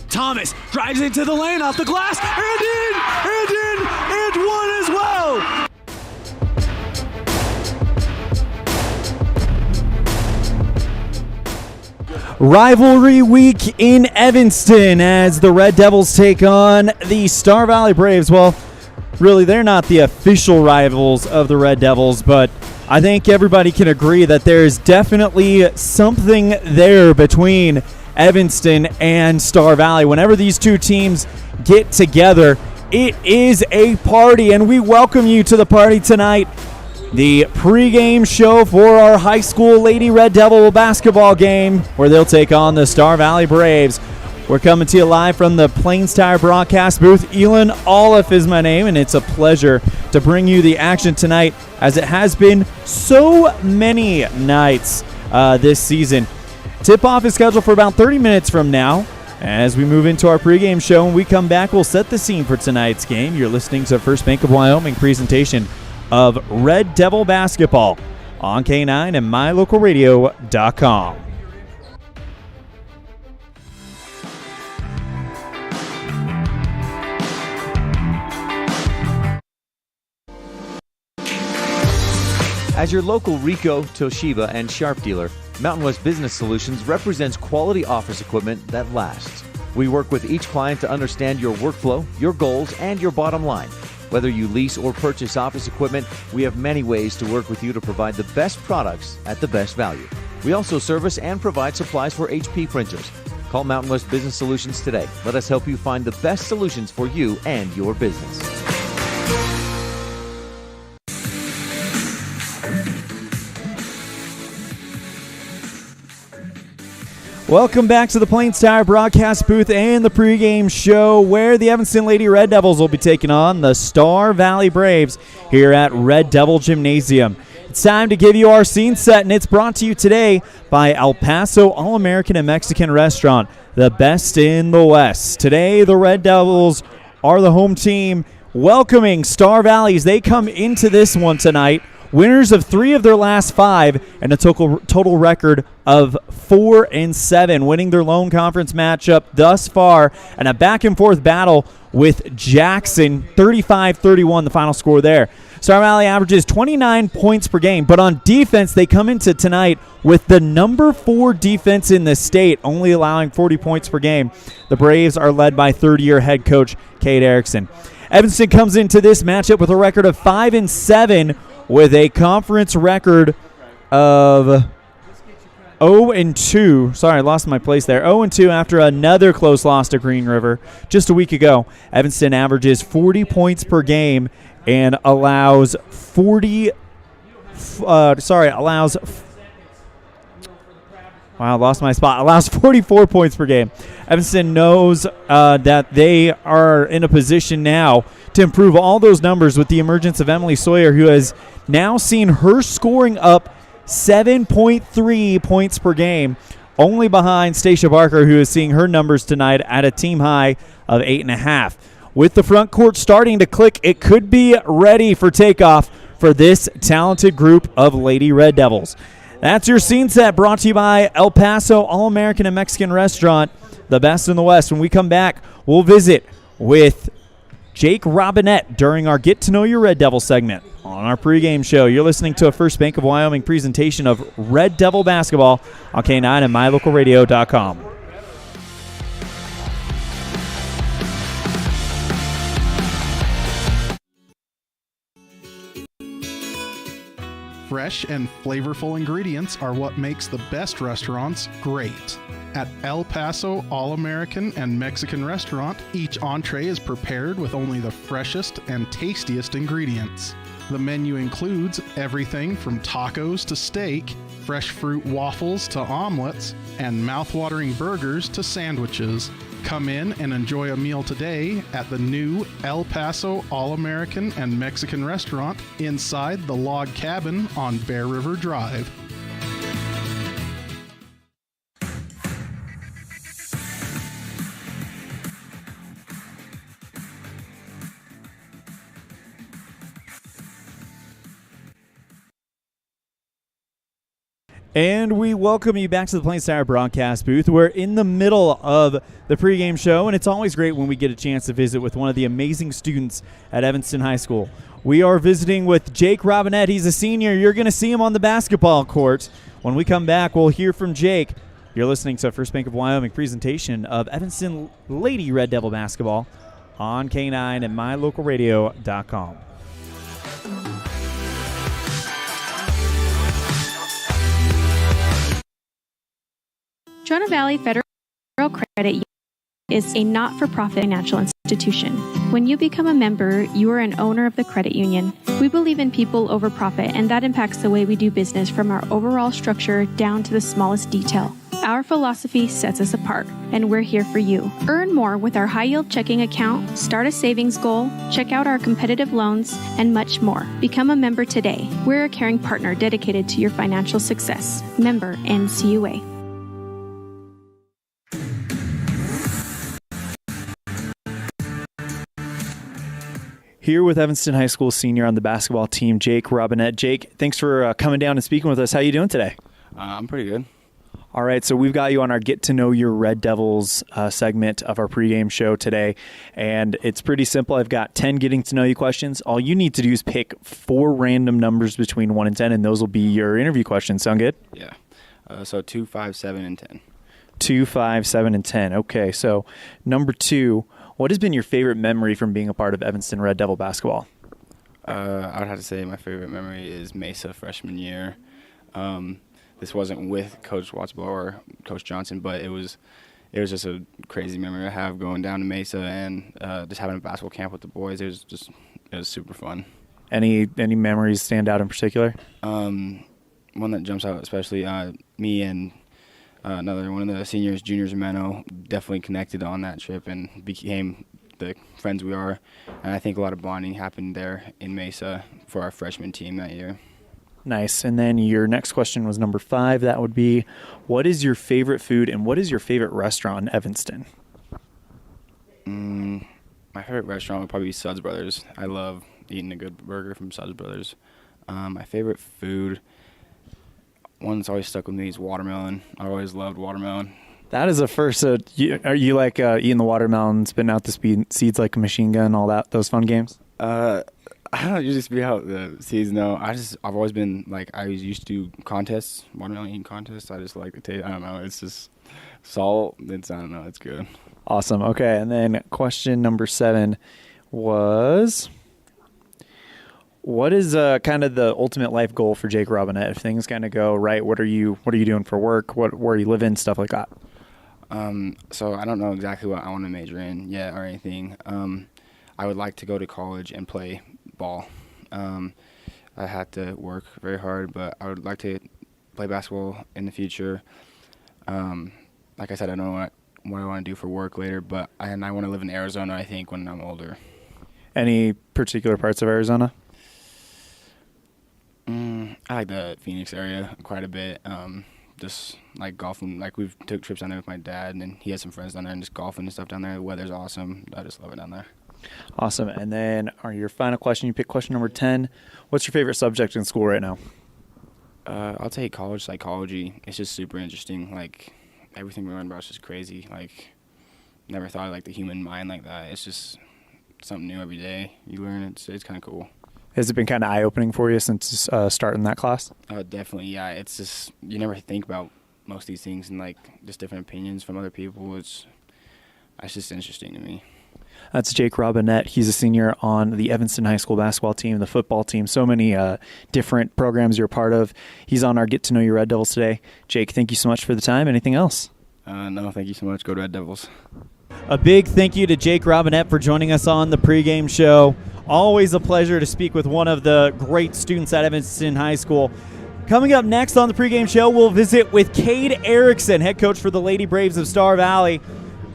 Thomas drives into the lane, off the glass, and one as well. Rivalry week in Evanston as the Red Devils take on the Star Valley Braves. Well, really, they're not the official rivals of the Red Devils, but I think everybody can agree that there's definitely something there between Evanston and Star Valley. Whenever these two teams get together, it is a party, and we welcome you to the party tonight. The pregame show for our high school Lady Red Devil basketball game, where they'll take on the Star Valley Braves. We're coming to you live from the Plains Tire broadcast booth. ELAN OLLIFF is my name, and it's a pleasure to bring you the action tonight, as it has been so many nights this season. Tip-off is scheduled for about 30 minutes from now. As we move into our pregame show, when we come back, we'll set the scene for tonight's game. You're listening to First Bank of Wyoming presentation of Red Devil basketball on K9 and mylocalradio.com. As your local Ricoh, Toshiba, and Sharp dealer, Mountain West Business Solutions represents quality office equipment that lasts. We work with each client to understand your workflow, your goals, and your bottom line. Whether you lease or purchase office equipment, we have many ways to work with you to provide the best products at the best value. We also service and provide supplies for HP printers. Call Mountain West Business Solutions today. Let us help you find the best solutions for you and your business. Welcome back to the Plains Tire broadcast booth and the pregame show, where the Evanston Lady Red Devils will be taking on the Star Valley Braves here at Red Devil Gymnasium. It's time to give you our scene set, and it's brought to you today by El Paso All-American and Mexican Restaurant, the best in the West. Today, the Red Devils are the home team welcoming Star Valley as they come into this one tonight. Winners of 3 of their last 5 and a total record of 4-7, winning their lone conference matchup thus far, and a back-and-forth battle with Jackson, 35-31, the final score there. Star Valley averages 29 points per game, but on defense, they come into tonight with the number 4 defense in the state, only allowing 40 points per game. The Braves are led by third-year head coach Kate Erickson. Evanston comes into this matchup with a record of 5-7, with a conference record of 0-2. Sorry, I lost my place there. 0-2 after another close loss to Green River just a week ago. Evanston averages 40 points per game and allows 44 points per game. Evanston knows that they are in a position now to improve all those numbers with the emergence of Emily Sawyer, who has now seen her scoring up 7.3 points per game, only behind Stacia Barker, who is seeing her numbers tonight at a team high of 8.5. With the front court starting to click, it could be ready for takeoff for this talented group of Lady Red Devils. That's your scene set, brought to you by El Paso All-American and Mexican Restaurant, the best in the West. When we come back, we'll visit with Jake Robinette during our Get to Know Your Red Devil segment on our pregame show. You're listening to a First Bank of Wyoming presentation of Red Devil basketball on K9 and mylocalradio.com. Fresh and flavorful ingredients are what makes the best restaurants great. At El Paso All-American and Mexican Restaurant, each entree is prepared with only the freshest and tastiest ingredients. The menu includes everything from tacos to steak, fresh fruit waffles to omelets, and mouth-watering burgers to sandwiches. Come in and enjoy a meal today at the new El Paso All-American and Mexican Restaurant inside the log cabin on Bear River Drive. And we welcome you back to the Plains Tire broadcast booth. We're in the middle of the pregame show, and it's always great when we get a chance to visit with one of the amazing students at Evanston High School. We are visiting with Jake Robinette. He's a senior. You're going to see him on the basketball court. When we come back, we'll hear from Jake. You're listening to First Bank of Wyoming presentation of Evanston Lady Red Devil basketball on K9 and mylocalradio.com. Trona Valley Federal Credit Union is a not-for-profit financial institution. When you become a member, you are an owner of the credit union. We believe in people over profit, and that impacts the way we do business from our overall structure down to the smallest detail. Our philosophy sets us apart, and we're here for you. Earn more with our high-yield checking account, start a savings goal, check out our competitive loans, and much more. Become a member today. We're a caring partner dedicated to your financial success. Member NCUA. Here with Evanston High School senior on the basketball team, Jake Robinette. Jake, thanks for coming down and speaking with us. How you doing today? I'm pretty good. All right, so we've got you on our Get to Know Your Red Devils segment of our pregame show today, and it's pretty simple. I've got 10 getting to know you questions. All you need to do is pick 4 random numbers between 1 and 10, and those will be your interview questions. Sound good? Yeah. So 2, 5, 7, and 10. 2, 5, 7, and 10. Okay, so number 2, what has been your favorite memory from being a part of Evanston Red Devil basketball? I would have to say my favorite memory is Mesa freshman year. This wasn't with Coach Wattsborough or Coach Johnson, but it was just a crazy memory I have going down to Mesa and just having a basketball camp with the boys. It was super fun. Any memories stand out in particular? One that jumps out especially, me and another one of the seniors, juniors in Menno, definitely connected on that trip and became the friends we are. And I think a lot of bonding happened there in Mesa for our freshman team that year. Nice. And then your next question was number 5. That would be, what is your favorite food and what is your favorite restaurant in Evanston? My favorite restaurant would probably be Suds Brothers. I love eating a good burger from Suds Brothers. My favorite food, one that's always stuck with me is watermelon. I always loved watermelon. That is a first. Are you like eating the watermelon, spitting out the seeds like a machine gun, all that, those fun games? I don't usually spit out the seeds. No, I've always been like, I was used to do contests, watermelon eating contests. I just like the taste. I don't know. It's just salt. I don't know. It's good. Awesome. Okay, and then question number 7 was, what is kind of the ultimate life goal for Jake Robinette? If things kind of go right, what are you doing for work? Where you live in, stuff like that. So I don't know exactly what I want to major in yet or anything. I would like to go to college and play ball. I had to work very hard, but I would like to play basketball in the future. Like I said, I don't know what I want to do for work later, but I want to live in Arizona, I think, when I'm older. Any particular parts of Arizona? I like the Phoenix area quite a bit. Just like golfing. Like we've took trips down there with my dad, and he has some friends down there, and just golfing and stuff down there. The weather's awesome. I just love it down there. Awesome. And then your final question, you pick question number 10. What's your favorite subject in school right now? I'll take college psychology. It's just super interesting. Like everything we learn about is just crazy. Like never thought of like the human mind like that. It's just something new every day. You learn it. It's kind of cool. Has it been kind of eye-opening for you since starting that class? Definitely, yeah. It's just, you never think about most of these things and like just different opinions from other people. It's just interesting to me. That's Jake Robinette. He's a senior on the Evanston High School basketball team, the football team, so many different programs you're a part of. He's on our Get to Know Your Red Devils today. Jake, thank you so much for the time. Anything else? No, thank you so much. Go Red Devils. A big thank you to Jake Robinette for joining us on the pregame show. Always a pleasure to speak with one of the great students at Evanston High School. Coming up next on the pregame show, we'll visit with Cade Erickson, head coach for the Lady Braves of Star Valley,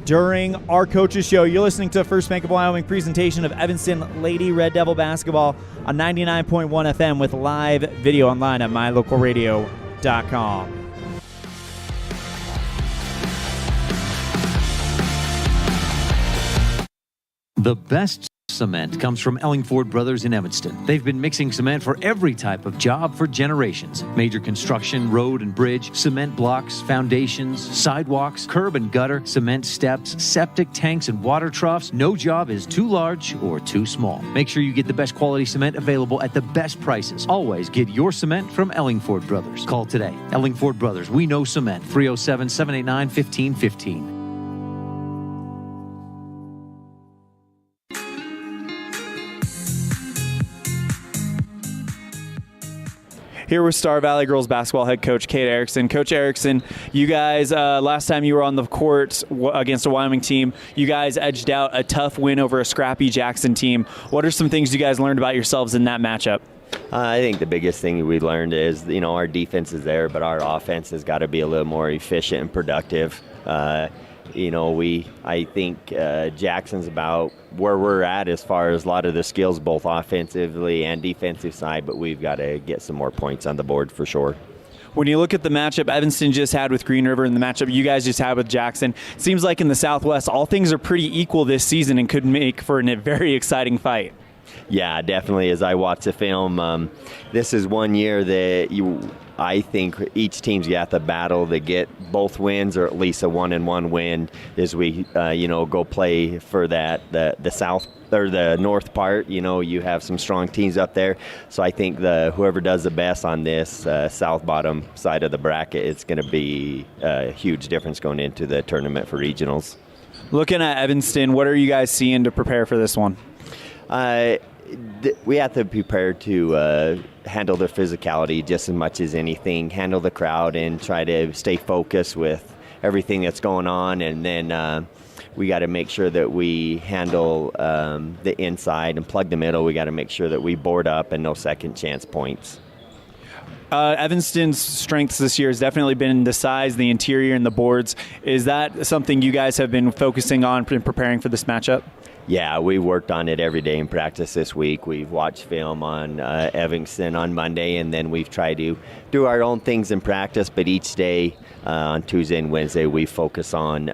during our coaches show. You're listening to First Bank of Wyoming presentation of Evanston Lady Red Devil basketball on 99.1 FM with live video online at mylocalradio.com. The best cement comes from Ellingford Brothers in Evanston. They've been mixing cement for every type of job for generations. Major construction, road and bridge, cement blocks, foundations, sidewalks, curb and gutter, cement steps, septic tanks, and water troughs. No job is too large or too small. Make sure you get the best quality cement available at the best prices. Always get your cement from Ellingford Brothers. Call today. Ellingford Brothers, we know cement. 307-789-1515. Here with Star Valley girls basketball head coach Kate Erickson. Coach Erickson, you guys, last time you were on the court against a Wyoming team, you guys edged out a tough win over a scrappy Jackson team. What are some things you guys learned about yourselves in that matchup? I think the biggest thing we learned is, our defense is there, but our offense has got to be a little more efficient and productive. I think Jackson's about where we're at as far as a lot of the skills, both offensively and defensive side, but we've got to get some more points on the board for sure. When you look at the matchup Evanston just had with Green River and the matchup you guys just had with Jackson, it seems like in the Southwest all things are pretty equal this season and could make for a very exciting fight. Yeah, definitely. As I watch the film, this is one year that I think each team's got the battle to get both wins, or at least a 1-1 win, as we go play for that the south or the north part. You have some strong teams up there, so I think whoever does the best on this south bottom side of the bracket, it's going to be a huge difference going into the tournament for regionals. Looking at Evanston, what are you guys seeing to prepare for this one? We have to prepare to handle their physicality just as much as anything, handle the crowd and try to stay focused with everything that's going on. And then we got to make sure that we handle the inside and plug the middle. We got to make sure that we board up and no second chance points. Evanston's strengths this year has definitely been the size, the interior, and the boards. Is that something you guys have been focusing on in preparing for this matchup? Yeah, we worked on it every day in practice this week. We've watched film on Evanston on Monday, and then we've tried to do our own things in practice. But each day, on Tuesday and Wednesday, we focus on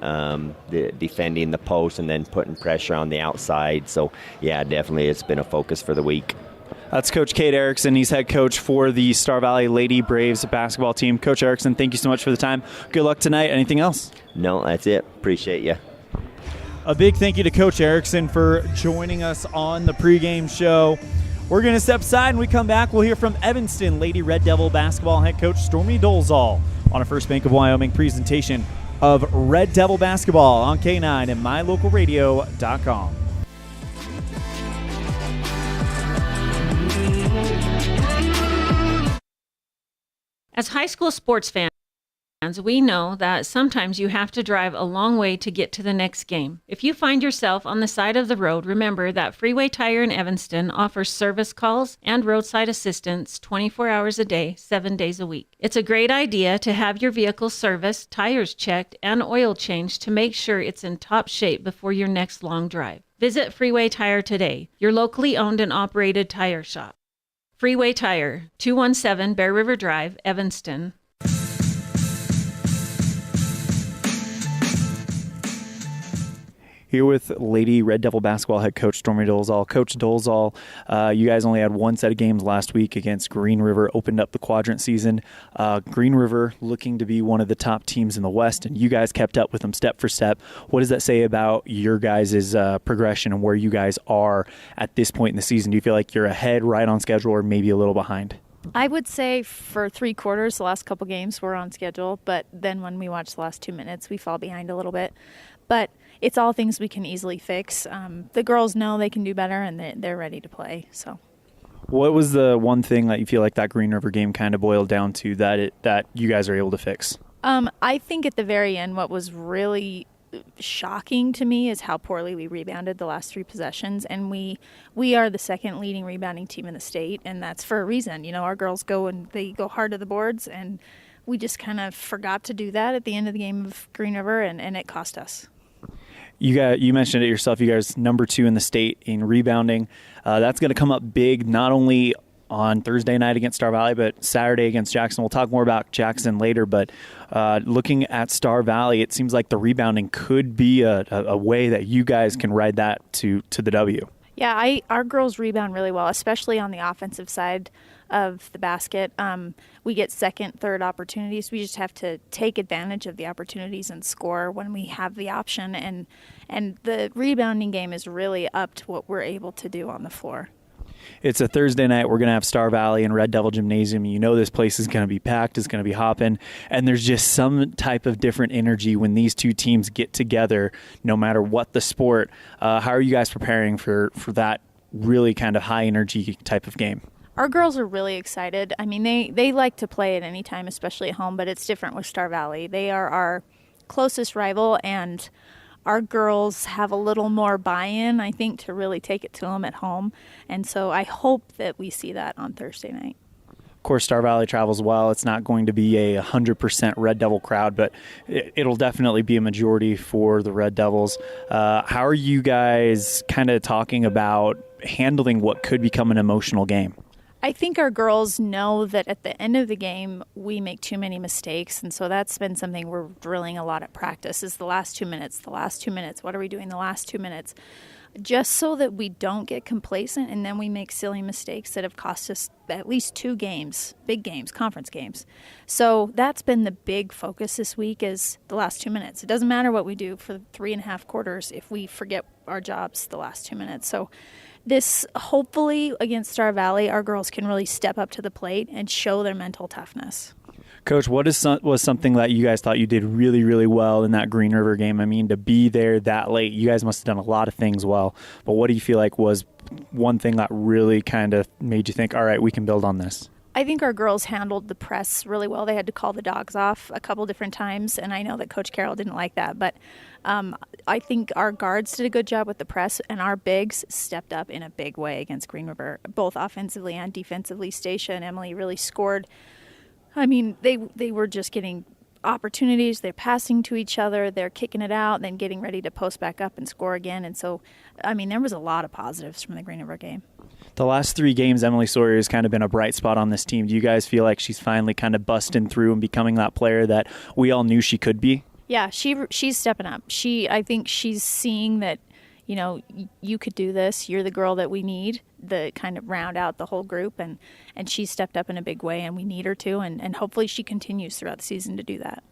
defending the post and then putting pressure on the outside. So, yeah, definitely it's been a focus for the week. That's Coach Kate Erickson. He's head coach for the Star Valley Lady Braves basketball team. Coach Erickson, thank you so much for the time. Good luck tonight. Anything else? No, that's it. Appreciate you. A big thank you to Coach Erickson for joining us on the pregame show. We're going to step aside, and we come back. We'll hear from Evanston Lady Red Devil basketball head coach Stormy Dolezal on a First Bank of Wyoming presentation of Red Devil basketball on K9 and mylocalradio.com. As high school sports fans, we know that sometimes you have to drive a long way to get to the next game. If you find yourself on the side of the road, remember that Freeway Tire in Evanston offers service calls and roadside assistance 24 hours a day, 7 days a week. It's a great idea to have your vehicle serviced, tires checked, and oil changed to make sure it's in top shape before your next long drive. Visit Freeway Tire today, your locally owned and operated tire shop. Freeway Tire, 217 Bear River Drive, Evanston. Here with Lady Red Devil basketball head coach Stormy Dolezal. Coach Dolezal, you guys only had one set of games last week against Green River, opened up the quadrant season. Green River looking to be one of the top teams in the West, and you guys kept up with them step for step. What does that say about your guys' progression and where you guys are at this point in the season? Do you feel like you're ahead, right on schedule, or maybe a little behind? I would say for 3 quarters, the last couple games, we're on schedule, but then when we watch the last 2 minutes, we fall behind a little bit. But it's all things we can easily fix. The girls know they can do better, and they're ready to play. So, what was the one thing that you feel like that Green River game kind of boiled down to that you guys are able to fix? I think at the very end, what was really shocking to me is how poorly we rebounded the last 3 possessions, and we are the second leading rebounding team in the state, and that's for a reason. Our girls go hard to the boards, and we just kind of forgot to do that at the end of the game of Green River, and it cost us. You mentioned it yourself. You guys number 2 in the state in rebounding. That's going to come up big, not only on Thursday night against Star Valley, but Saturday against Jackson. We'll talk more about Jackson later, but looking at Star Valley, it seems like the rebounding could be a way that you guys can ride that to the W. Yeah, our girls rebound really well, especially on the offensive side of the basket. We get second, third opportunities. We just have to take advantage of the opportunities and score when we have the option. And the rebounding game is really up to what we're able to do on the floor. It's a Thursday night. We're going to have Star Valley and Red Devil Gymnasium. You know this place is going to be packed. It's going to be hopping. And there's just some type of different energy when these two teams get together, no matter what the sport. How are you guys preparing for that really kind of high-energy type of game? Our girls are really excited. I mean, they like to play at any time, especially at home, but it's different with Star Valley. They are our closest rival, and our girls have a little more buy-in, I think, to really take it to them at home. And so I hope that we see that on Thursday night. Of course, Star Valley travels well. It's not going to be a 100% Red Devil crowd, but it'll definitely be a majority for the Red Devils. How are you guys kind of talking about handling what could become an emotional game? I think our girls know that at the end of the game, we make too many mistakes. And so that's been something we're drilling a lot at practice is the last 2 minutes. What are we doing the last 2 minutes? Just so that we don't get complacent and then we make silly mistakes that have cost us at least 2 games, big games, conference games. So that's been the big focus this week is the last 2 minutes. It doesn't matter what we do for 3.5 quarters if we forget our jobs the last 2 minutes. So this, hopefully, against Star Valley, our girls can really step up to the plate and show their mental toughness. Coach, what was something that you guys thought you did really, really well in that Green River game? I mean, to be there that late, you guys must have done a lot of things well. But what do you feel like was one thing that really kind of made you think, all right, we can build on this? I think our girls handled the press really well. They had to call the dogs off a couple different times, and I know that Coach Carroll didn't like that. But I think our guards did a good job with the press, and our bigs stepped up in a big way against Green River, both offensively and defensively. Stacia and Emily really scored. I mean, they were just getting opportunities. They're passing to each other. They're kicking it out, then getting ready to post back up and score again. And so, I mean, there was a lot of positives from the Green River game. The last 3 games, Emily Sawyer has kind of been a bright spot on this team. Do you guys feel like she's finally kind of busting through and becoming that player that we all knew she could be? Yeah, she's stepping up. I think she's seeing that, you know, you could do this. You're the girl that we need to kind of round out the whole group, and she stepped up in a big way, and we need her to, and hopefully she continues throughout the season to do that.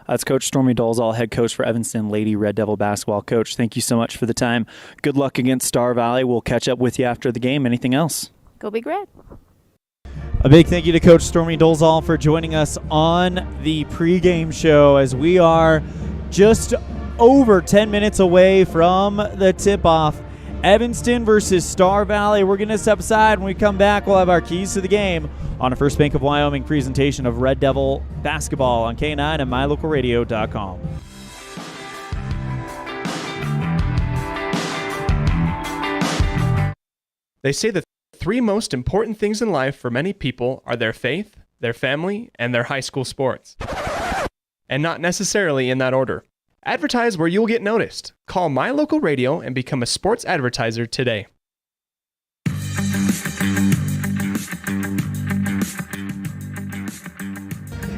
That's Coach Stormy Dolezal, head coach for Evanston Lady Red Devil basketball. Coach, thank you so much for the time. Good luck against Star Valley. We'll catch up with you after the game. Anything else? Go Big Red. A big thank you to Coach Stormy Dolezal for joining us on the pregame show as we are just over 10 minutes away from the tip-off. Evanston versus Star Valley. We're going to step aside. When we come back, we'll have our keys to the game on a First Bank of Wyoming presentation of Red Devil basketball on K9 and mylocalradio.com. They say the 3 most important things in life for many people are their faith, their family, and their high school sports. And not necessarily in that order. Advertise where you'll get noticed. Call My Local Radio and become a sports advertiser today.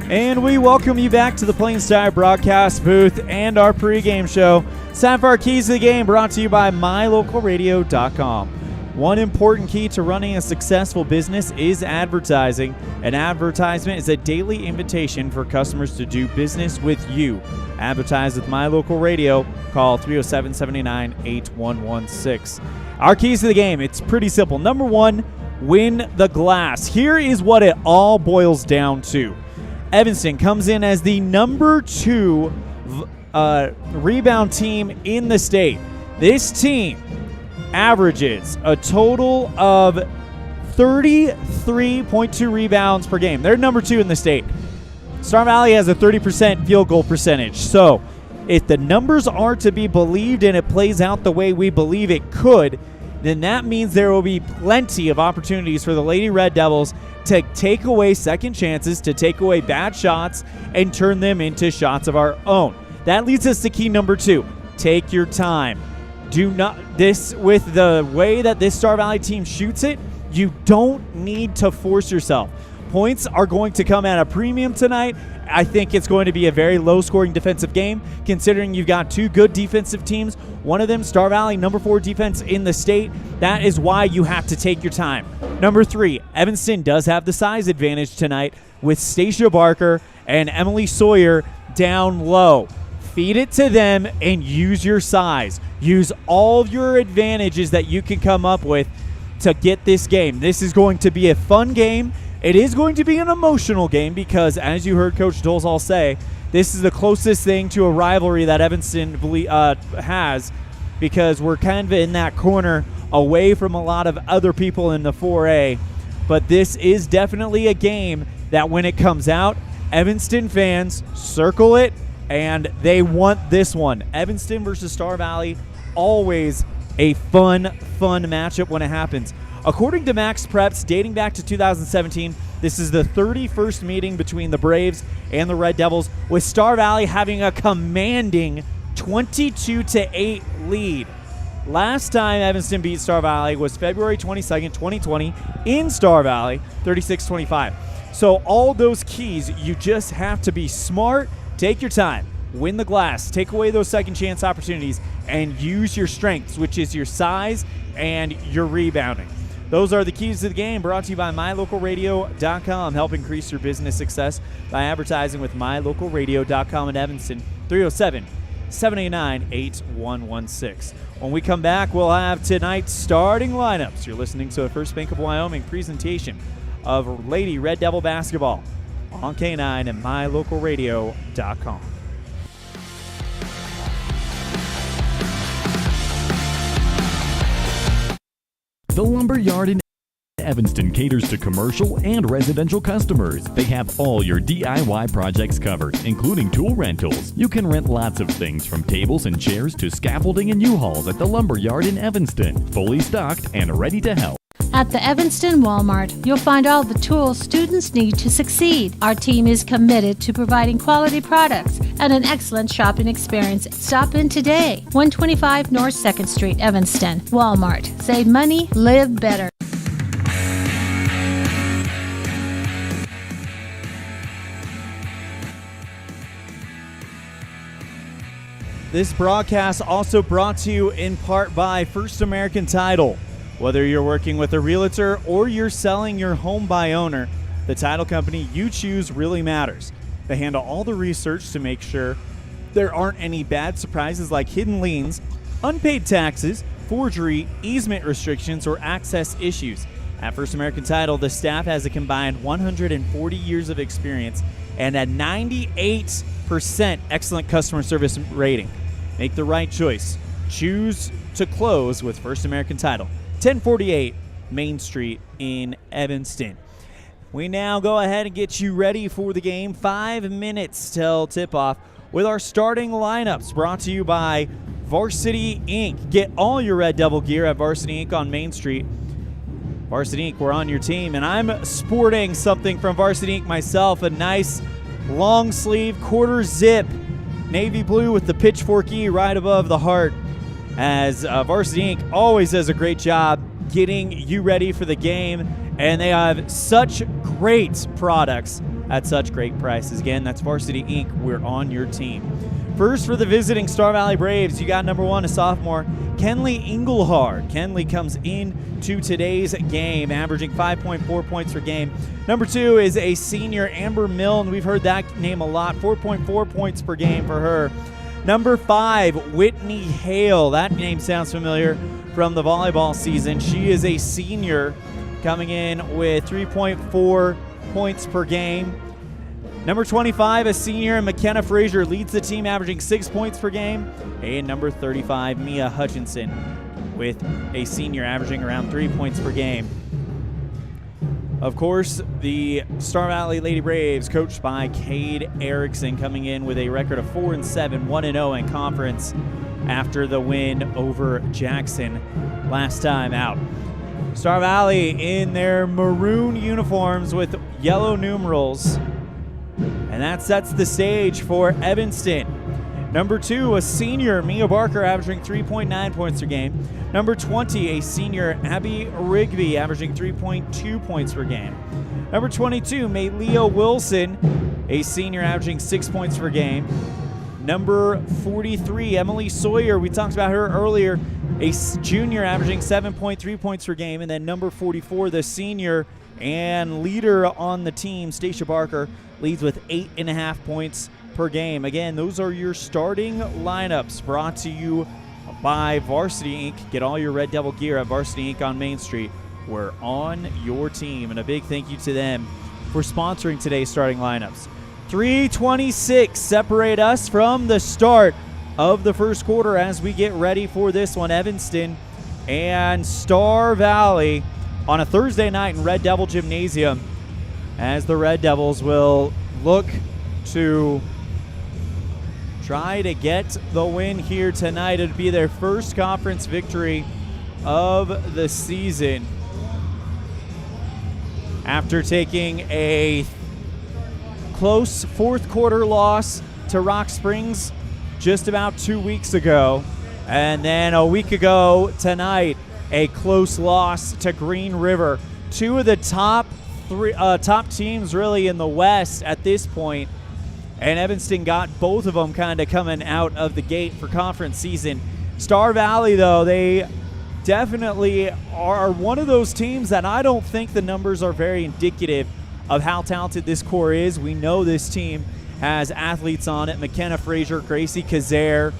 And we welcome you back to the Plains Tire broadcast booth and our pregame show. It's time for our keys to the game, brought to you by mylocalradio.com. One important key to running a successful business is advertising. An advertisement is a daily invitation for customers to do business with you. Advertise with My Local Radio. Call 307-799-8116. Our keys to the game, it's pretty simple. Number 1, win the glass. Here is what it all boils down to. Evanston comes in as the number 2 rebound team in the state. This team averages a total of 33.2 rebounds per game. They're number 2 in the state. Star Valley has a 30% field goal percentage. So if the numbers are to be believed and it plays out the way we believe it could, then that means there will be plenty of opportunities for the Lady Red Devils to take away second chances, to take away bad shots, and turn them into shots of our own. That leads us to key number 2. Take your time. With the way that this Star Valley team shoots it, you don't need to force yourself. Points are going to come at a premium tonight. I think it's going to be a very low-scoring defensive game, considering you've got two good defensive teams. One of them, Star Valley, number 4 defense in the state. That is why you have to take your time. Number 3, Evanston does have the size advantage tonight with Stacia Barker and Emily Sawyer down low. Feed it to them and use your size. Use all of your advantages that you can come up with to get this game. This is going to be a fun game. It is going to be an emotional game because, as you heard Coach Dolezal say, this is the closest thing to a rivalry that Evanston has, because we're kind of in that corner away from a lot of other people in the 4A. But this is definitely a game that when it comes out, Evanston fans circle it, and they want this one. Evanston versus Star Valley, always a fun matchup when it happens. According to Max Preps, dating back to 2017, this is the 31st meeting between the Braves and the Red Devils, with Star Valley having a commanding 22-8 lead. Last time Evanston beat Star Valley was February 22nd, 2020 in Star Valley, 36-25. So all those keys, you just have to be smart, take your time, win the glass, take away those second chance opportunities, and use your strengths, which is your size and your rebounding. Those are the keys to the game, brought to you by MyLocalRadio.com. Help increase your business success by advertising with MyLocalRadio.com in Evanston, 307-789-8116. When we come back, we'll have tonight's starting lineups. You're listening to a First Bank of Wyoming presentation of Lady Red Devil basketball on K9 and MyLocalRadio.com. The Lumber Yard in Evanston caters to commercial and residential customers. They have all your DIY projects covered, including tool rentals. You can rent lots of things from tables and chairs to scaffolding and U-Hauls at the Lumber Yard in Evanston. Fully stocked and ready to help. At the Evanston Walmart, you'll find all the tools students need to succeed. Our team is committed to providing quality products and an excellent shopping experience. Stop in today. 125 North 2nd Street, Evanston. Walmart. Save money, live better. This broadcast also brought to you in part by First American Title. Whether you're working with a realtor or you're selling your home by owner, the title company you choose really matters. They handle all the research to make sure there aren't any bad surprises like hidden liens, unpaid taxes, forgery, easement restrictions, or access issues. At First American Title, the staff has a combined 140 years of experience and a 98% excellent customer service rating. Make the right choice. Choose to close with First American Title. 1048 Main Street in Evanston. We now go ahead and get you ready for the game. 5 minutes till tip-off with our starting lineups, brought to you by Varsity Inc. Get all your Red Devil gear at Varsity Inc. on Main Street. Varsity Inc., we're on your team, and I'm sporting something from Varsity Inc. myself, a nice long sleeve quarter zip navy blue with the pitchfork E right above the heart, as Varsity Inc. always does a great job getting you ready for the game, and they have such great products at such great prices. Again, that's Varsity Inc. We're on your team. First, for the visiting Star Valley Braves, you got number 1, a sophomore, Kenley Engelhard. Kenley comes into today's game, averaging 5.4 points per game. Number 2 is a senior, Amber Milne. We've heard that name a lot, 4.4 points per game for her. Number 5, Whitney Hale. That name sounds familiar from the volleyball season. She is a senior, coming in with 3.4 points per game. Number 25, a senior, McKenna Frazier, leads the team, averaging 6 points per game. And number 35, Mia Hutchinson, with a senior, averaging around 3 points per game. Of course, the Star Valley Lady Braves, coached by Cade Erickson, coming in with a record of 4-7, 1-0 in conference after the win over Jackson last time out. Star Valley in their maroon uniforms with yellow numerals. And that sets the stage for Evanston. Number 2, a senior, Mia Barker, averaging 3.9 points per game. Number 20, a senior, Abby Rigby, averaging 3.2 points per game. Number 22, Maylea Wilson, a senior, averaging 6 points per game. Number 43, Emily Sawyer, we talked about her earlier, a junior, averaging 7.3 points per game. And then number 44, the senior and leader on the team, Stacia Barker, leads with 8.5 points per game. Again, those are your starting lineups brought to you by Varsity Inc. Get all your Red Devil gear at Varsity Inc. on Main Street. We're on your team, and a big thank you to them for sponsoring today's starting lineups. 3:26 separate us from the start of the first quarter as we get ready for this one. Evanston and Star Valley on a Thursday night in Red Devil Gymnasium, as the Red Devils will look to try to get the win here tonight. It'd be their first conference victory of the season after taking a close fourth quarter loss to Rock Springs just about 2 weeks ago. And then a week ago tonight, a close loss to Green River. Two of the top teams really in the West at this point. And Evanston got both of them kind of coming out of the gate for conference season. Star Valley, though, they definitely are one of those teams that I don't think the numbers are very indicative of how talented this core is. We know this team has athletes on it. McKenna Frazier, Gracie Kazare,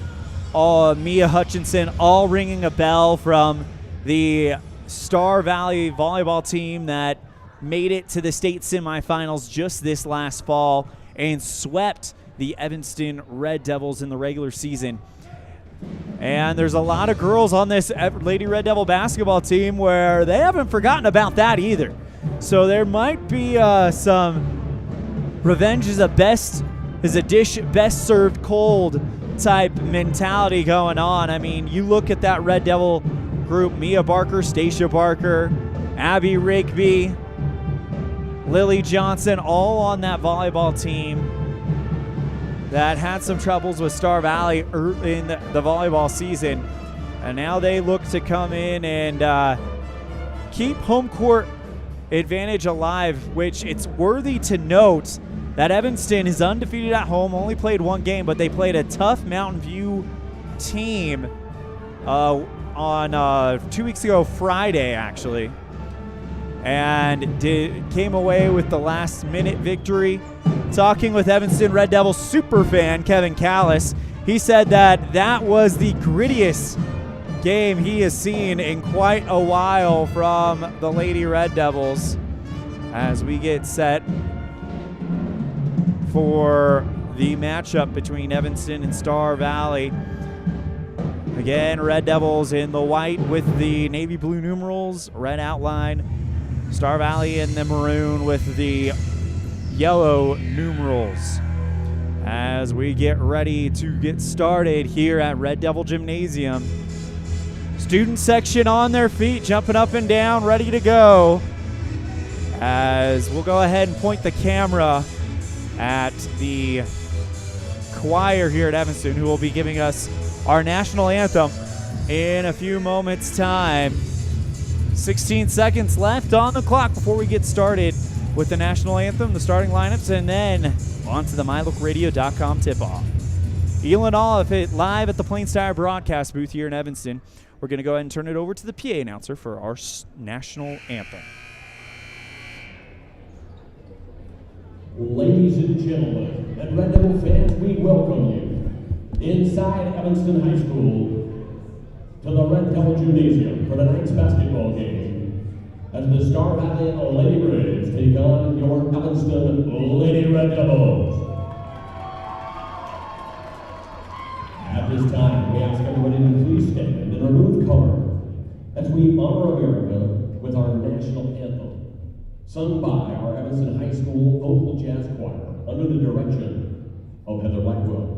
Mia Hutchinson, all ringing a bell from the Star Valley volleyball team that made it to the state semifinals just this last fall and swept the Evanston Red Devils in the regular season. And there's a lot of girls on this Lady Red Devil basketball team where they haven't forgotten about that either. So there might be some revenge is a best served cold type mentality going on. I mean, you look at that Red Devil group: Mia Barker, Stacia Barker, Abby Rigby, Lily Johnson, all on that volleyball team that had some troubles with Star Valley in the volleyball season. And now they look to come in and keep home court advantage alive, which it's worthy to note that Evanston is undefeated at home, only played one game, but they played a tough Mountain View team on 2 weeks ago, Friday, actually, and came away with the last-minute victory. Talking with Evanston Red Devils superfan Kevin Callis, he said that was the grittiest game he has seen in quite a while from the Lady Red Devils as we get set for the matchup between Evanston and Star Valley. Again, Red Devils in the white with the navy blue numerals, red outline. Star Valley in the maroon with the yellow numerals. As we get ready to get started here at Red Devil Gymnasium. Student section on their feet, jumping up and down, ready to go. As we'll go ahead and point the camera at the choir here at Evanston, who will be giving us our national anthem in a few moments' time. 16 seconds left on the clock before we get started with the national anthem, the starting lineups, and then on to the MyLookRadio.com tip-off. ELAN OLLIFF live at the Plains Tire broadcast booth here in Evanston. We're going to go ahead and turn it over to the PA announcer for our national anthem. Ladies and gentlemen, and Red Devil fans, we welcome you inside Evanston High School to the Red Devil Gymnasium for tonight's basketball game. As the Star Valley Lady Braves take on your Evanston Lady Red Devils. At this time, we ask everybody to please stand and remove cover as we honor America with our national anthem, sung by our Evanston High School Vocal Jazz Choir under the direction of Heather Blackwell.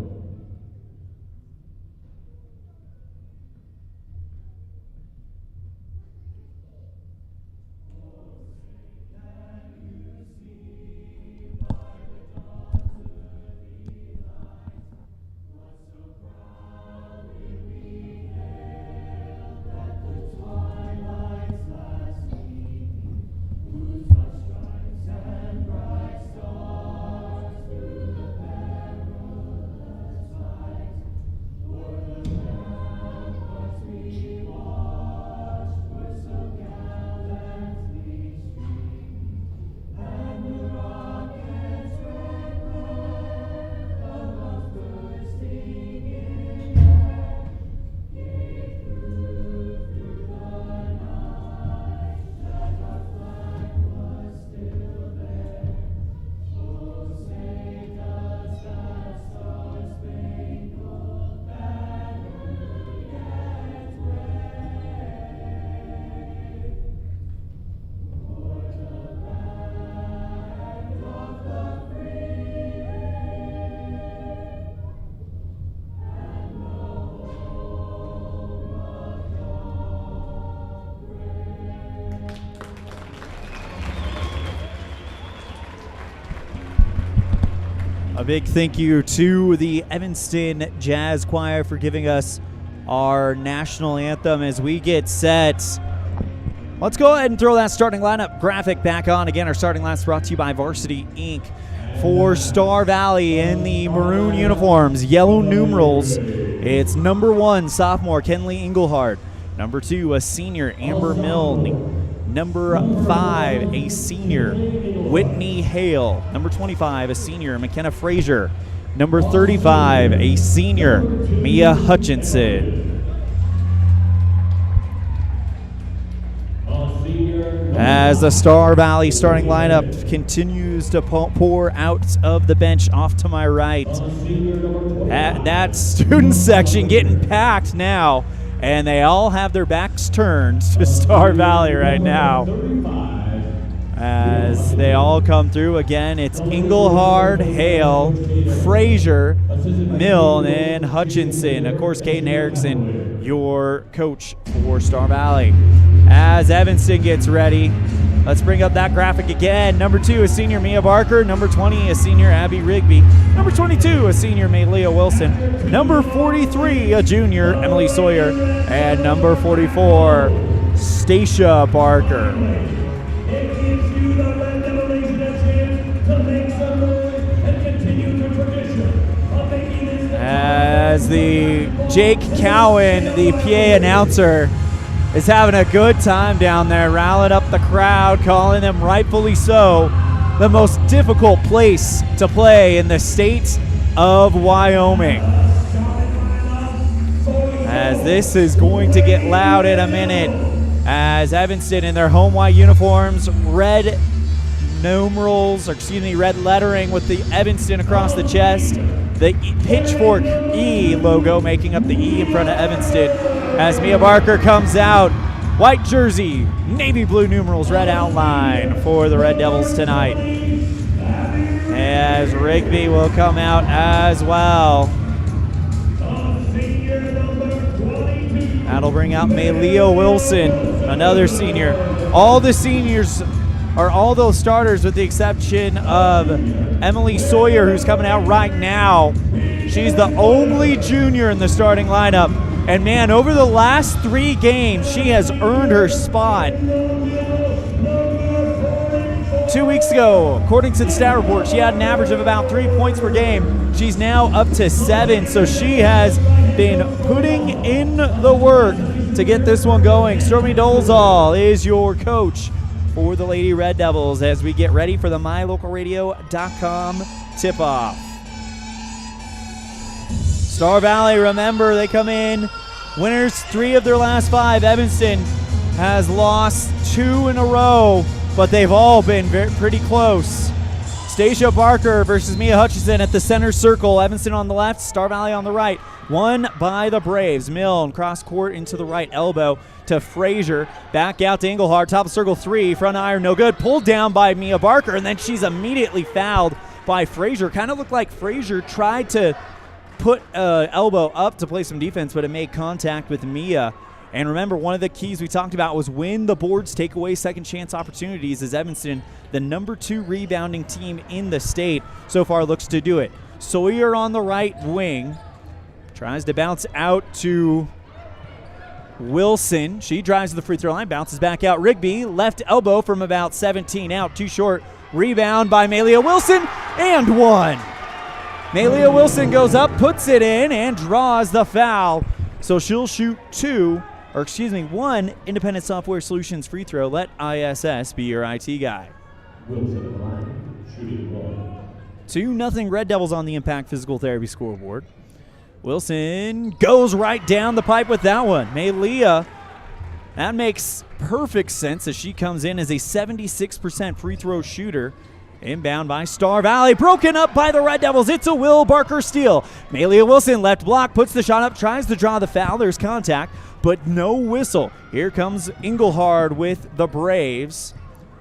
A big thank you to the Evanston Jazz Choir for giving us our national anthem as we get set. Let's go ahead and throw that starting lineup graphic back on. Again, our starting lineup is brought to you by Varsity Inc. For Star Valley in the maroon uniforms, yellow numerals, it's number 1, sophomore Kenley Engelhard. Number 2, a senior, Amber Milne. Number 5, a senior, Whitney Hale. Number 25, a senior, McKenna Frazier. Number 35, a senior, Mia Hutchinson. As the Star Valley starting lineup continues to pour out of the bench off to my right. That student section getting packed now, and they all have their backs turned to Star Valley right now. As they all come through again, it's Engelhard, Hale, Frazier, Milne, and Hutchinson. Of course, Caden Erickson, your coach for Star Valley. As Evanston gets ready, let's bring up that graphic again. Number 2, a senior, Mia Barker. Number 20, a senior, Abby Rigby. Number 22, a senior, Maylea Wilson. Number 43, a junior, Emily Sawyer. And number 44, Stacia Barker. As the Jake Cowan, the PA announcer, is having a good time down there, rallying up the crowd, calling them rightfully so the most difficult place to play in the state of Wyoming. As this is going to get loud in a minute, as Evanston in their home white uniforms, red numerals, or excuse me, red lettering with the Evanston across the chest, the Pitchfork E logo making up the E in front of Evanston. As Mia Barker comes out, white jersey, navy blue numerals, red outline for the Red Devils tonight. As Rigby will come out as well. That'll bring out Maylea Wilson, another senior. All the seniors are all those starters with the exception of Emily Sawyer, who's coming out right now. She's the only junior in the starting lineup. And man, over the last 3 games, she has earned her spot. 2 weeks ago, according to the stat report, she had an average of about 3 points per game. She's now up to 7, so she has been putting in the work to get this one going. Stormy Dolezal is your coach for the Lady Red Devils as we get ready for the MyLocalRadio.com tip-off. Star Valley, remember, they come in winners 3 of their last 5. Evanston has lost 2 in a row, but they've all been pretty close. Stacia Barker versus Mia Hutchinson at the center circle. Evanston on the left, Star Valley on the right. Won by the Braves. Milne cross court into the right elbow to Frazier. Back out to Engelhard. Top of circle 3. Front iron no good. Pulled down by Mia Barker, and then she's immediately fouled by Frazier. Kind of looked like Frazier tried to put elbow up to play some defense, but it made contact with Mia. And remember, one of the keys we talked about was when the boards take away second chance opportunities, as Evanston, the number 2 rebounding team in the state, so far looks to do it. Sawyer on the right wing tries to bounce out to Wilson. She drives to the free throw line, bounces back out. Rigby, left elbow from about 17 out, too short. Rebound by Maylea Wilson, and one. Maylea Wilson goes up, puts it in, and draws the foul. So she'll shoot 1 Independent Software Solutions free throw. Let ISS be your IT guy. Wilson line, shooting 1. 2-0 Red Devils on the Impact Physical Therapy scoreboard. Wilson goes right down the pipe with that one. Maylea, that makes perfect sense as she comes in as a 76% free throw shooter. Inbound by Star Valley, broken up by the Red Devils. It's a Will Barker steal. Maylea Wilson, left block, puts the shot up, tries to draw the foul. There's contact, but no whistle. Here comes Engelhard with the Braves.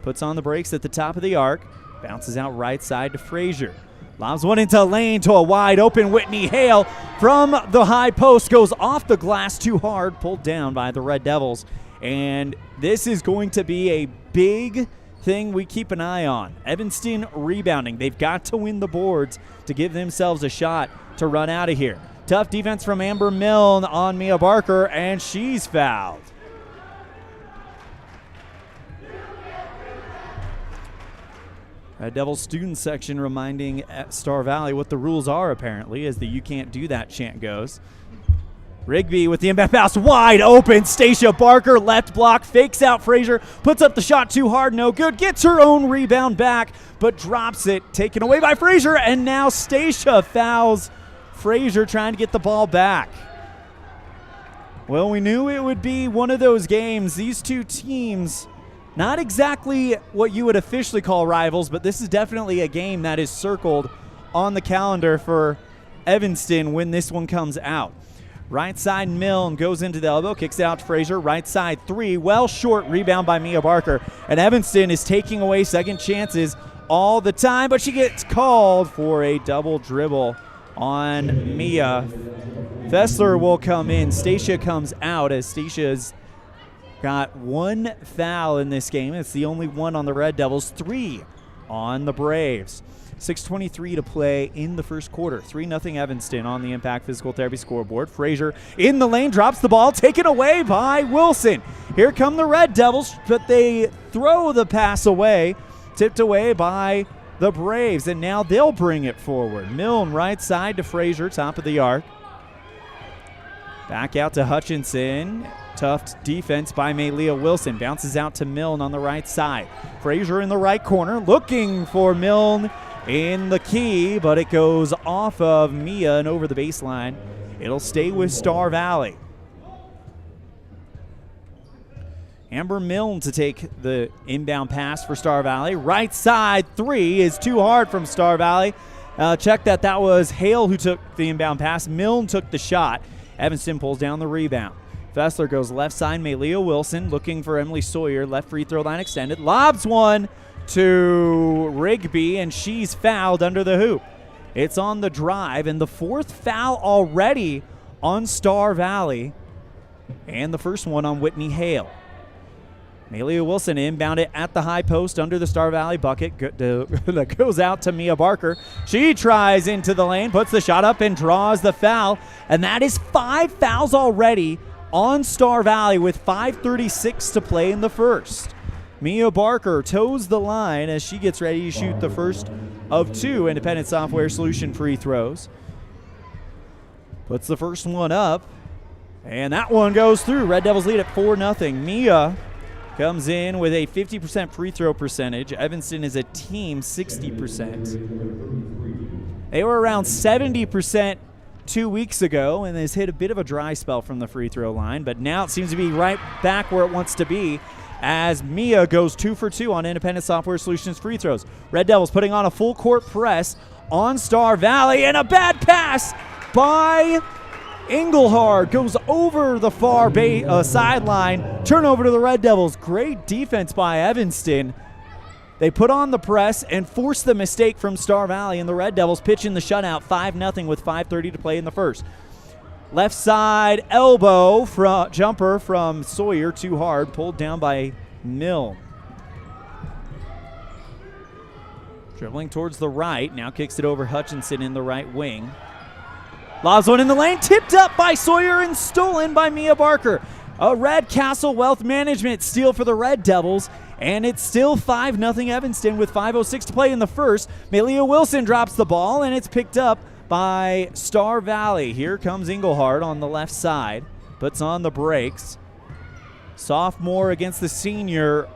Puts on the brakes at the top of the arc. Bounces out right side to Frazier. Lobs one into lane to a wide open Whitney Hale from the high post. Goes off the glass too hard, pulled down by the Red Devils. And this is going to be a big thing we keep an eye on. Evanston rebounding. They've got to win the boards to give themselves a shot to run out of here. Tough defense from Amber Milne on Mia Barker, and she's fouled. Red Devils student section reminding Star Valley what the rules are, apparently, as the "you can't do that" chant goes. Rigby with the inbound pass, wide open. Stacia Barker, left block, fakes out Frazier, puts up the shot too hard, no good. Gets her own rebound back, but drops it. Taken away by Frazier, and now Stacia fouls Frazier trying to get the ball back. Well, we knew it would be one of those games. These two teams, not exactly what you would officially call rivals, but this is definitely a game that is circled on the calendar for Evanston when this one comes out. Right side, Milne goes into the elbow, kicks it out to Frazier. Right side, three, well short, rebound by Mia Barker. And Evanston is taking away second chances all the time, but she gets called for a double dribble on Mia. Fessler will come in. Stacia comes out as Stacia's got one foul in this game. It's the only one on the Red Devils, 3 on the Braves. 6:23 to play in the first quarter. 3-0 Evanston on the Impact Physical Therapy scoreboard. Frazier in the lane, drops the ball, taken away by Wilson. Here come the Red Devils, but they throw the pass away, tipped away by the Braves, and now they'll bring it forward. Milne right side to Frazier, top of the arc. Back out to Hutchinson. Tough defense by Maylia Wilson. Bounces out to Milne on the right side. Frazier in the right corner, looking for Milne in the key, but it goes off of Mia and over the baseline. It'll stay with Star Valley. Amber Milne to take the inbound pass for Star Valley. Right side, three is too hard from Star Valley. Check that was Hale who took the inbound pass. Milne took the shot. Evanston pulls down the rebound. Fessler goes left side, Maylia Wilson looking for Emily Sawyer. Left free throw line extended. Lobs one to Rigby, and she's fouled under the hoop. It's on the drive, and the fourth foul already on Star Valley, and the first one on Whitney Hale. Maylia Wilson inbound it at the high post under the Star Valley bucket. That goes out to Mia Barker. She tries into the lane, puts the shot up, and draws the foul, and that is 5 fouls already on Star Valley with 5:36 to play in the first. Mia Barker toes the line as she gets ready to shoot the first of 2 Independent Software Solution free throws. Puts the first one up, and that one goes through. Red Devils lead at 4-0. Mia comes in with a 50% free throw percentage. Evanston is a team 60%. They were around 70% 2 weeks ago, and has hit a bit of a dry spell from the free throw line, but now it seems to be right back where it wants to be as Mia goes 2 for 2 on Independent Software Solutions free throws. Red Devils putting on a full court press on Star Valley, and a bad pass by Engelhard goes over the far sideline. Turnover to the Red Devils. Great defense by Evanston. They put on the press and force the mistake from Star Valley, and the Red Devils pitch in the shutout 5-0 with 5:30 to play in the first. Left side elbow jumper from Sawyer, too hard, pulled down by Milne. Dribbling towards the right, now kicks it over Hutchinson in the right wing. Lobs one in the lane, tipped up by Sawyer and stolen by Mia Barker. A Red Castle Wealth Management steal for the Red Devils, and it's still 5-0 Evanston with 5:06 to play in the first. Maylia Wilson drops the ball, and it's picked up by Star Valley. Here comes Engelhard on the left side, puts on the brakes. Sophomore against the senior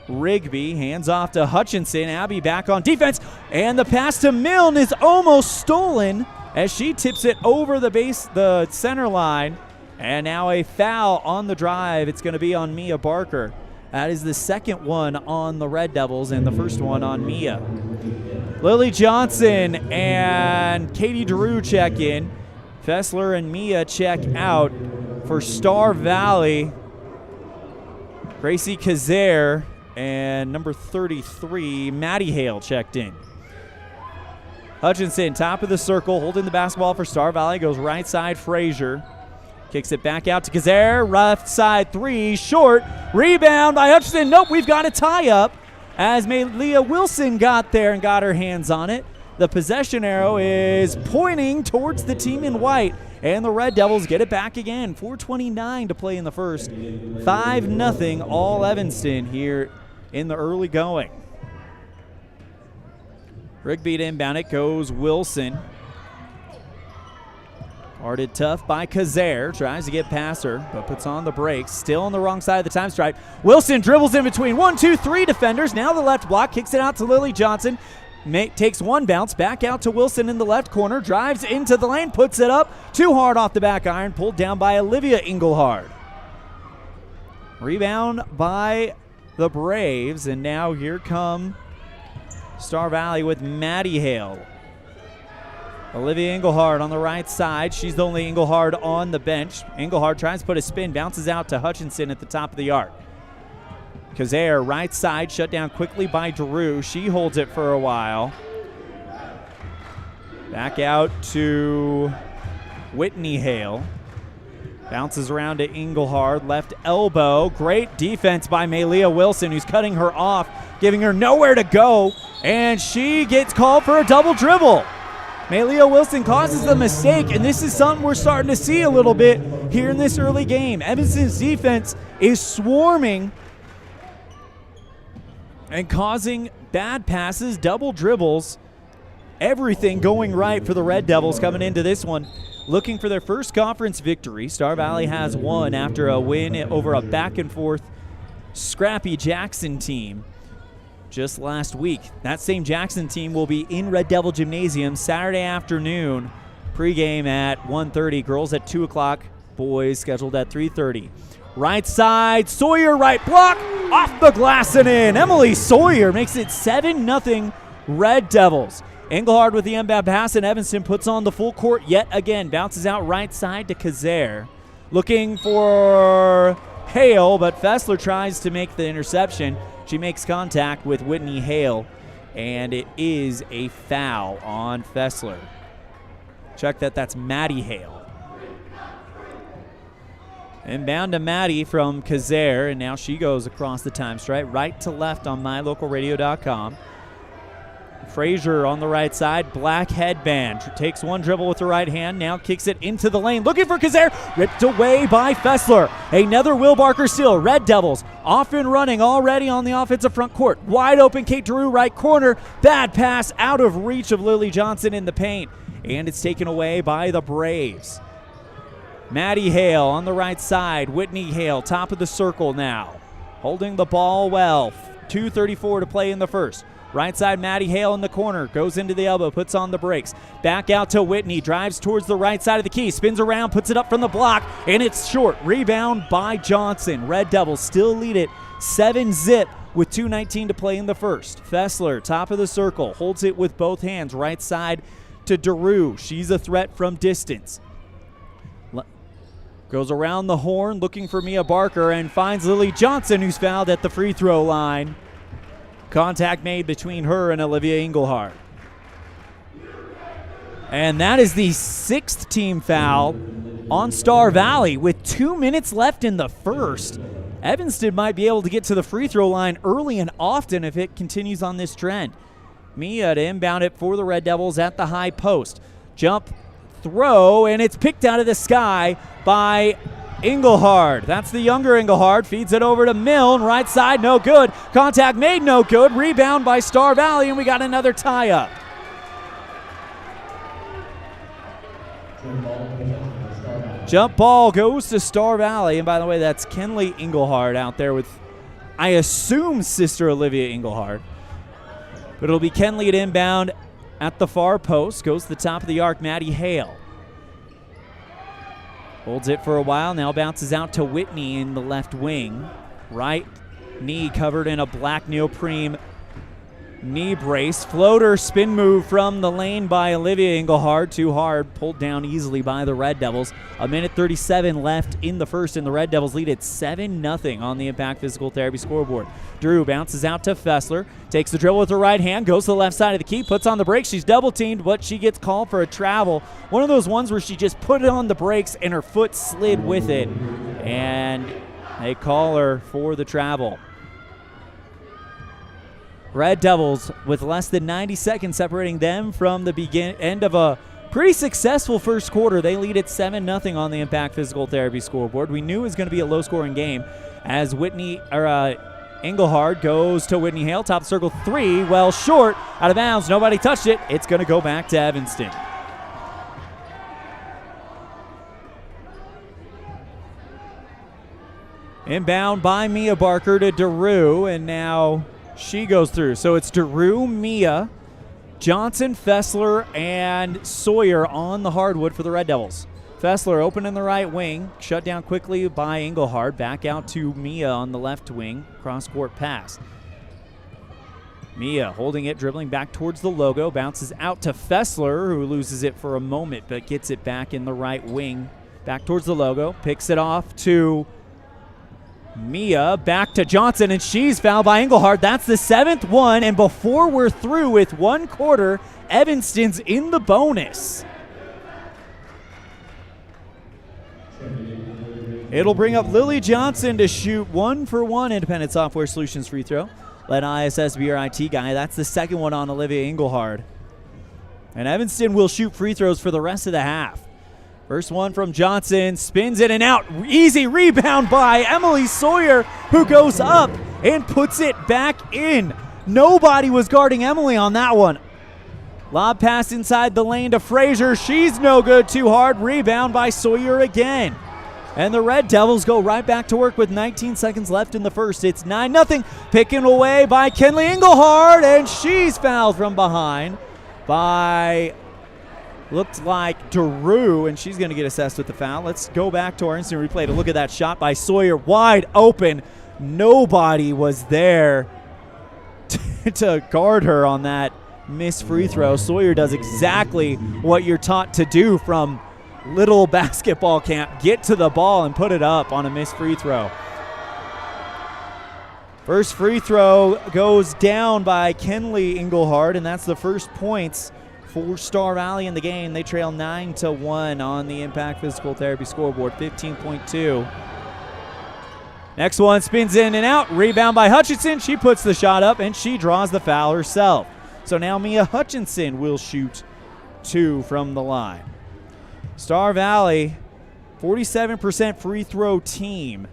Rigby, hands off to Hutchinson. Abby back on defense, and the pass to Milne is almost stolen as she tips it over the center line, and now a foul on the drive. It's going to be on Mia Barker. That is the second one on the Red Devils and the first one on Mia. Lily Johnson and Katie DeRue check in. Fessler and Mia check out for Star Valley. Gracie Kazare and number 33, Maddie Hale, checked in. Hutchinson, top of the circle, holding the basketball for Star Valley, goes right side, Frazier. Kicks it back out to Kazare, left side three, short. Rebound by Hutchinson. Nope, we've got a tie-up. as Leah Wilson got there and got her hands on it. The possession arrow is pointing towards the team in white, and the Red Devils get it back again. 4:29 to play in the first. 5-0 all Evanston here in the early going. Rigby to inbound it goes Wilson. Guarded tough by Kazare. Tries to get past her, but puts on the brakes. Still on the wrong side of the time stripe. Wilson dribbles in between 1, 2, 3 defenders. Now the left block. Kicks it out to Lily Johnson. Takes one bounce. Back out to Wilson in the left corner. Drives into the lane. Puts it up. Too hard off the back iron. Pulled down by Olivia Engelhard. Rebound by the Braves. And now here come Star Valley with Maddie Hale. Olivia Engelhard on the right side. She's the only Engelhard on the bench. Engelhard tries to put a spin, bounces out to Hutchinson at the top of the arc. Kazare, right side, shut down quickly by Drew. She holds it for a while. Back out to Whitney Hale. Bounces around to Engelhard, left elbow. Great defense by Malia Wilson, who's cutting her off, giving her nowhere to go, and she gets called for a double dribble. Malia Wilson causes the mistake, and this is something we're starting to see a little bit here in this early game. Evanston's defense is swarming and causing bad passes, double dribbles, everything going right for the Red Devils coming into this one. Looking for their first conference victory. Star Valley has won after a win over a back-and-forth scrappy Jackson team just last week. That same Jackson team will be in Red Devil Gymnasium Saturday afternoon. Pregame at 1:30. Girls at 2 o'clock. Boys scheduled at 3:30. Right side, Sawyer right block. Off the glass and in. Emily Sawyer makes it 7-0 Red Devils. Engelhard with the inbound pass, and Evanston puts on the full court yet again. Bounces out right side to Kazare. Looking for Hale, but Fessler tries to make the interception. She makes contact with Whitney Hale, and it is a foul on Fessler. Check that, that's Maddie Hale. Inbound to Maddie from Kazare, and now she goes across the time stripe, right to left on mylocalradio.com. Frazier on the right side, black headband. Takes one dribble with the right hand, now kicks it into the lane. Looking for Kazare, ripped away by Fessler. Another Will Barker steal. Red Devils off and running already on the offensive front court. Wide open, Kate Drew, right corner. Bad pass out of reach of Lily Johnson in the paint. And it's taken away by the Braves. Maddie Hale on the right side. Whitney Hale, top of the circle now. Holding the ball well. 2:34 to play in the first. Right side, Maddie Hale in the corner. Goes into the elbow, puts on the brakes. Back out to Whitney. Drives towards the right side of the key. Spins around, puts it up from the block, and it's short. Rebound by Johnson. Red Devils still lead it 7-0 with 2:19 to play in the first. Fessler, top of the circle. Holds it with both hands. Right side to Daru. She's a threat from distance. Goes around the horn looking for Mia Barker and finds Lily Johnson, who's fouled at the free throw line. Contact made between her and Olivia Engelhard. And that is the 6th team foul on Star Valley with 2 minutes left in the first. Evanston might be able to get to the free throw line early and often if it continues on this trend. Mia to inbound it for the Red Devils at the high post. Jump throw, and it's picked out of the sky by Engelhard. That's the younger Engelhard. Feeds it over to Milne. Right side, no good. Contact made, no good. Rebound by Star Valley, and we got another tie-up. Jump ball goes to Star Valley. And by the way, that's Kenley Engelhard out there with, I assume, sister Olivia Engelhard. But it'll be Kenley at inbound at the far post. Goes to the top of the arc, Maddie Hale. Holds it for a while, now bounces out to Whitney in the left wing. Right knee covered in a black neoprene knee brace. Floater spin move from the lane by Olivia Engelhard. Too hard, pulled down easily by the Red Devils. 1:37 left in the first, and the Red Devils lead at 7-0 on the Impact Physical Therapy scoreboard. Drew bounces out to Fessler, takes the dribble with her right hand, goes to the left side of the key, puts on the brakes. She's double teamed, but she gets called for a travel. One of those ones where she just put it on the brakes and her foot slid with it, and they call her for the travel. Red Devils with less than 90 seconds separating them from the end of a pretty successful first quarter. They lead at 7-0 on the Impact Physical Therapy scoreboard. We knew it was going to be a low-scoring game as Engelhard goes to Whitney Hale. Top circle 3, well short, out of bounds. Nobody touched it. It's going to go back to Evanston. Inbound by Mia Barker to DeRue, and now she goes through. So it's DeRue, Mia, Johnson, Fessler, and Sawyer on the hardwood for the Red Devils. Fessler open in the right wing, shut down quickly by Engelhard. Back out to Mia on the left wing, cross-court pass. Mia holding it, dribbling back towards the logo, bounces out to Fessler, who loses it for a moment, but gets it back in the right wing, back towards the logo, picks it off to Mia, back to Johnson, and she's fouled by Engelhard. That's the 7th one, and before we're through with one quarter, Evanston's in the bonus. It'll bring up Lily Johnson to shoot 1-for-1 Independent Software Solutions free throw. Let ISS be your IT guy. That's the second one on Olivia Engelhard. And Evanston will shoot free throws for the rest of the half. First one from Johnson, spins in and out. Easy rebound by Emily Sawyer, who goes up and puts it back in. Nobody was guarding Emily on that one. Lob pass inside the lane to Frazier. She's no good, too hard. Rebound by Sawyer again. And the Red Devils go right back to work with 19 seconds left in the first. It's 9-0. Picking away by Kenley Engelhard, and she's fouled from behind by, looked like DeRue, and she's going to get assessed with the foul. Let's go back to our instant replay to look at that shot by Sawyer. Wide open. Nobody was there to guard her on that missed free throw. Sawyer does exactly what you're taught to do from little basketball camp. Get to the ball and put it up on a missed free throw. First free throw goes down by Kenley Engelhard, and that's the first points for Star Valley in the game. They trail 9-1 on the Impact Physical Therapy scoreboard, 15.2. Next one spins in and out. Rebound by Hutchinson. She puts the shot up, and she draws the foul herself. So now Mia Hutchinson will shoot 2 from the line. Star Valley, 47% free throw team,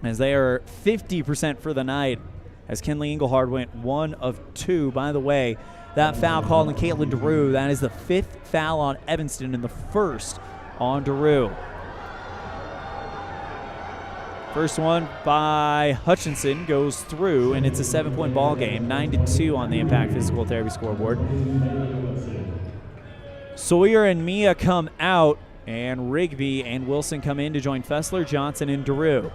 as they are 50% for the night, as Kenley Engelhard went 1 of 2. By the way, that foul called on Caitlin DeRue. That is the 5th foul on Evanston and the first on DeRue. First one by Hutchinson goes through, and it's a 7-point ball game, 9-2 on the Impact Physical Therapy scoreboard. Sawyer and Mia come out, and Rigby and Wilson come in to join Fessler, Johnson, and DeRue.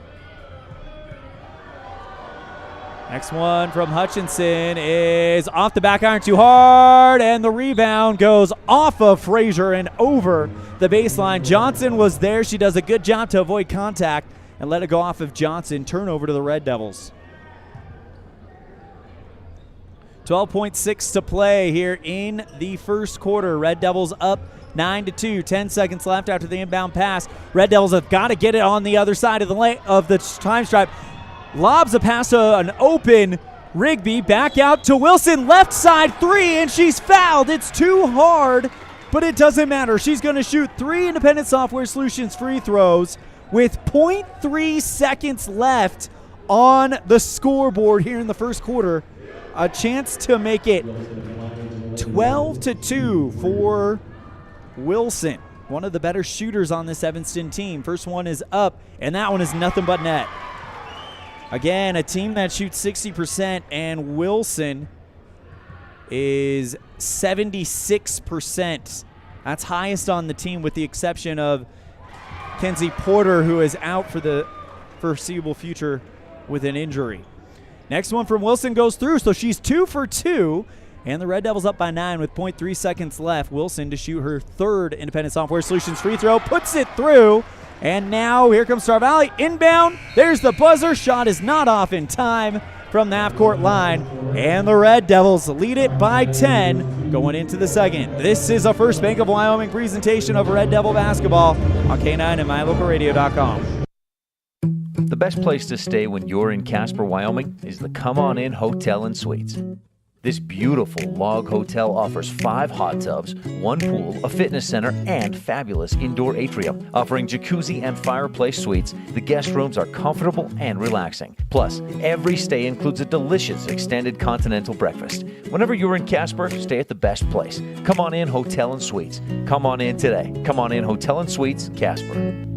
Next one from Hutchinson is off the back iron too hard, and the rebound goes off of Frazier and over the baseline. Johnson was there. She does a good job to avoid contact and let it go off of Johnson. Turnover to the Red Devils. 12.6 to play here in the first quarter. Red Devils up 9-2. 10 seconds left after the inbound pass. Red Devils have got to get it on the other side of the time stripe. Lobs a pass to an open Rigby. Back out to Wilson. Left side 3, and she's fouled. It's too hard, but it doesn't matter. She's going to shoot 3 Independent Software Solutions free throws with 0.3 seconds left on the scoreboard here in the first quarter. A chance to make it 12-2 for Wilson, one of the better shooters on this Evanston team. First one is up, and that one is nothing but net. Again, a team that shoots 60%, and Wilson is 76%. That's highest on the team with the exception of Kenzie Porter, who is out for the foreseeable future with an injury. Next one from Wilson goes through, so she's 2 for 2, and the Red Devils up by 9 with 0.3 seconds left. Wilson to shoot her 3rd Independent Software Solutions free throw, puts it through, and now here comes Star Valley. Inbound, there's the buzzer. Shot is not off in time from the half-court line, and the Red Devils lead it by 10 going into the second. This is a First Bank of Wyoming presentation of Red Devil basketball on K9 and MyLocalRadio.com. The best place to stay when you're in Casper, Wyoming is the Come On In Hotel and Suites. This beautiful log hotel offers 5 hot tubs, 1 pool, a fitness center, and fabulous indoor atrium. Offering jacuzzi and fireplace suites, the guest rooms are comfortable and relaxing. Plus, every stay includes a delicious extended continental breakfast. Whenever you're in Casper, stay at the best place. Come On In Hotel and Suites. Come on in today. Come On In Hotel and Suites, Casper.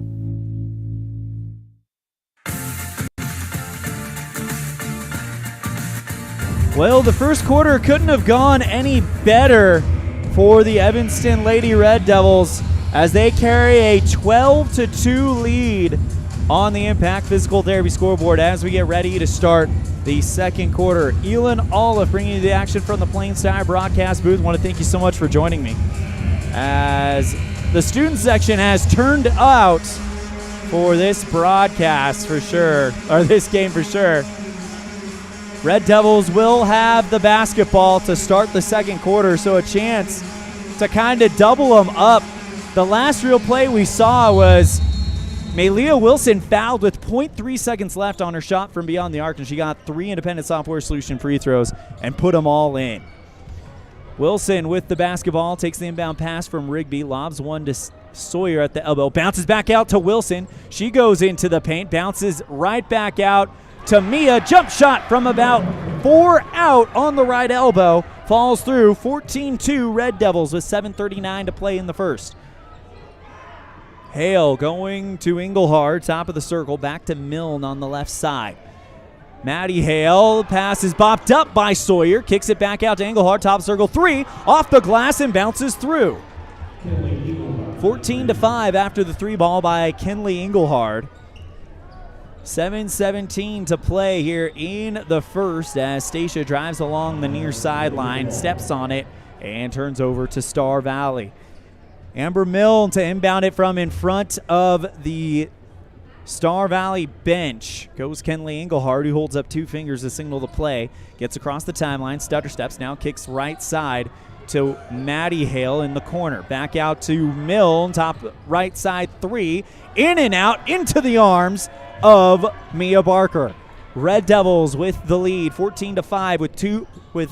Well, the first quarter couldn't have gone any better for the Evanston Lady Red Devils as they carry a 12-2 lead on the Impact Physical Therapy scoreboard as we get ready to start the second quarter. ELAN, OLLIFF bringing you the action from the Plain Sky broadcast booth. I want to thank you so much for joining me as the student section has turned out for this broadcast for sure, or this game for sure. Red Devils will have the basketball to start the second quarter, so a chance to kind of double them up. The last real play we saw was Malia Wilson fouled with 0.3 seconds left on her shot from beyond the arc, and she got 3 independent software solution free throws and put them all in. Wilson with the basketball takes the inbound pass from Rigby, lobs one to Sawyer at the elbow, bounces back out to Wilson. She goes into the paint, bounces right back out to Mia. Jump shot from about 4 out on the right elbow. Falls through. 14-2 Red Devils with 7:39 to play in the first. Hale going to Engelhard, top of the circle. Back to Milne on the left side. Maddie Hale, pass is bopped up by Sawyer. Kicks it back out to Engelhard, top circle. 3 off the glass and bounces through. 14-5 after the 3 ball by Kenley Engelhard. 7:17 to play here in the first as Stacia drives along the near sideline, steps on it, and turns over to Star Valley. Amber Milne to inbound it from in front of the Star Valley bench. Goes Kenley Engelhard, who holds up 2 fingers to signal the play. Gets across the timeline, stutter steps, now kicks right side to Maddie Hale in the corner. Back out to Milne, top right side 3. In and out, into the arms of Mia Barker. Red Devils with the lead, 14-5 with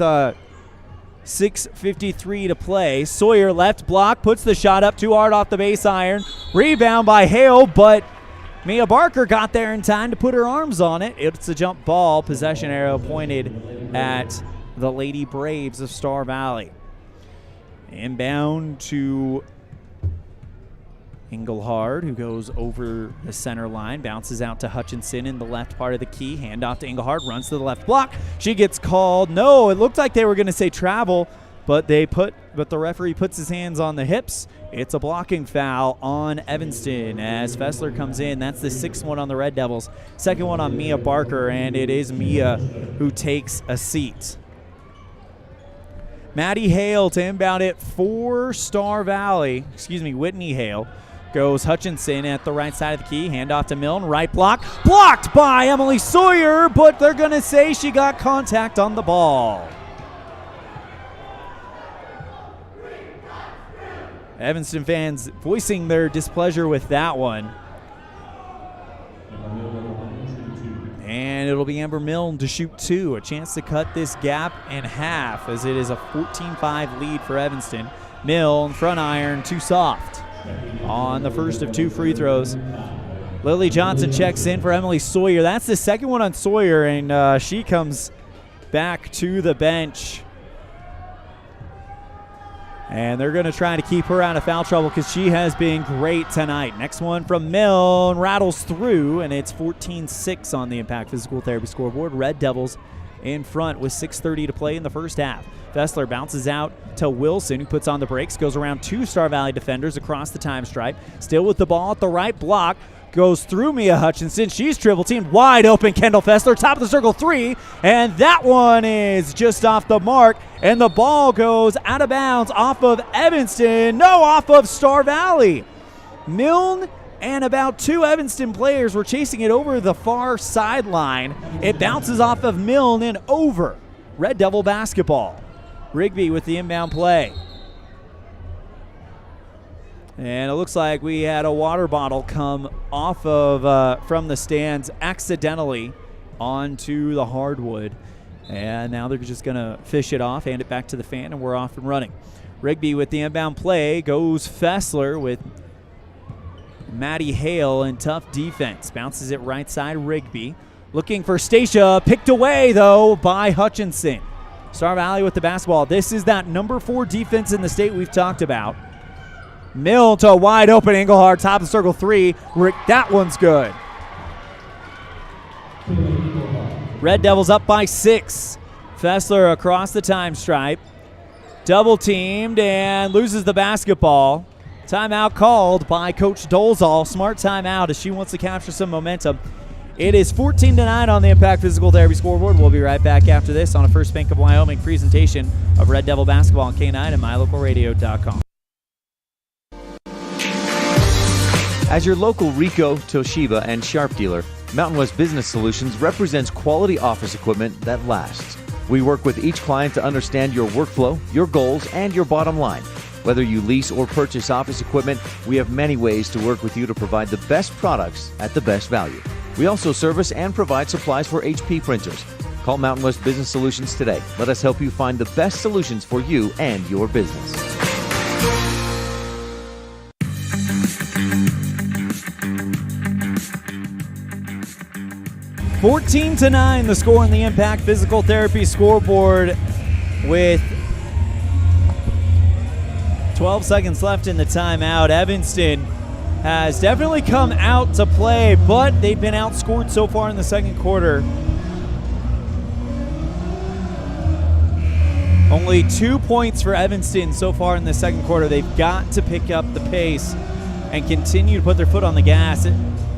6:53 to play. Sawyer left block, puts the shot up too hard off the base iron. Rebound by Hale, but Mia Barker got there in time to put her arms on it. It's a jump ball. Possession arrow pointed at the Lady Braves of Star Valley. Inbound to Engelhard, who goes over the center line, bounces out to Hutchinson in the left part of the key. Handoff to Engelhard, runs to the left block. She gets called. No, it looked like they were going to say travel, but the referee puts his hands on the hips. It's a blocking foul on Evanston as Fessler comes in. That's the 6th one on the Red Devils. 2nd one on Mia Barker, and it is Mia who takes a seat. Maddie Hale to inbound it for Star Valley. Whitney Hale. Goes Hutchinson at the right side of the key. Handoff to Milne. Right block. Blocked by Emily Sawyer, but they're going to say she got contact on the ball. Evanston fans voicing their displeasure with that one. And it'll be Amber Milne to shoot 2. A chance to cut this gap in half as it is a 14-5 lead for Evanston. Milne, front iron, too soft on the first of 2 free throws. Lily Johnson checks in for Emily Sawyer. That's the 2nd one on Sawyer, and she comes back to the bench. And they're going to try to keep her out of foul trouble because she has been great tonight. Next one from Milne, rattles through, and it's 14-6 on the Impact Physical Therapy scoreboard. Red Devils in front with 6:30 to play in the first half. Fessler bounces out to Wilson, who puts on the brakes, goes around 2 Star Valley defenders across the time stripe. Still with the ball at the right block. Goes through Mia Hutchinson. She's triple teamed. Wide open, Kendall Fessler. Top of the circle 3. And that one is just off the mark. And the ball goes out of bounds off of Evanston. No, off of Star Valley. Milne and about 2 Evanston players were chasing it over the far sideline. It bounces off of Milne and over. Red Devil basketball. Rigby with the inbound play. And it looks like we had a water bottle come off of from the stands accidentally onto the hardwood. And now they're just going to fish it off, hand it back to the fan, and we're off and running. Rigby with the inbound play goes Fessler with Maddie Hale in tough defense. Bounces it right side, Rigby. Looking for Stacia, picked away, though, by Hutchinson. Star Valley with the basketball. This is that number 4 defense in the state we've talked about. Mill to a wide open Engelhard, top of the circle 3. That one's good. Red Devils up by 6. Fessler across the time stripe. Double teamed and loses the basketball. Timeout called by Coach Dolezal. Smart timeout as she wants to capture some momentum. It is 14-9 on the Impact Physical Therapy scoreboard. We'll be right back after this on a First Bank of Wyoming presentation of Red Devil basketball on K9 and MyLocalRadio.com. As your local Ricoh, Toshiba, and Sharp dealer, Mountain West Business Solutions represents quality office equipment that lasts. We work with each client to understand your workflow, your goals, and your bottom line. Whether you lease or purchase office equipment, we have many ways to work with you to provide the best products at the best value. We also service and provide supplies for HP printers. Call Mountain West Business Solutions today. Let us help you find the best solutions for you and your business. Fourteen to 9, the score on the Impact Physical Therapy scoreboard with 12 seconds left in the timeout. Evanston has definitely come out to play, but they've been outscored so far in the second quarter. Only 2 points for Evanston so far in the second quarter. They've got to pick up the pace and continue to put their foot on the gas.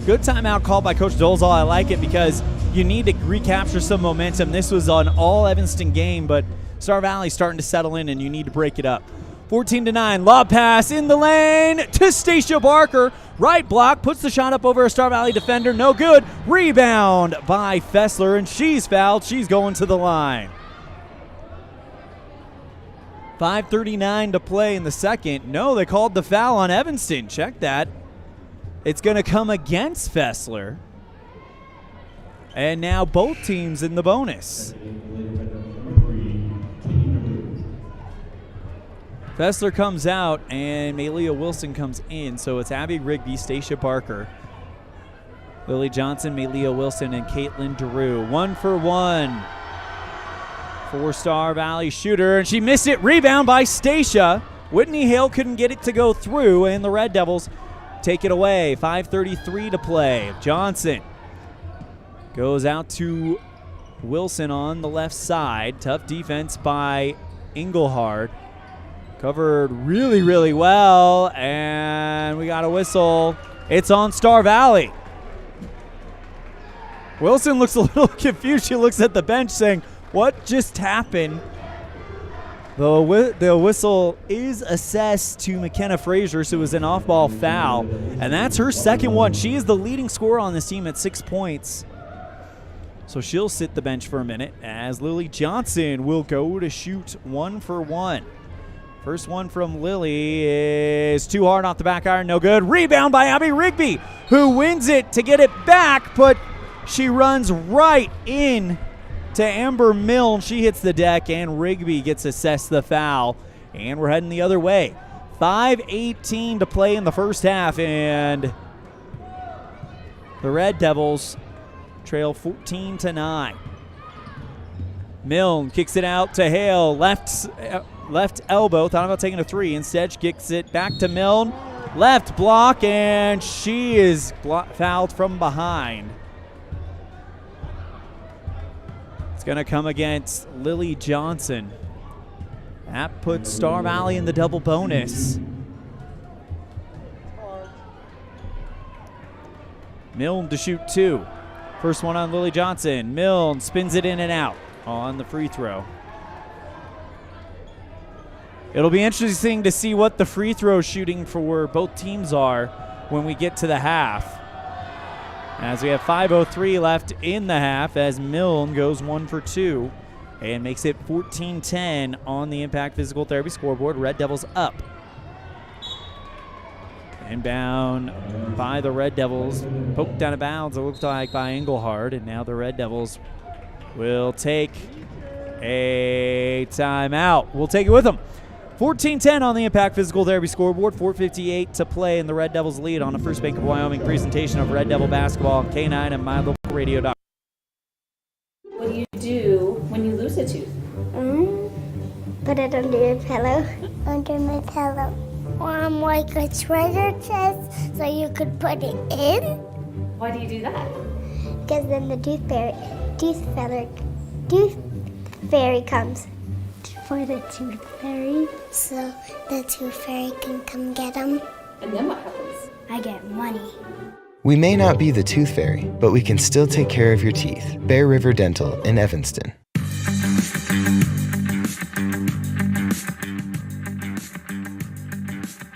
Good timeout call by Coach Dolezal. I like it because you need to recapture some momentum. This was an all Evanston game, but Star Valley's starting to settle in and you need to break it up. 14-9, lob pass in the lane to Stacia Barker. Right block, puts the shot up over a Star Valley defender. No good. Rebound by Fessler, and she's fouled. She's going to the line. 5:39 to play in the second. No, they called the foul on Evanston. Check that. It's going to come against Fessler. And now both teams in the bonus. Fessler comes out and Malia Wilson comes in. So it's Abby Rigby, Stacia Barker, Lily Johnson, Malia Wilson, and Caitlin Drew. 1 for 1 for Star Valley shooter. And she missed it. Rebound by Stacia. Whitney Hale couldn't get it to go through, and the Red Devils take it away. 5:33 to play. Johnson goes out to Wilson on the left side. Tough defense by Engelhard. Covered really, really well, and we got a whistle. It's on Star Valley. Wilson looks a little confused. She looks at the bench saying, what just happened? The whistle is assessed to McKenna Frazier, so it was an off-ball foul, and that's her second one. She is the leading scorer on this team at 6 points. So she'll sit the bench for a minute as Lily Johnson will go to shoot 1 for 1. First one from Lily is too hard off the back iron, no good. Rebound by Abby Rigby, who wins it to get it back, but she runs right in to Amber Milne. She hits the deck, and Rigby gets assessed the foul, and we're heading the other way. 5:18 to play in the first half, and the Red Devils trail 14-9. Milne kicks it out to Hale, left elbow, thought about taking a three. Instead, she kicks it back to Milne. Left block, and she is fouled from behind. It's going to come against Lily Johnson. That puts Star Valley in the double bonus. Milne to shoot 2. First one on Lily Johnson. Milne spins it in and out on the free throw. It'll be interesting to see what the free throw shooting for both teams are when we get to the half. As we have 5:03 left in the half as Milne goes 1 for 2 and makes it 14-10 on the Impact Physical Therapy scoreboard. Red Devils up. Inbound by the Red Devils. Poked out of bounds, it looked like, by Engelhard. And now the Red Devils will take a timeout. We'll take it with them. 14-10 on the Impact Physical Therapy scoreboard. 4:58 to play, and the Red Devils lead on the First Bank of Wyoming presentation of Red Devil basketball on K9 and MyLocalRadio.com. What do you do when you lose a tooth? Put it under your pillow. Under my pillow. Like a treasure chest so you could put it in. Why do you do that? Because then the tooth fairy comes. For the tooth fairy, so the tooth fairy can come get them. And then what happens? I get money. We may not be the tooth fairy, but we can still take care of your teeth. Bear River Dental in Evanston.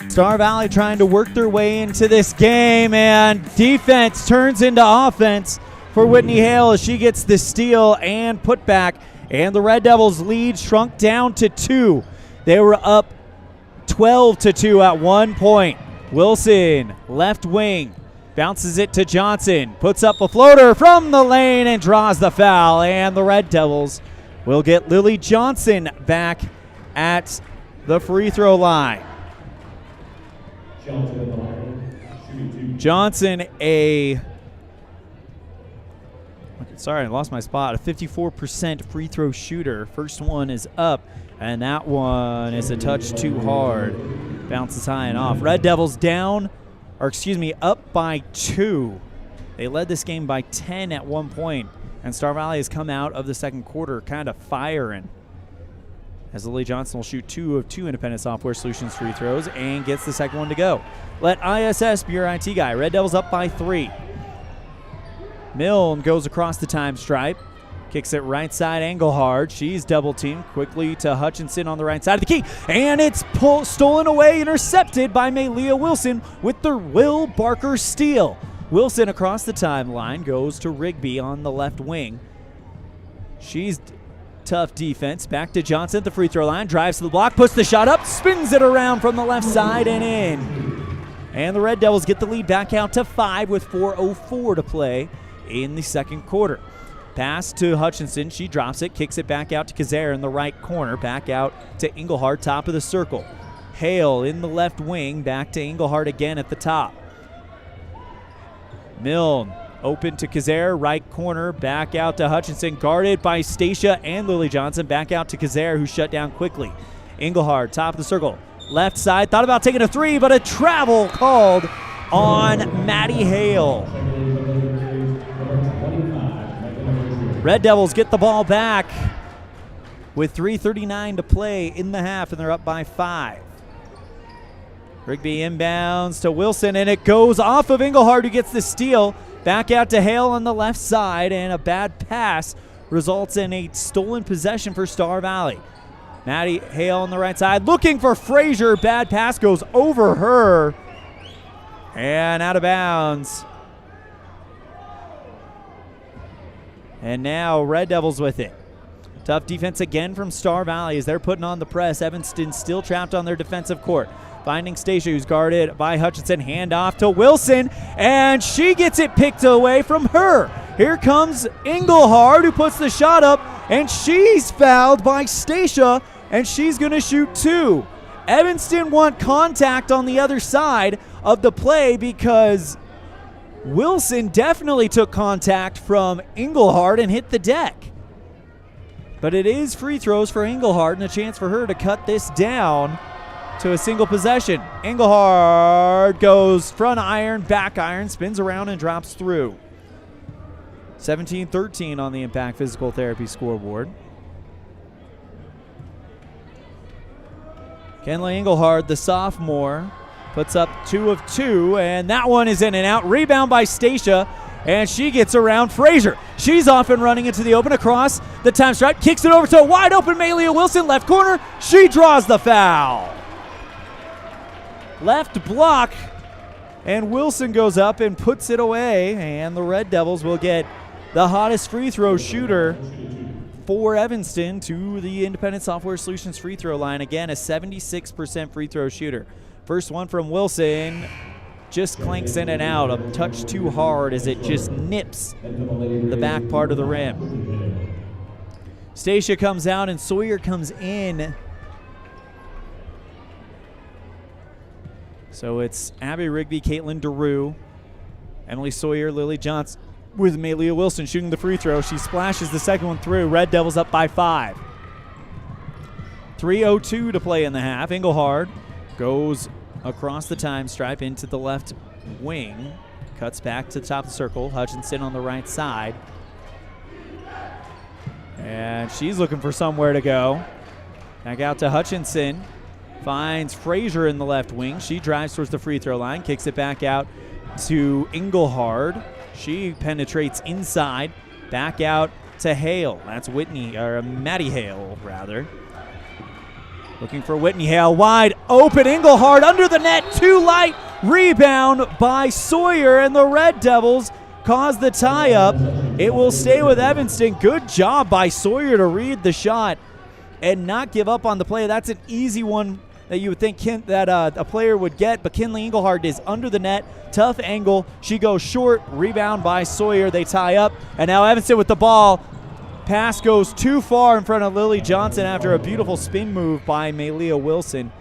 Star Valley trying to work their way into this game, and defense turns into offense for Whitney Hale as she gets the steal and putback. And the Red Devils' lead shrunk down to 2. They were up 12-2 at one point. Wilson, left wing, bounces it to Johnson, puts up a floater from the lane and draws the foul. And the Red Devils will get Lily Johnson back at the free throw line. Johnson, I lost my spot. A 54% free throw shooter. First one is up, and that one is a touch too hard. Bounces high and off. Red Devils up by 2. They led this game by 10 at one point, and Star Valley has come out of the second quarter kind of firing. As Lily Johnson will shoot 2 of 2 Independent Software Solutions free throws and gets the second one to go. Let ISS be your IT guy. Red Devils up by 3. Milne goes across the time stripe, kicks it right side Engelhard. She's double teamed quickly to Hutchinson on the right side of the key, and it's stolen away, intercepted by Malia Wilson with the Will Barker steal. Wilson across the timeline goes to Rigby on the left wing. She's tough defense. Back to Johnson at the free throw line, drives to the block, puts the shot up, spins it around from the left side and in. And the Red Devils get the lead back out to 5 with 4:04 to play in the second quarter. Pass to Hutchinson. She drops it, kicks it back out to Kazare in the right corner. Back out to Engelhard, top of the circle. Hale in the left wing, back to Engelhard again at the top. Milne open to Kazare, right corner, back out to Hutchinson, guarded by Stacia and Lily Johnson. Back out to Kazare, who shut down quickly. Engelhard, top of the circle. Left side, thought about taking a 3, but a travel called on Maddie Hale. Red Devils get the ball back with 3:39 to play in the half, and they're up by 5. Rigby inbounds to Wilson, and it goes off of Engelhard, who gets the steal. Back out to Hale on the left side, and a bad pass results in a stolen possession for Star Valley. Maddie Hale on the right side, looking for Frazier. Bad pass goes over her and out of bounds. And now Red Devils with it. Tough defense again from Star Valley as they're putting on the press. Evanston still trapped on their defensive court. Finding Stacia, who's guarded by Hutchinson. Handoff to Wilson, and she gets it picked away from her. Here comes Engelhard, who puts the shot up, and she's fouled by Stacia, and she's going to shoot 2. Evanston want contact on the other side of the play because Wilson definitely took contact from Engelhard and hit the deck. But it is free throws for Engelhard and a chance for her to cut this down to a single possession. Engelhard goes front iron, back iron, spins around and drops through. 17-13 on the Impact Physical Therapy scoreboard. Kenley Engelhard, the sophomore, puts up 2 of 2, and that one is in and out. Rebound by Stacia, and she gets around Frazier. She's off and running into the open across the time stripe, kicks it over to a wide open Malia Wilson, left corner. She draws the foul. Left block, and Wilson goes up and puts it away, and the Red Devils will get the hottest free throw shooter for Evanston to the Independent Software Solutions free throw line. Again, a 76% free throw shooter. First one from Wilson just clanks in and out, a touch too hard as it just nips the back part of the rim. Stacia comes out and Sawyer comes in. So it's Abby Rigby, Caitlin DeRue, Emily Sawyer, Lily Johnson with Malia Wilson shooting the free throw. She splashes the second one through. Red Devils up by 5. 3:02 to play in the half. Engelhard goes across the time stripe into the left wing. Cuts back to the top of the circle. Hutchinson on the right side. And she's looking for somewhere to go. Back out to Hutchinson. Finds Frazier in the left wing. She drives towards the free throw line. Kicks it back out to Engelhard. She penetrates inside. Back out to Hale. That's Maddie Hale, rather. Looking for Whitney Hale. Wide open. Engelhard under the net. Too light. Rebound by Sawyer, and the Red Devils cause the tie-up. It will stay with Evanston. Good job by Sawyer to read the shot and not give up on the play. That's an easy one that you would think that a player would get, but Kinley Engelhard is under the net. Tough angle. She goes short. Rebound by Sawyer. They tie up, and now Evanston with the ball. Pass goes too far in front of Lily Johnson after a beautiful spin move by Malia Wilson,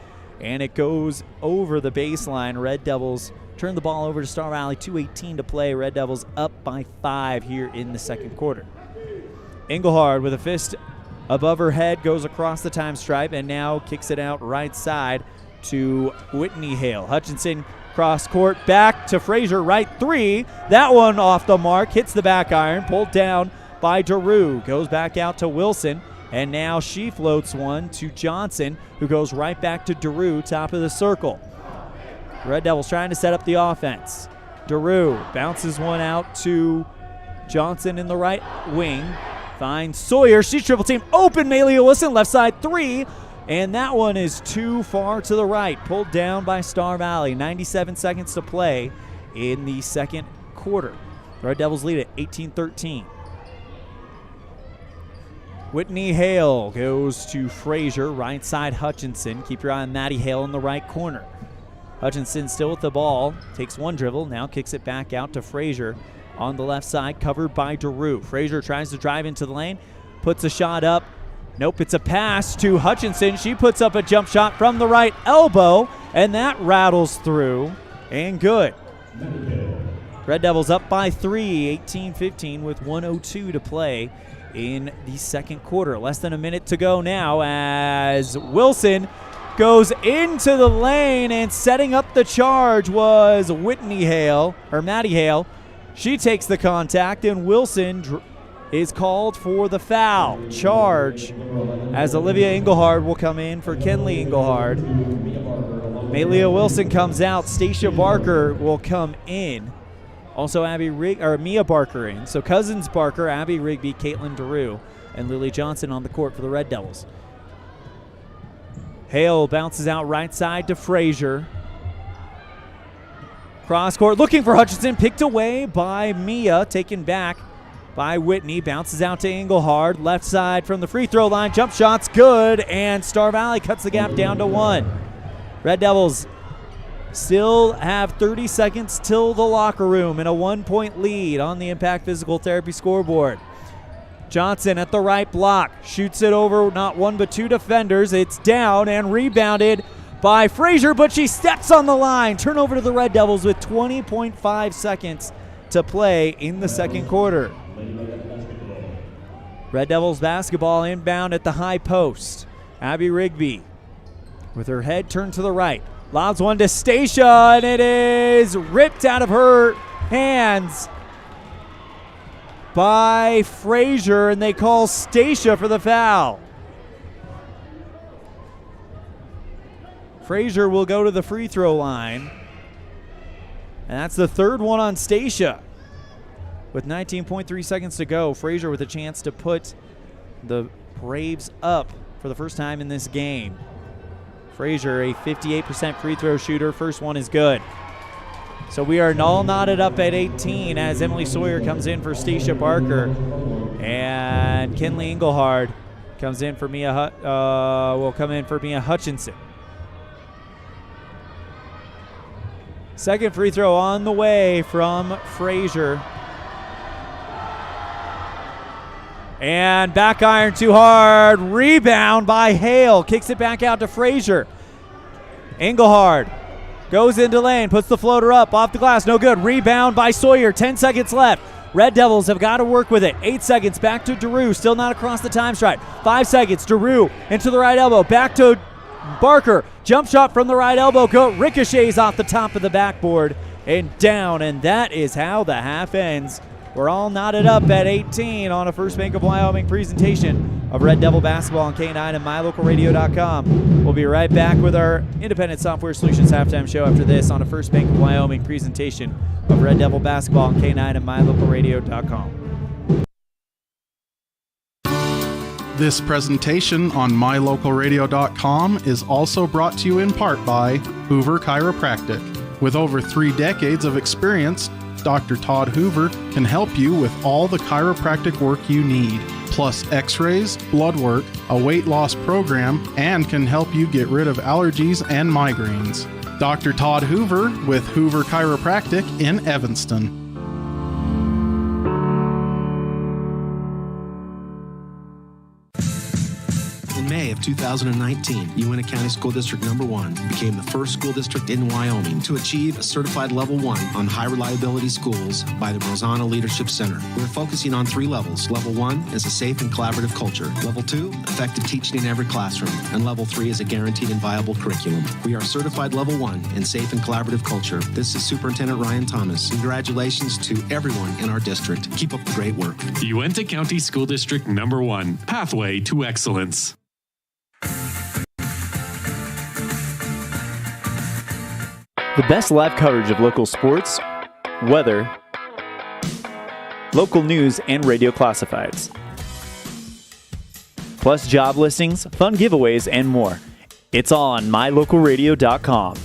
and it goes over the baseline. Red Devils turn the ball over to Star Valley. 2:18 to play. Red Devils up by 5 here in the second quarter. Engelhard with a fist above her head goes across the time stripe and now kicks it out right side to Whitney Hale. Hutchinson cross court back to Frazier, right 3. That one off the mark, hits the back iron, pulled down by DeRue. Goes back out to Wilson, and now she floats one to Johnson, who goes right back to DeRue, top of the circle. Red Devils trying to set up the offense. DeRue bounces one out to Johnson in the right wing. Finds Sawyer. She's triple team. Open Malia Wilson, left side 3. And that one is too far to the right. Pulled down by Star Valley. 97 seconds to play in the second quarter. Red Devils lead at 18-13. Whitney Hale goes to Frazier. Right side Hutchinson. Keep your eye on Maddie Hale in the right corner. Hutchinson still with the ball. Takes one dribble. Now kicks it back out to Frazier. On the left side, covered by DeRue. Frazier tries to drive into the lane, puts a shot up. Nope, it's a pass to Hutchinson. She puts up a jump shot from the right elbow, and that rattles through, and good. Red Devils up by 3, 18-15 with 1:02 to play in the second quarter. Less than a minute to go now as Wilson goes into the lane, and setting up the charge was Maddie Hale. She takes the contact, and Wilson is called for the foul. Charge as Olivia Engelhard will come in for Kinley Engelhard. Malia Wilson comes out. Stacia Barker will come in. Also Mia Barker in. So Cousins Barker, Abby Rigby, Caitlin DeRue, and Lily Johnson on the court for the Red Devils. Hale bounces out right side to Frazier. Cross court, looking for Hutchinson, picked away by Mia, taken back by Whitney. Bounces out to Engelhard, left side from the free throw line. Jump shot's good, and Star Valley cuts the gap down to 1. Red Devils still have 30 seconds till the locker room in a 1-point lead on the Impact Physical Therapy scoreboard. Johnson at the right block, shoots it over not one but 2 defenders. It's down and rebounded by Frazier, but she steps on the line. Turnover to the Red Devils with 20.5 seconds to play in the second quarter. Red Devils basketball inbound at the high post. Abby Rigby with her head turned to the right. Lobs one to Stacia, and it is ripped out of her hands by Frazier, and they call Stacia for the foul. Frazier will go to the free throw line. And that's the third one on Stacia. With 19.3 seconds to go, Frazier with a chance to put the Braves up for the first time in this game. Frazier, a 58% free throw shooter. First one is good. So we are all knotted up at 18 as Emily Sawyer comes in for Stacia Barker. And Kinley Engelhard comes in for Mia Hutchinson. Second free throw on the way from Frazier. And back iron too hard. Rebound by Hale. Kicks it back out to Frazier. Engelhard goes into lane, puts the floater up, off the glass, no good. Rebound by Sawyer, 10 seconds left. Red Devils have got to work with it. 8 seconds, back to Daru, still not across the time stripe. 5 seconds, Daru into the right elbow, back to Barker. Jump shot from the right elbow, ricochets off the top of the backboard and down, and that is how the half ends. We're all knotted up at 18 on a First Bank of Wyoming presentation of Red Devil basketball on K9 and MyLocalRadio.com. We'll be right back with our Independent Software Solutions halftime show after this on a First Bank of Wyoming presentation of Red Devil basketball on K9 and MyLocalRadio.com. This presentation on MyLocalRadio.com is also brought to you in part by Hoover Chiropractic. With over 3 decades of experience, Dr. Todd Hoover can help you with all the chiropractic work you need, plus x-rays, blood work, a weight loss program, and can help you get rid of allergies and migraines. Dr. Todd Hoover with Hoover Chiropractic in Evanston. In May of 2019, Uintah County School District Number 1 became the first school district in Wyoming to achieve a certified Level 1 on high reliability schools by the Brozana Leadership Center. We're focusing on 3 levels. Level 1 is a safe and collaborative culture. Level 2, effective teaching in every classroom. And Level 3 is a guaranteed and viable curriculum. We are certified Level 1 in safe and collaborative culture. This is Superintendent Ryan Thomas. Congratulations to everyone in our district. Keep up the great work. Uintah County School District Number 1, Pathway to Excellence. The best live coverage of local sports, weather, local news, and radio classifieds. Plus job listings, fun giveaways, and more. It's all on MyLocalRadio.com.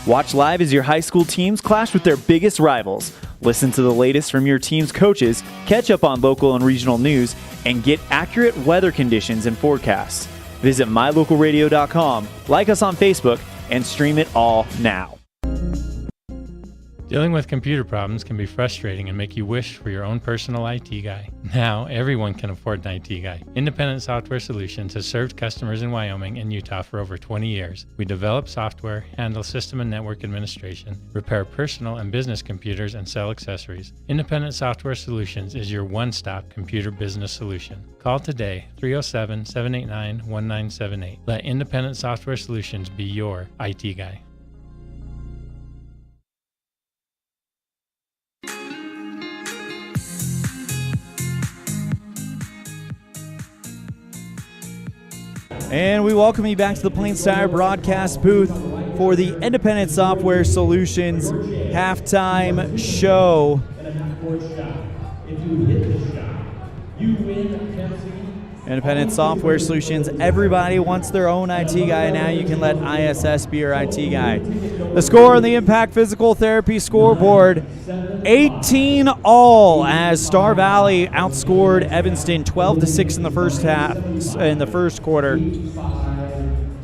Watch live as your high school teams clash with their biggest rivals. Listen to the latest from your team's coaches, catch up on local and regional news, and get accurate weather conditions and forecasts. Visit MyLocalRadio.com, like us on Facebook, and stream it all now. Dealing with computer problems can be frustrating and make you wish for your own personal IT guy. Now, everyone can afford an IT guy. Independent Software Solutions has served customers in Wyoming and Utah for over 20 years. We develop software, handle system and network administration, repair personal and business computers, and sell accessories. Independent Software Solutions is your one-stop computer business solution. Call today, 307-789-1978. Let Independent Software Solutions be your IT guy. And we welcome you back to the Plains Tire broadcast booth for the Independent Software Solutions halftime show. Independent Software Solutions, everybody wants their own IT guy. Now you can let ISS be your IT guy. The score on the Impact Physical Therapy scoreboard, 18-all, as Star Valley outscored Evanston 12-6 in the first quarter.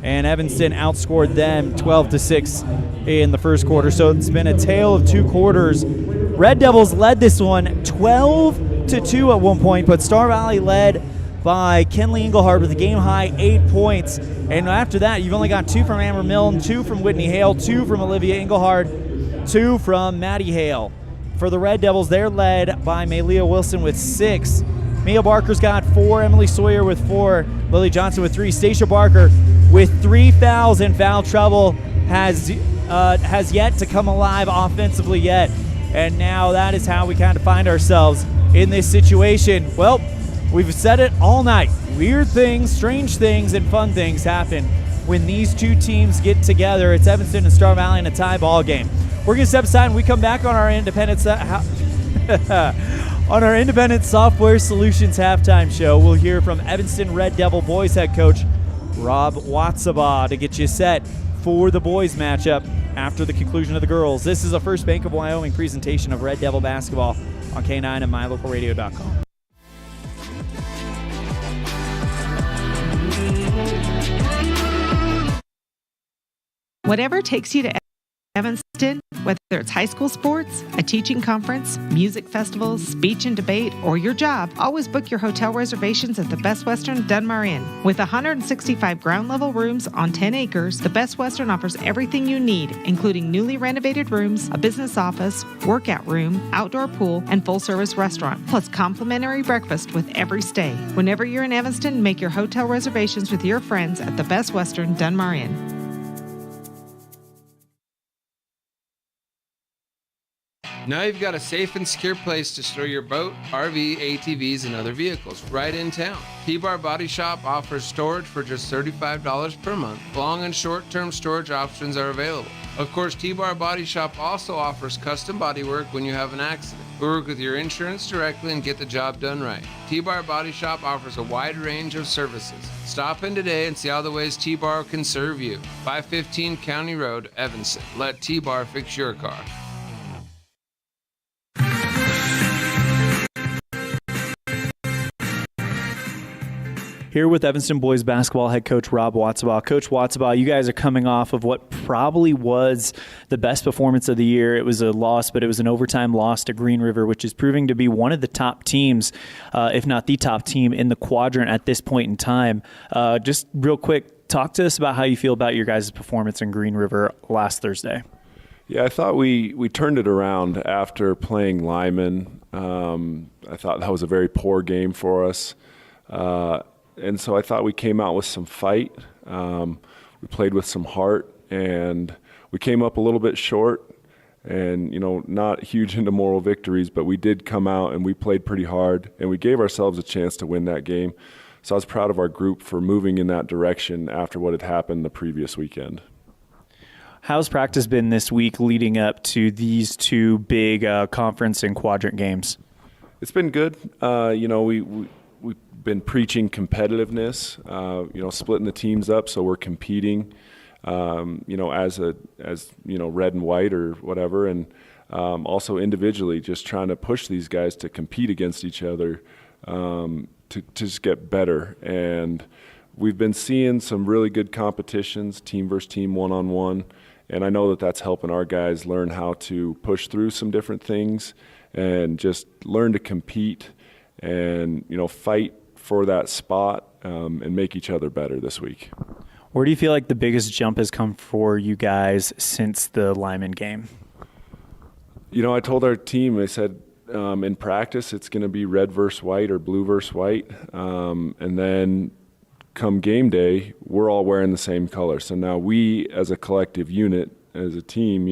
And Evanston outscored them 12-6 in the first quarter. So it's been a tale of 2 quarters. Red Devils led this one 12-2 at one point, but Star Valley led by Kenley Engelhard with a game-high 8 points. And after that, you've only got 2 from Amber Milne, 2 from Whitney Hale, 2 from Olivia Engelhard, 2 from Maddie Hale. For the Red Devils, they're led by Malia Wilson with 6. Mia Barker's got 4, Emily Sawyer with 4, Lily Johnson with 3. Stacia Barker with 3 fouls and foul trouble has yet to come alive offensively yet. And now that is how we kind of find ourselves in this situation. Well, we've said it all night. Weird things, strange things, and fun things happen when these two teams get together. It's Evanston and Star Valley in a tie ball game. We're going to step aside and we come back on our Independent Software Solutions halftime show. We'll hear from Evanston Red Devil boys head coach Rob Watsabaugh to get you set for the boys matchup after the conclusion of the girls. This is a First Bank of Wyoming presentation of Red Devil basketball on K9 and MyLocalRadio.com. Whatever takes you to Evanston, whether it's high school sports, a teaching conference, music festivals, speech and debate, or your job, always book your hotel reservations at the Best Western Dunmar Inn. With 165 ground level rooms on 10 acres, the Best Western offers everything you need, including newly renovated rooms, a business office, workout room, outdoor pool, and full service restaurant, plus complimentary breakfast with every stay. Whenever you're in Evanston, make your hotel reservations with your friends at the Best Western Dunmar Inn. Now you've got a safe and secure place to store your boat, RV, ATVs, and other vehicles right in town. T-Bar Body Shop offers storage for just $35 per month. Long and short-term storage options are available. Of course, T-Bar Body Shop also offers custom body work when you have an accident. We work with your insurance directly and get the job done right. T-Bar Body Shop offers a wide range of services. Stop in today and see all the ways T-Bar can serve you. 515 County Road, Evanston. Let T-Bar fix your car. Here with Evanston boys basketball head coach Rob Watsabaugh. Coach Watsabaugh, you guys are coming off of what probably was the best performance of the year. It was a loss, but it was an overtime loss to Green River, which is proving to be one of the top teams, if not the top team in the quadrant at this point in time. Just real quick, talk to us about how you feel about your guys' performance in Green River last Thursday. Yeah, I thought we turned it around after playing Lyman. I thought that was a very poor game for us. And so I thought we came out with some fight. We played with some heart, and we came up a little bit short and, not huge into moral victories, but we did come out and we played pretty hard, and we gave ourselves a chance to win that game. So I was proud of our group for moving in that direction after what had happened the previous weekend. How's practice been this week leading up to these two big conference and quadrant games? It's been good. We've been preaching competitiveness, splitting the teams up so we're competing, as red and white or whatever, and also individually just trying to push these guys to compete against each other to just get better. And we've been seeing some really good competitions, team versus team, one-on-one, and I know that that's helping our guys learn how to push through some different things and just learn to compete and fight for that spot and make each other better this week. Where do you feel like the biggest jump has come for you guys since the Lyman game? I told our team, I said in practice it's going to be red versus white or blue versus white, and then come game day we're all wearing the same color. So now we as a collective unit, as a team,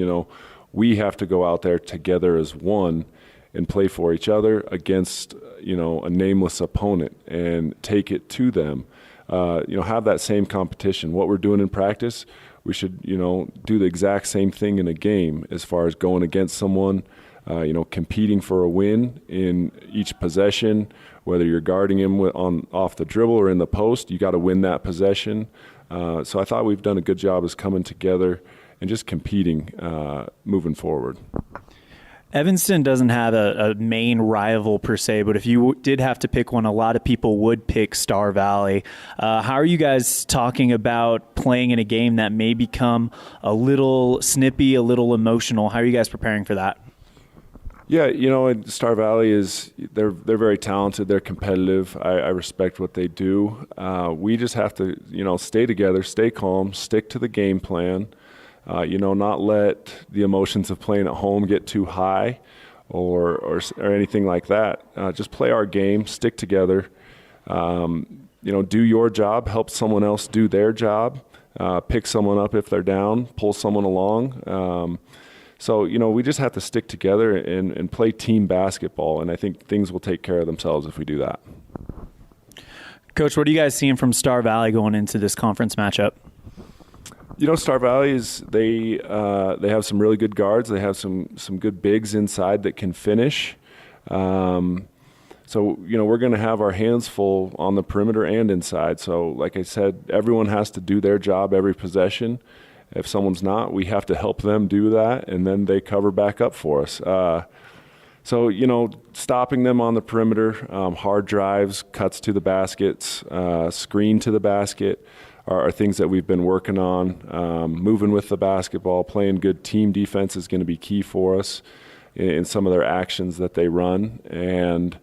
we have to go out there together as one and play for each other against, a nameless opponent and take it to them. Have that same competition. What we're doing in practice, we should, do the exact same thing in a game as far as going against someone, competing for a win in each possession, whether you're guarding him off the dribble or in the post, you got to win that possession. So I thought we've done a good job as coming together and just competing moving forward. Evanston doesn't have a main rival per se, but if you did have to pick one, a lot of people would pick Star Valley. How are you guys talking about playing in a game that may become a little snippy, a little emotional? How are you guys preparing for that? Yeah, Star Valley they're very talented. They're competitive. I respect what they do. We just have to, stay together, stay calm, stick to the game plan. Not let the emotions of playing at home get too high or anything like that. Just play our game, stick together, do your job, help someone else do their job, pick someone up if they're down, pull someone along. So, we just have to stick together and play team basketball, and I think things will take care of themselves if we do that. Coach, what are you guys seeing from Star Valley going into this conference matchup? Star Valley they have some really good guards. They have some good bigs inside that can finish. So we're going to have our hands full on the perimeter and inside. So like I said, everyone has to do their job every possession. If someone's not, we have to help them do that, and then they cover back up for us. So stopping them on the perimeter, hard drives, cuts to the baskets, screen to the basket are things that we've been working on. Moving with the basketball, playing good team defense is going to be key for us in some of their actions that they run. And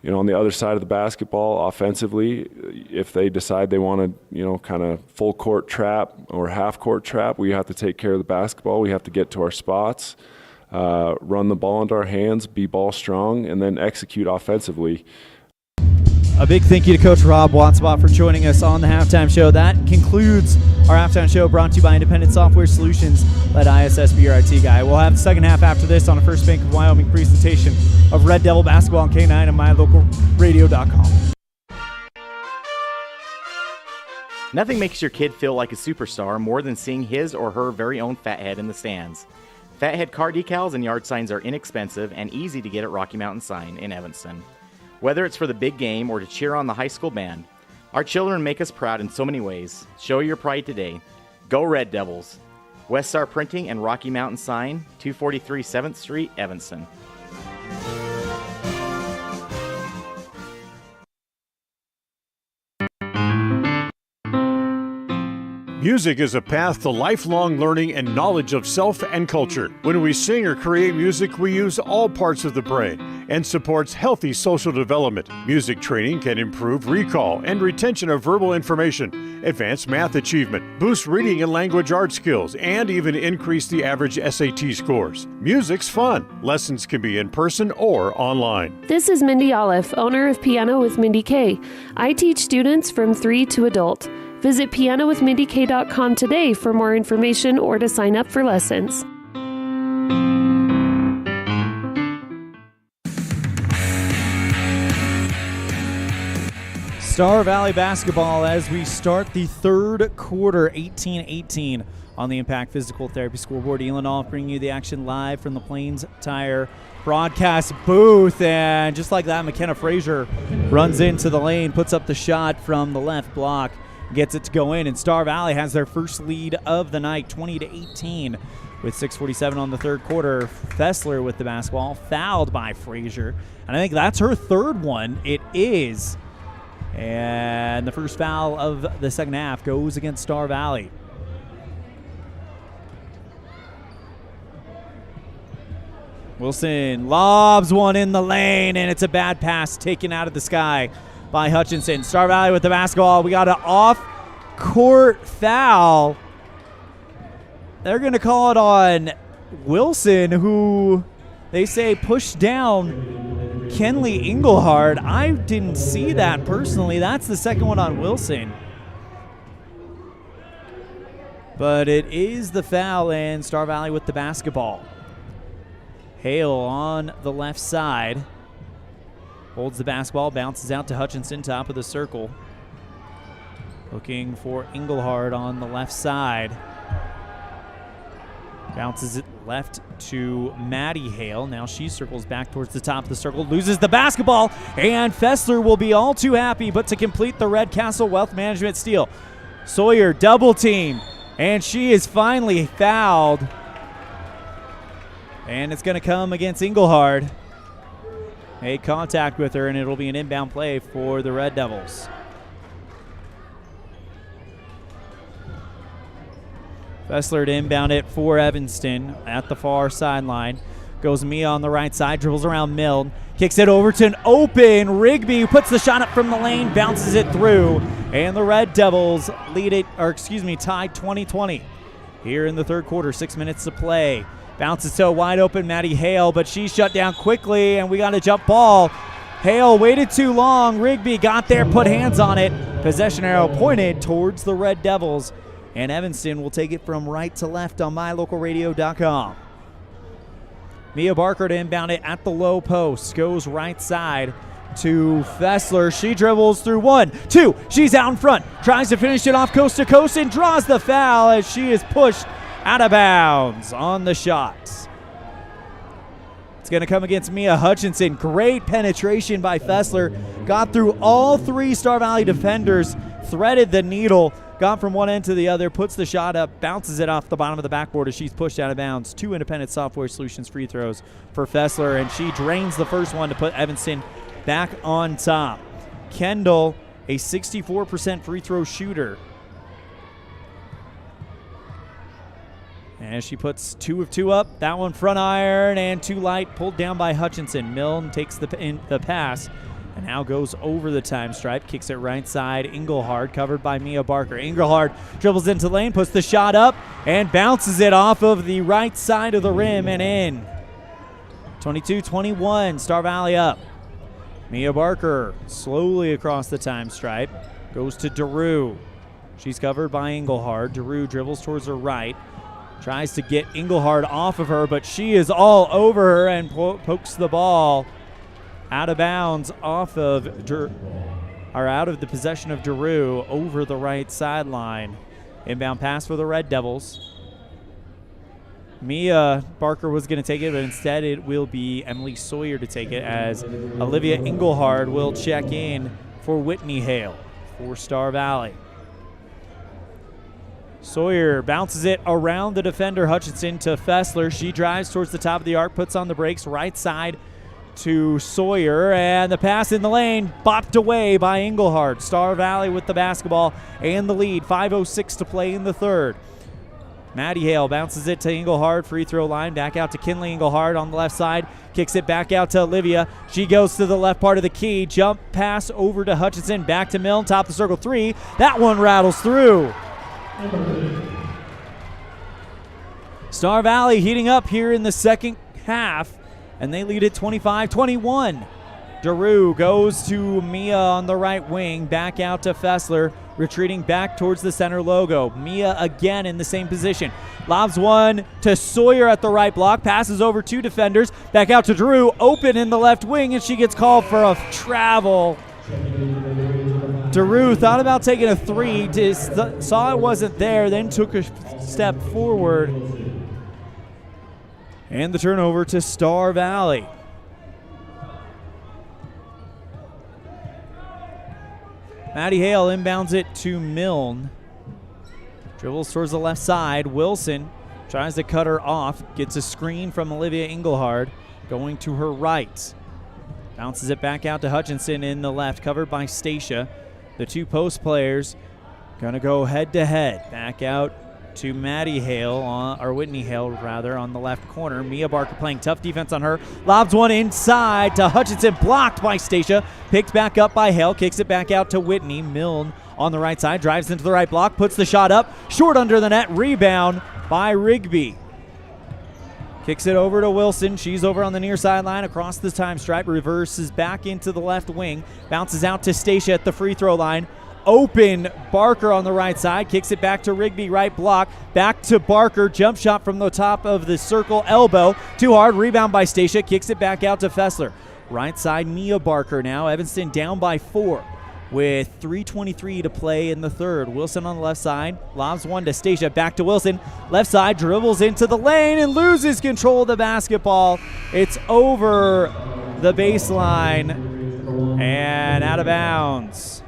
on the other side of the basketball, offensively, if they decide they want to, kind of full court trap or half court trap, we have to take care of the basketball. We have to get to our spots, run the ball into our hands, be ball strong, and then execute offensively. A big thank you to Coach Rob Watsbot for joining us on the Halftime Show. That concludes our Halftime Show, brought to you by Independent Software Solutions, led ISS be your IT guy. We'll have the second half after this on a First Bank of Wyoming presentation of Red Devil basketball on K9 and mylocalradio.com. Nothing makes your kid feel like a superstar more than seeing his or her very own Fathead in the stands. Fathead car decals and yard signs are inexpensive and easy to get at Rocky Mountain Sign in Evanston. Whether it's for the big game or to cheer on the high school band, our children make us proud in so many ways. Show your pride today. Go Red Devils. West Star Printing and Rocky Mountain Sign, 243 7th Street, Evanston. Music is a path to lifelong learning and knowledge of self and culture. When we sing or create music, we use all parts of the brain and supports healthy social development. Music training can improve recall and retention of verbal information, advance math achievement, boost reading and language art skills, and even increase the average SAT scores. Music's fun. Lessons can be in person or online. This is Mindy OLLIFF, owner of Piano with Mindy K. I teach students from 3 to adult. Visit pianowithmindyk.com today for more information or to sign up for lessons. Star Valley basketball as we start the third quarter, 18-18 on the Impact Physical Therapy scoreboard. Elan Off bringing you the action live from the Plains Tire broadcast booth. And just like that, McKenna Frazier runs into the lane, puts up the shot from the left block, gets it to go in, and Star Valley has their first lead of the night, 20-18, with 6:47 on the third quarter. Fessler with the basketball, fouled by Frazier, and I think that's her third one. It is, and the first foul of the second half goes against Star Valley. Wilson lobs one in the lane, and it's a bad pass taken out of the sky by Hutchinson. Star Valley with the basketball. We got an off-court foul. They're going to call it on Wilson, who they say pushed down Kenley Engelhard. I didn't see that personally. That's the second one on Wilson. But it is the foul, and Star Valley with the basketball. Hale on the left side. Holds the basketball, bounces out to Hutchinson, top of the circle. Looking for Engelhard on the left side. Bounces it left to Maddie Hale. Now she circles back towards the top of the circle, loses the basketball, and Fessler will be all too happy, but to complete the Red Castle Wealth Management steal. Sawyer double team, and she is finally fouled. And it's going to come against Engelhard. Made contact with her, and it'll be an inbound play for the Red Devils. Fessler to inbound it for Evanston at the far sideline. Goes Mia on the right side, dribbles around Milne, kicks it over to an open Rigby, who puts the shot up from the lane, bounces it through, and the Red Devils lead it, tied 20-20. Here in the third quarter, 6 minutes to play. Bounces to a wide open Maddie Hale, but she's shut down quickly, and we got a jump ball. Hale waited too long. Rigby got there, put hands on it. Possession arrow pointed towards the Red Devils, and Evanston will take it from right to left on mylocalradio.com. Mia Barker to inbound it at the low post. Goes right side to Fessler. She dribbles through 1, 2. She's out in front. Tries to finish it off coast to coast and draws the foul as she is pushed out of bounds on the shot. It's going to come against Mia Hutchinson. Great penetration by Fessler. Got through all 3 Star Valley defenders. Threaded the needle. Got from one end to the other. Puts the shot up. Bounces it off the bottom of the backboard as she's pushed out of bounds. 2 Independent Software Solutions free throws for Fessler. And she drains the first one to put Evanston back on top. Kendall, a 64% free throw shooter. As she puts 2 of 2 up. That one front iron and too light, pulled down by Hutchinson. Milne takes the pass and now goes over the time stripe. Kicks it right side. Engelhard covered by Mia Barker. Engelhard dribbles into lane, puts the shot up, and bounces it off of the right side of the rim and in. 22-21, Star Valley up. Mia Barker slowly across the time stripe. Goes to DeRue. She's covered by Engelhard. DeRue dribbles towards her right. Tries to get Engelhard off of her, but she is all over her and pokes the ball out of bounds off of out of the possession of DeRue over the right sideline. Inbound pass for the Red Devils. Mia Barker was going to take it, but instead it will be Emily Sawyer to take it as Olivia Engelhard will check in for Whitney Hale for Star Valley. Sawyer bounces it around the defender Hutchinson to Fessler. She drives towards the top of the arc, puts on the brakes, right side to Sawyer, and the pass in the lane bopped away by Engelhard. Star Valley with the basketball and the lead. 5:06 to play in the third. Maddie Hale bounces it to Engelhard, free throw line, back out to Kinley Engelhard on the left side, kicks it back out to Olivia. She goes to the left part of the key, jump pass over to Hutchinson, back to Milne, top of the circle 3. That one rattles through. Star Valley heating up here in the second half, and they lead it 25-21. DeRue goes to Mia on the right wing, back out to Fessler, retreating back towards the center logo. Mia again in the same position. Lobs one to Sawyer at the right block, passes over 2 defenders, back out to DeRue, open in the left wing, and she gets called for a travel. DeRue thought about taking a 3, saw it wasn't there, then took a step forward. And the turnover to Star Valley. Maddie Hale inbounds it to Milne. Dribbles towards the left side. Wilson tries to cut her off. Gets a screen from Olivia Engelhard. Going to her right. Bounces it back out to Hutchinson in the left. Covered by Stacia. The 2 post players going to go head to head. Back out to Maddie Hale, or Whitney Hale rather, on the left corner. Mia Barker playing tough defense on her. Lobs one inside to Hutchinson, blocked by Stacia. Picked back up by Hale, kicks it back out to Whitney. Milne on the right side, drives into the right block, puts the shot up, short under the net, rebound by Rigby. Kicks it over to Wilson. She's over on the near sideline across the time stripe, reverses back into the left wing, bounces out to Stacia at the free throw line. Open Barker on the right side, kicks it back to Rigby, right block, back to Barker, jump shot from the top of the circle, elbow, too hard, rebound by Stacia, kicks it back out to Fessler. Right side, Mia Barker now, Evanston down by 4 with 3:23 to play in the third. Wilson on the left side, lobs one to Stacia, back to Wilson, left side, dribbles into the lane and loses control of the basketball. It's over the baseline and out of bounds.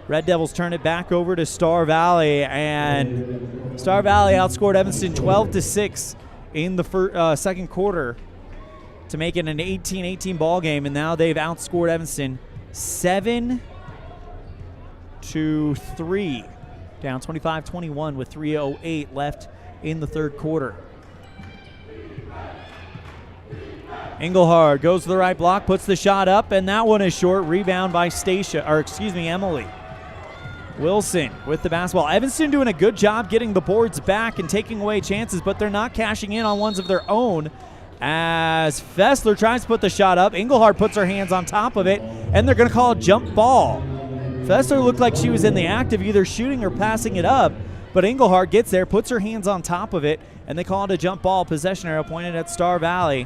Red Devils turn it back over to Star Valley, and Star Valley outscored Evanston 12-6 in the second quarter to make it an 18-18 ball game, and now they've outscored Evanston 7-3, down 25-21 with 3:08 left in the third quarter. Engelhard goes to the right block, puts the shot up, and that one is short. Rebound by Emily. Wilson with the basketball. Evanston doing a good job getting the boards back and taking away chances, but they're not cashing in on ones of their own as Fessler tries to put the shot up. Engelhard puts her hands on top of it, and they're going to call a jump ball. Fessler looked like she was in the act of either shooting or passing it up, but Engelhard gets there, puts her hands on top of it, and they call it a jump ball. Possession arrow pointed at Star Valley.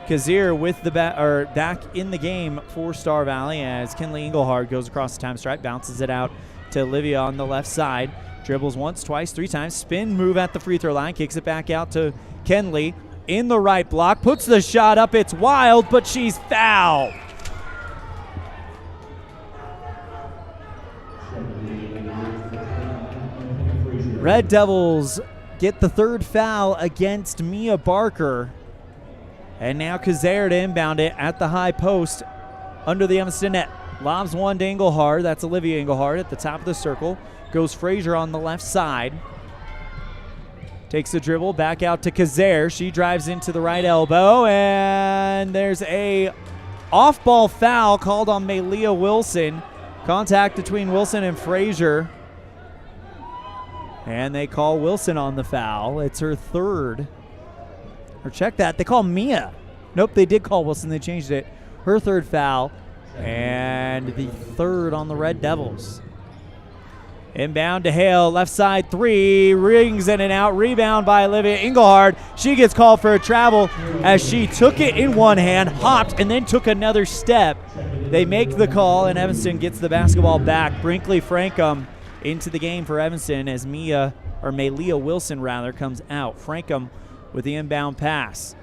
Kazir with the back in the game for Star Valley as Kinley Engelhard goes across the time stripe, bounces it out to Olivia on the left side, dribbles once, twice, 3 times, spin move at the free throw line, kicks it back out to Kenley in the right block, puts the shot up, it's wild, but she's fouled. Red Devils get the third foul against Mia Barker. And now Kazare to inbound it at the high post under the Evanston net. Lobs one to Engelhard. That's Olivia Engelhard at the top of the circle. Goes Frazier on the left side. Takes the dribble, back out to Kazare. She drives into the right elbow, and there's a off-ball foul called on Malia Wilson. Contact between Wilson and Frazier. And they call Wilson on the foul. It's her third. Or check that. They call Mia. Nope, they did call Wilson. They changed it. Her third foul. And the third on the Red Devils. Inbound to Hale, left side three, rings in and out, rebound by Olivia Engelhard. She gets called for a travel as she took it in one hand, hopped, and then took another step. They make the call, and Evanston gets the basketball back. Brinkley Frankum into the game for Evanston as Malia Wilson comes out. Frankum with the inbound pass.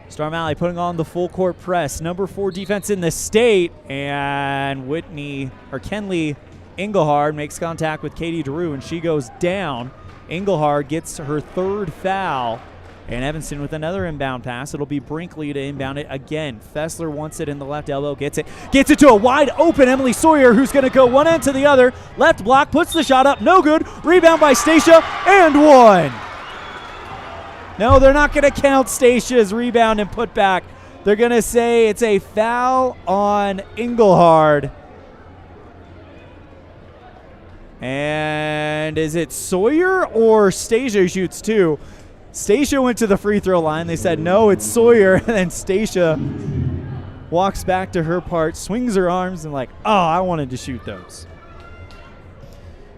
Star Valley putting on the full court press. Number 4 defense in the state, and Kenley Engelhard makes contact with Katie DeRue, and she goes down. Engelhard gets her third foul, and Evanston with another inbound pass. It'll be Brinkley to inbound it again. Fessler wants it in the left elbow, gets it to a wide open Emily Sawyer, who's going to go one end to the other. Left block, puts the shot up, no good. Rebound by Stacia, and one. No, they're not going to count Stacia's rebound and put back. They're going to say it's a foul on Engelhard. And is it Sawyer or Stacia shoots two? Stacia went to the free throw line. They said, no, it's Sawyer. And then Stacia walks back to her part, swings her arms, and like, oh, I wanted to shoot those.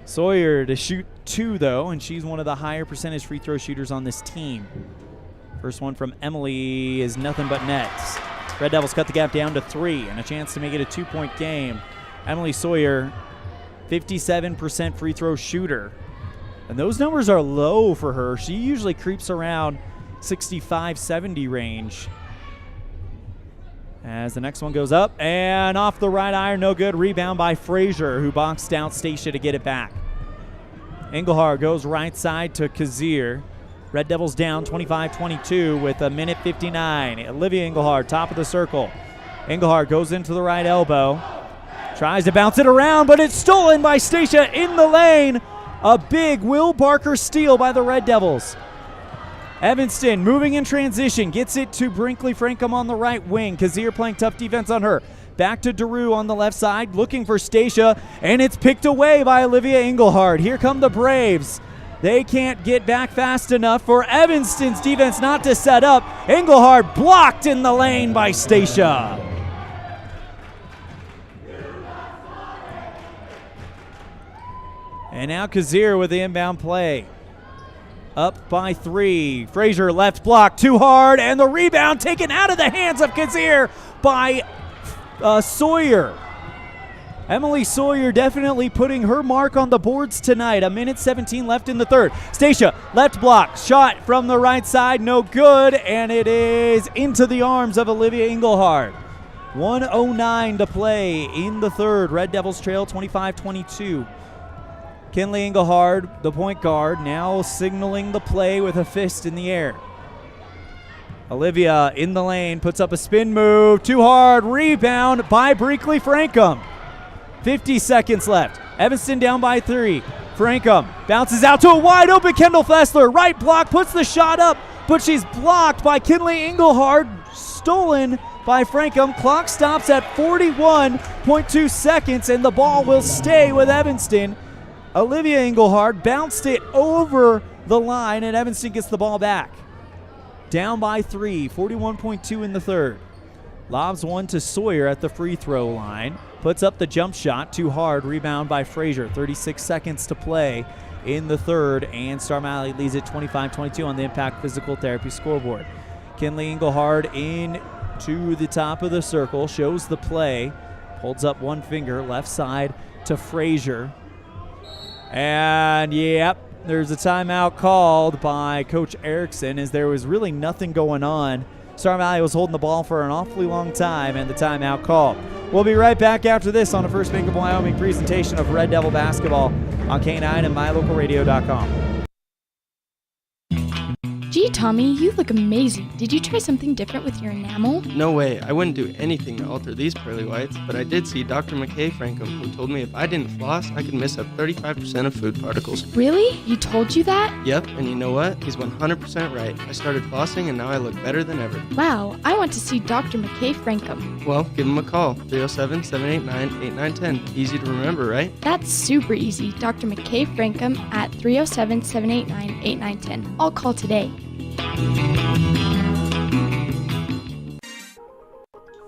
Sawyer to shoot two, though, and she's one of the higher percentage free throw shooters on this team. First one from Emily is nothing but nets. Red Devils cut the gap down to 3 and a chance to make it a 2-point game. Emily Sawyer, 57% free throw shooter. And those numbers are low for her. She usually creeps around 65-70 range. As the next one goes up and off the right iron, no good. Rebound by Frazier, who boxed out Stacia to get it back. Engelhard goes right side to Kazir. Red Devils down 25-22 with 1:59. Olivia Engelhard, top of the circle. Engelhard goes into the right elbow. Tries to bounce it around, but it's stolen by Stacia in the lane. A big Will Barker steal by the Red Devils. Evanston moving in transition, gets it to Brinkley Frankum on the right wing. Kazir playing tough defense on her. Back to DeRue on the left side, looking for Stacia, and it's picked away by Olivia Engelhard. Here come the Braves. They can't get back fast enough for Evanston's defense not to set up. Engelhard blocked in the lane by Stacia. And now Kazir with the inbound play. Up by 3. Frazier left block, too hard, and the rebound taken out of the hands of Kazir by Sawyer. Emily Sawyer definitely putting her mark on the boards tonight. 1:17 left in the third. Stacia, left block, shot from the right side, no good, and it is into the arms of Olivia Engelhard. 1:09 to play in the third. Red Devils trail 25-22. Kenley Engelhard, the point guard, now signaling the play with a fist in the air. Olivia in the lane, puts up a spin move, too hard, rebound by Brinkley Frankum. 50 seconds left. Evanston down by 3. Frankum bounces out to a wide open Kendall Fessler. Right block, puts the shot up, but she's blocked by Kenley Engelhard. Stolen by Frankum. Clock stops at 41.2 seconds, and the ball will stay with Evanston. Olivia Engelhard bounced it over the line, and Evanston gets the ball back. Down by 3, 41.2 in the third. Lobs one to Sawyer at the free throw line. Puts up the jump shot, too hard. Rebound by Frazier. 36 seconds to play in the third, and Star Valley leads it 25-22 on the Impact Physical Therapy scoreboard. Kenley Engelhard in to the top of the circle, shows the play, holds up one finger, left side to Frazier. And, yep, there's a timeout called by Coach Erickson as there was really nothing going on. Star Valley was holding the ball for an awfully long time, and the timeout called. We'll be right back after this on a First Bank of Wyoming presentation of Red Devil basketball on K9 and MyLocalRadio.com. Gee, Tommy, you look amazing. Did you try something different with your enamel? No way. I wouldn't do anything to alter these pearly whites, but I did see Dr. McKay Frankham, who told me if I didn't floss, I could miss up 35% of food particles. Really? He told you that? Yep, and you know what? He's 100% right. I started flossing, and now I look better than ever. Wow, I want to see Dr. McKay Frankham. Well, give him a call. 307-789-8910. Easy to remember, right? That's super easy. Dr. McKay Frankham at 307-789-8910. I'll call today.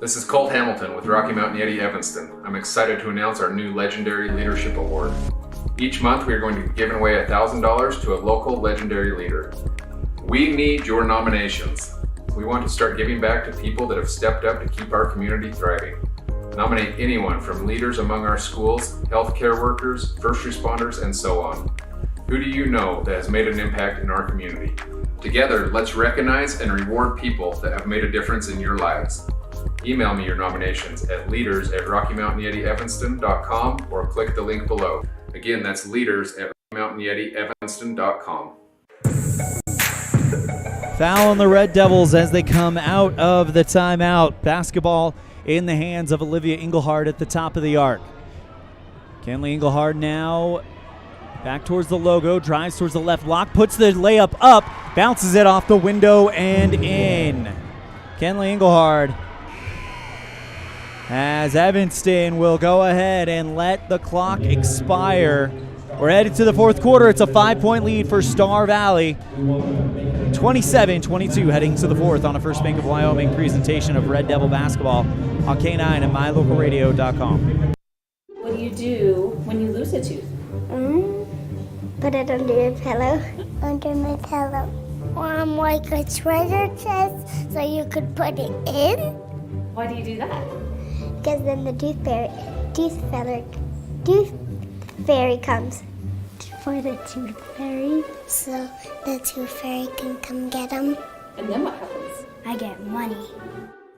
This is Colt Hamilton with Rocky Mountain Yeti Evanston. I'm excited to announce our new Legendary Leadership Award. Each month we are going to be giving away $1,000 to a local legendary leader. We need your nominations. We want to start giving back to people that have stepped up to keep our community thriving. Nominate anyone from leaders among our schools, healthcare workers, first responders, and so on. Who do you know that has made an impact in our community? Together, let's recognize and reward people that have made a difference in your lives. Email me your nominations at leaders@RockyMountainYetiEvanston.com or click the link below. Again, that's leaders@RockyMountainYetiEvanston.com. Foul on the Red Devils as they come out of the timeout. Basketball in the hands of Olivia Engelhard at the top of the arc. Kenley Engelhard now back towards the logo, drives towards the left block, puts the layup up, bounces it off the window and in. Kenley Engelhard, as Evanston will go ahead and let the clock expire. We're headed to the fourth quarter. It's a 5-point lead for Star Valley. 27-22 heading to the fourth on a First Bank of Wyoming presentation of Red Devil basketball on K9 and mylocalradio.com. What do you do when you lose a tooth? Put it under your pillow. Under my pillow. Like a treasure chest so you could put it in. Why do you do that? Because then the tooth fairy comes. For the tooth fairy. So the tooth fairy can come get them. And then what happens? I get money.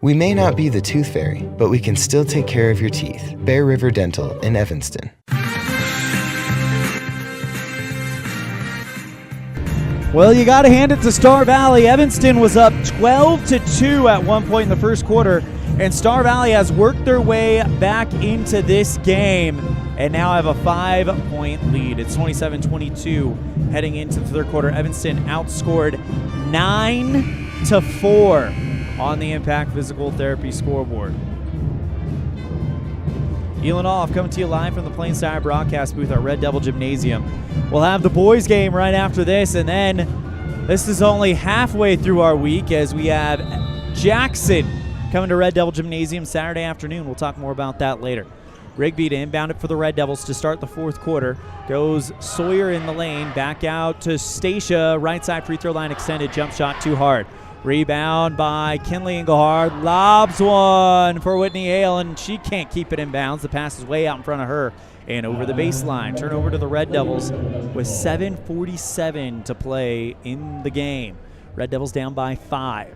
We may not be the tooth fairy, but we can still take care of your teeth. Bear River Dental in Evanston. Well, you got to hand it to Star Valley. Evanston was up 12-2 at one point in the first quarter, and Star Valley has worked their way back into this game and now have a 5-point lead. It's 27-22 heading into the third quarter. Evanston outscored 9-4 on the Impact Physical Therapy scoreboard. ELAN OLLIFF coming to you live from the Plains-Sire broadcast booth at Red Devil Gymnasium. We'll have the boys game right after this, and then this is only halfway through our week as we have Jackson coming to Red Devil Gymnasium Saturday afternoon. We'll talk more about that later. Rigby to inbound it for the Red Devils to start the fourth quarter. Goes Sawyer in the lane, back out to Stacia, right side free throw line extended, jump shot too hard. Rebound by Kenley Engelhard, lobs one for Whitney Hale, and she can't keep it in bounds. The pass is way out in front of her and over the baseline. Turnover to the Red Devils with 7:47 to play in the game. Red Devils down by 5.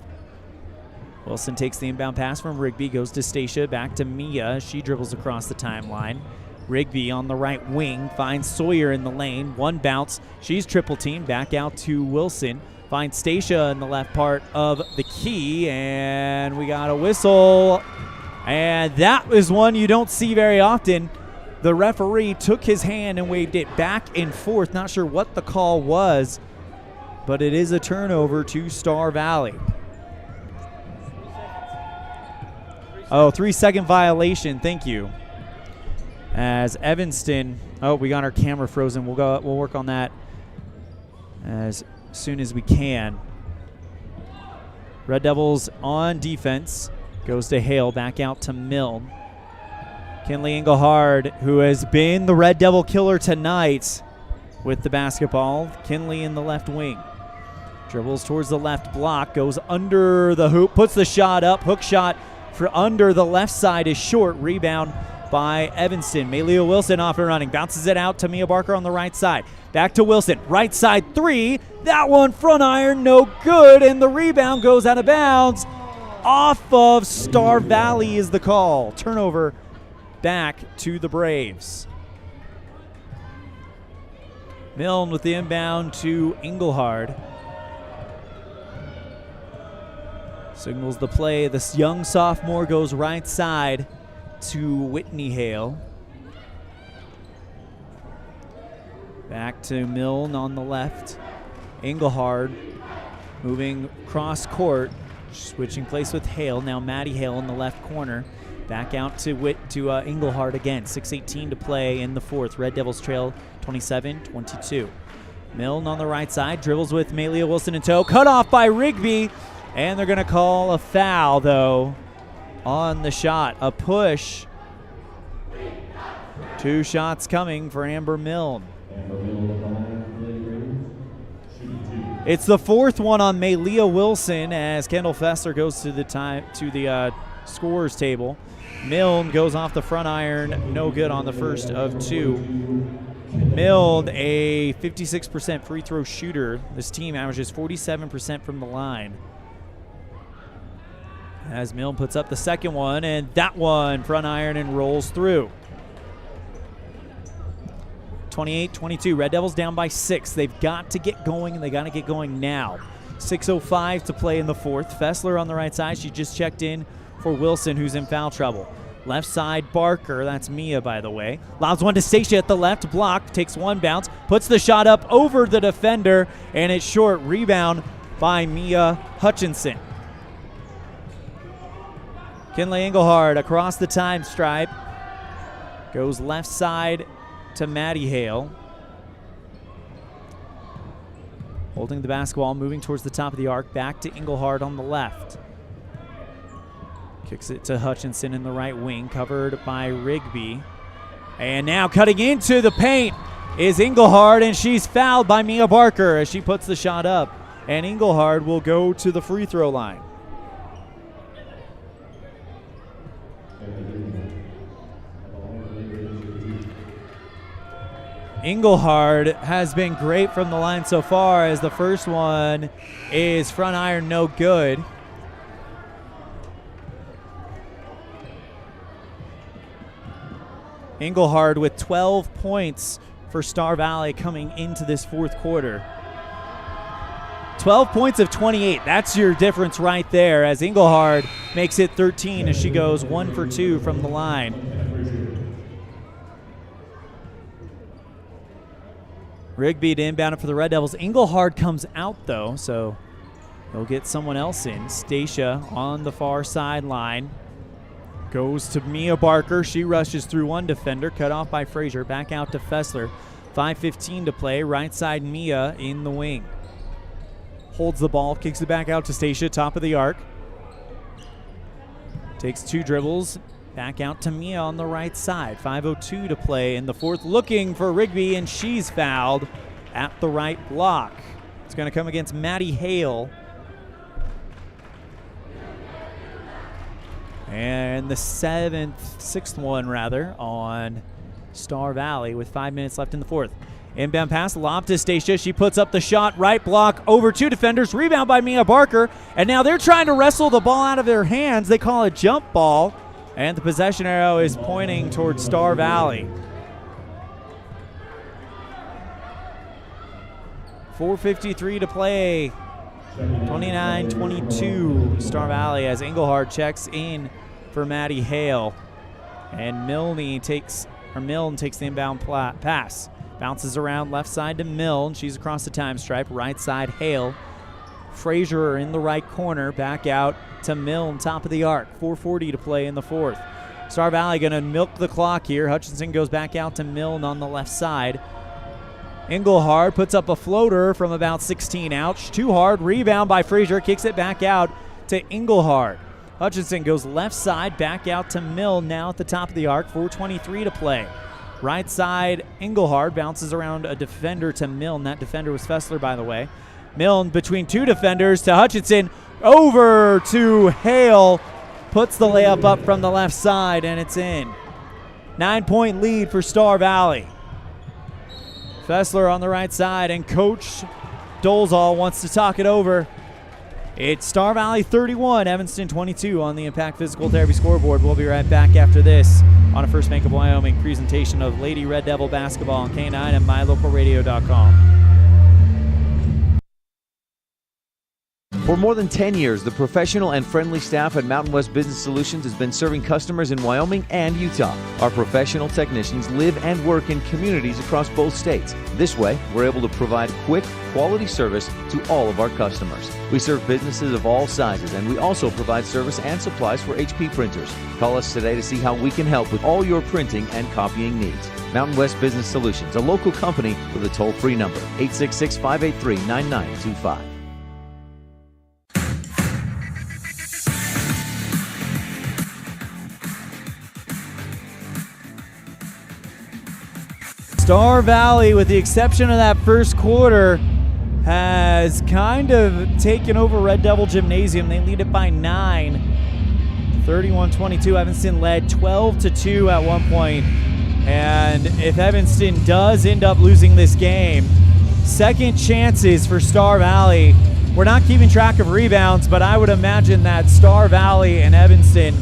Wilson takes the inbound pass from Rigby, goes to Stacia, back to Mia. She dribbles across the timeline. Rigby on the right wing finds Sawyer in the lane. One bounce. She's triple teamed. Back out to Wilson. Finds Stacia in the left part of the key, and we got a whistle. And that is one you don't see very often. The referee took his hand and waved it back and forth. Not sure what the call was, but it is a turnover to Star Valley. Oh, 3-second violation. Thank you. As Evanston, we got our camera frozen. We'll work on that as soon as we can. Red Devils on defense. Goes to Hale, back out to Milne. Kenley Engelhard, who has been the Red Devil killer tonight with the basketball. Kenley in the left wing. Dribbles towards the left block, goes under the hoop, puts the shot up. Hook shot for under the left side is short. Rebound by Evanston. Malia Wilson off and running. Bounces it out to Mia Barker on the right side. Back to Wilson. Right side three. That one front iron, no good. And the rebound goes out of bounds. Off of Star Valley is the call. Turnover back to the Braves. Milne with the inbound to Engelhard. Signals the play. This young sophomore goes right side to Whitney Hale. Back to Milne on the left. Engelhard moving cross court, switching place with Hale. Now Maddie Hale in the left corner. Back out to Engelhard again. 6:18 to play in the fourth. Red Devils trail 27-22. Milne on the right side, dribbles with Malia Wilson in tow. Cut off by Rigby, and they're going to call a foul, though, on the shot. A push. 2 shots coming for Amber Milne. It's the 4th one on Malia Wilson as Kendall Fessler goes to the scorer's table. Milne goes off the front iron, no good on the first of 2. Milne, a 56% free throw shooter. This team averages 47% from the line. As Milne puts up the second one, and that one front iron and rolls through. 28-22, Red Devils down by 6. They've got to get going, and they got to get going now. 6:05 to play in the fourth. Fessler on the right side. She just checked in for Wilson, who's in foul trouble. Left side, Barker. That's Mia, by the way. Lobs one to Stacia at the left. Block. Takes one bounce. Puts the shot up over the defender, and it's short. Rebound by Mia Hutchinson. Kinley Engelhard across the time stripe. Goes left side to Maddie Hale. Holding the basketball, moving towards the top of the arc. Back to Engelhard on the left. Kicks it to Hutchinson in the right wing, covered by Rigby. And now cutting into the paint is Engelhard, and she's fouled by Mia Barker as she puts the shot up. And Engelhard will go to the free throw line. Engelhard has been great from the line so far, as the first one is front iron, no good. Engelhard with 12 points for Star Valley coming into this fourth quarter. 12 points of 28. That's your difference right there, as Engelhard makes it 13 as she goes 1 for 2 from the line. Rigby to inbound it for the Red Devils. Engelhard comes out, though, so they'll get someone else in. Stacia on the far sideline. Goes to Mia Barker. She rushes through one defender. Cut off by Frazier. Back out to Fessler. 5:15 to play. Right side Mia in the wing. Holds the ball. Kicks it back out to Stacia. Top of the arc. Takes 2 dribbles. Back out to Mia on the right side. 5:02 to play in the fourth. Looking for Rigby, and she's fouled at the right block. It's going to come against Maddie Hale. And the sixth one on Star Valley with 5 minutes left in the fourth. Inbound pass, lob to Stacia. She puts up the shot, right block, over 2 defenders. Rebound by Mia Barker. And now they're trying to wrestle the ball out of their hands. They call it jump ball. And the possession arrow is pointing towards Star Valley. 4:53 to play. 29-22 Star Valley as Engelhard checks in for Maddie Hale. And Milne takes the inbound pass. Bounces around left side to Milne. She's across the time stripe. Right side Hale. Frazier in the right corner. Back out to Milne, top of the arc. 4:40 to play in the fourth. Star Valley going to milk the clock here. Hutchinson goes back out to Milne on the left side. Engelhard puts up a floater from about 16 out. Too hard. Rebound by Frazier. Kicks it back out to Engelhard. Hutchinson goes left side. Back out to Milne now at the top of the arc. 4:23 to play. Right side Engelhard bounces around a defender to Milne. That defender was Fessler, by the way. Milne between 2 defenders to Hutchinson. Over to Hale. Puts the layup up from the left side, and it's in. 9-point lead for Star Valley. Fessler on the right side, and Coach Dolezal wants to talk it over. It's Star Valley 31, Evanston 22 on the Impact Physical Therapy scoreboard. We'll be right back after this on a First Bank of Wyoming presentation of Lady Red Devil basketball on K9 and MyLocalRadio.com. For more than 10 years, the professional and friendly staff at Mountain West Business Solutions has been serving customers in Wyoming and Utah. Our professional technicians live and work in communities across both states. This way, we're able to provide quick, quality service to all of our customers. We serve businesses of all sizes, and we also provide service and supplies for HP printers. Call us today to see how we can help with all your printing and copying needs. Mountain West Business Solutions, a local company with a toll-free number, 866-583-9925. Star Valley, with the exception of that first quarter, has kind of taken over Red Devil Gymnasium. They lead it by 9, 31-22. Evanston led 12-2 at one point. And if Evanston does end up losing this game, second chances for Star Valley. We're not keeping track of rebounds, but I would imagine that Star Valley and Evanston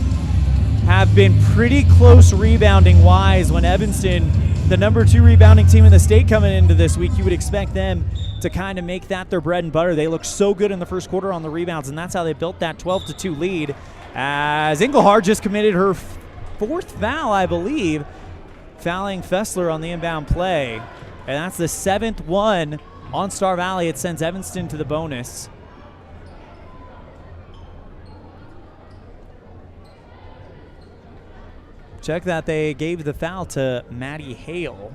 have been pretty close rebounding-wise. When Evanston, the number 2 rebounding team in the state coming into this week, you would expect them to kind of make that their bread and butter. They looked so good in the first quarter on the rebounds, and that's how they built that 12-2 lead, as Engelhard just committed her 4th foul, I believe, fouling Fessler on the inbound play. And that's the 7th one on Star Valley. It sends Evanston to the bonus. Check that they gave the foul to Maddie Hale,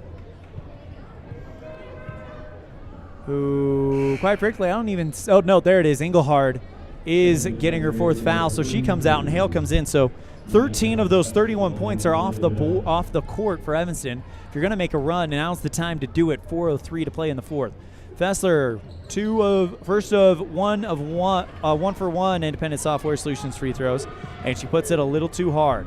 who, quite frankly, I don't even, oh no, there it is. Engelhard is getting her 4th foul, so she comes out and Hale comes in. So 13 of those 31 points are off the court for Evanston. If you're going to make a run, now's the time to do it. 4:03 to play in the 4th. Fessler, one for one Independent Software Solutions free throws, and she puts it a little too hard.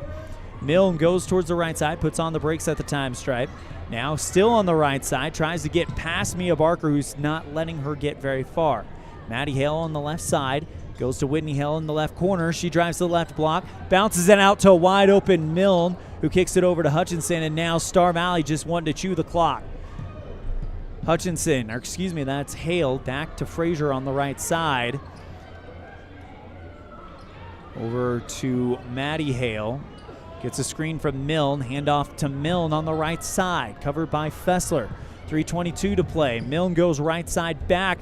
Milne goes towards the right side, puts on the brakes at the time stripe. Now still on the right side, tries to get past Mia Barker, who's not letting her get very far. Maddie Hale on the left side, goes to Whitney Hale in the left corner. She drives to the left block, bounces it out to a wide open Milne, who kicks it over to Hutchinson, and now Star Valley just wanted to chew the clock. Hutchinson, or excuse me, that's Hale, back to Frazier on the right side. Over to Maddie Hale. Gets a screen from Milne, handoff to Milne on the right side, covered by Fessler. 3:22 to play. Milne goes right side back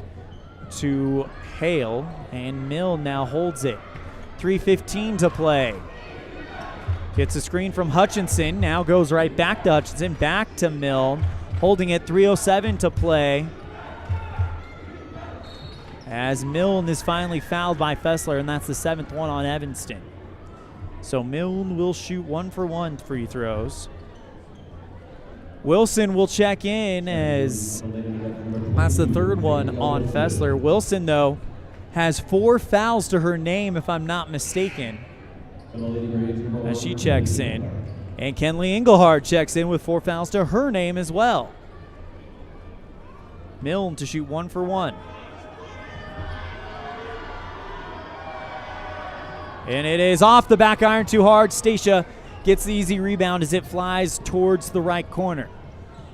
to Hale, and Milne now holds it. 3:15 to play. Gets a screen from Hutchinson, now goes right back to Hutchinson, back to Milne, holding it. 3:07 to play, as Milne is finally fouled by Fessler, and that's the 7th one on Evanston. So Milne will shoot 1 for 1 free throws. Wilson will check in, as that's the 3rd one on Fessler. Wilson, though, has 4 fouls to her name, if I'm not mistaken, as she checks in. And Kenley Engelhard checks in with 4 fouls to her name as well. Milne to shoot 1 for 1. And it is off the back iron too hard. Stacia gets the easy rebound as it flies towards the right corner.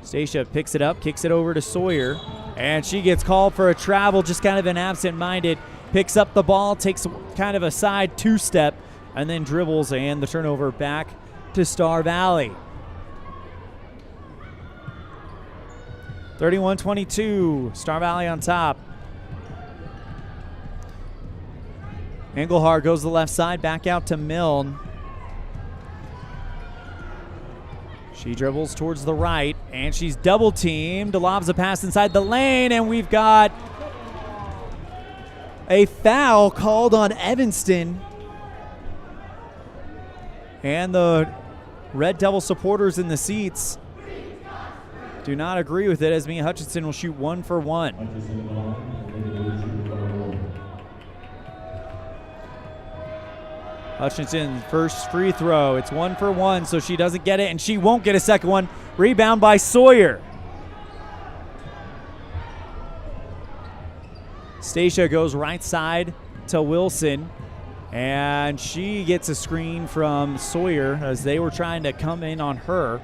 Stacia picks it up, kicks it over to Sawyer, and she gets called for a travel, just kind of an absent-minded. Picks up the ball, takes kind of a side 2-step, and then dribbles, and the turnover back to Star Valley. 31-22, Star Valley on top. Engelhard goes to the left side, back out to Milne. She dribbles towards the right, and she's double-teamed. Lobs a pass inside the lane, and we've got a foul called on Evanston. And the Red Devil supporters in the seats do not agree with it, as Mia Hutchinson will shoot 1 for 1. Hutchinson, first free throw. It's 1 for 1, so she doesn't get it, and she won't get a second one. Rebound by Sawyer. Stacia goes right side to Wilson, and she gets a screen from Sawyer as they were trying to come in on her.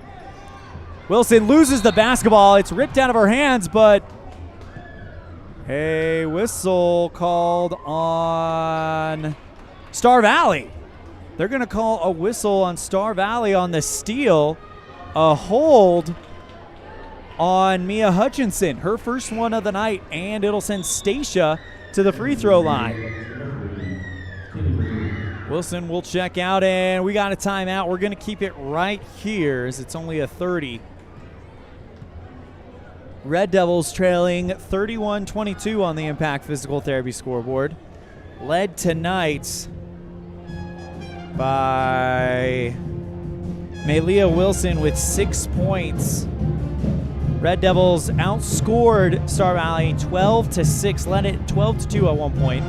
Wilson loses the basketball. It's ripped out of her hands, but A whistle called on Star Valley. They're going to call a whistle on Star Valley on the steal. A hold on Mia Hutchinson, her first one of the night, and it'll send Stacia to the free throw line. Wilson will check out, and we got a timeout. We're going to keep it right here as it's only a 30. Red Devils trailing 31-22 on the Impact Physical Therapy scoreboard. Led tonight by Malia Wilson with 6 points. Red Devils outscored Star Valley 12-6, led it 12-2 at one point.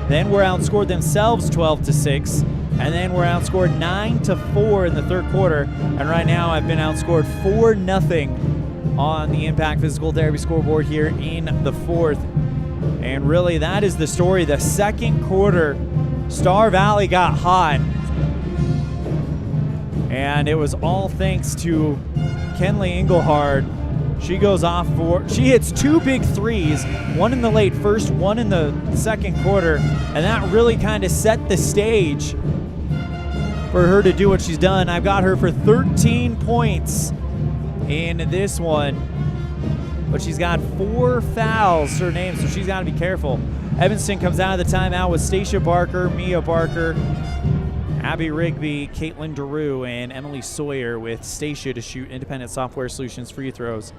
Then we're outscored themselves 12-6, and then we're outscored 9-4 in the third quarter. And right now I've been outscored 4-0 on the Impact Physical Therapy scoreboard here in the fourth. And really that is the story. The second quarter, Star Valley got hot. And it was all thanks to Kenley Engelhard. She goes off she hits 2 big threes, one in the late first, one in the second quarter, and that really kind of set the stage for her to do what she's done. I've got her for 13 points in this one, but she's got 4 fouls to her name, so she's got to be careful. Evanston comes out of the timeout with Stacia Barker, Mia Barker, Abby Rigby, Caitlin DeRue, and Emily Sawyer with Stacia to shoot Independent Software Solutions free throws.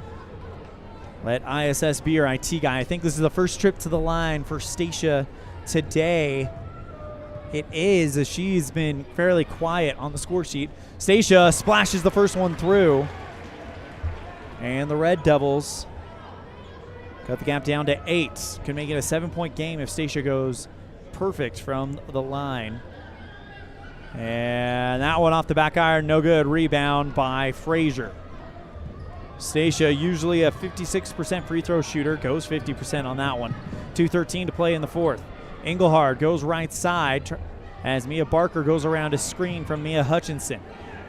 Let ISS be your IT guy. I think this is the first trip to the line for Stacia today. It is, as she's been fairly quiet on the score sheet. Stacia splashes the first one through. And the Red Devils cut the gap down to 8. Can make it a 7-point game if Stacia goes perfect from the line. And that one off the back iron, no good. Rebound by Frazier. Stacia, usually a 56% free throw shooter, goes 50% on that one. 2:13 to play in the fourth. Engelhard goes right side as Mia Barker goes around a screen from Mia Hutchinson.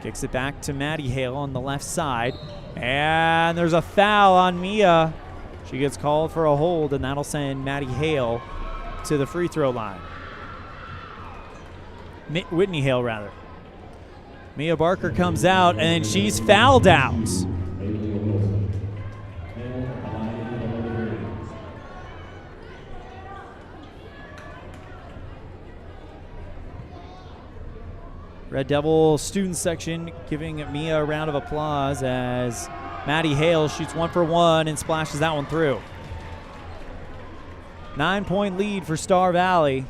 Kicks it back to Maddie Hale on the left side. And there's a foul on Mia. She gets called for a hold, and that'll send Maddie Hale to the free throw line. Whitney Hale, rather. Mia Barker comes out, and she's fouled out. Red Devil student section giving Mia a round of applause as Maddie Hale shoots 1 for 1 and splashes that one through. 9-point lead for Star Valley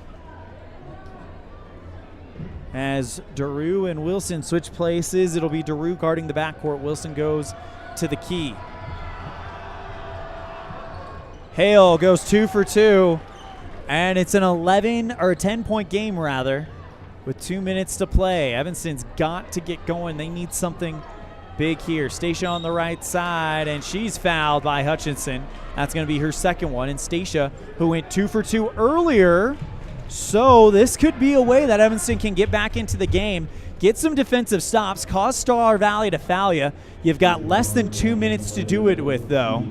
as DeRue and Wilson switch places. It'll be DeRue guarding the backcourt. Wilson goes to the key. Hale goes 2 for 2, and it's an 10-point game rather. With 2 minutes to play. Evanston's got to get going. They need something big here. Stacia on the right side, and she's fouled by Hutchinson. That's going to be her second one. And Stacia, who went 2 for 2 earlier. So this could be a way that Evanston can get back into the game, get some defensive stops, cause Star Valley to foul you. You've got less than 2 minutes to do it with, though.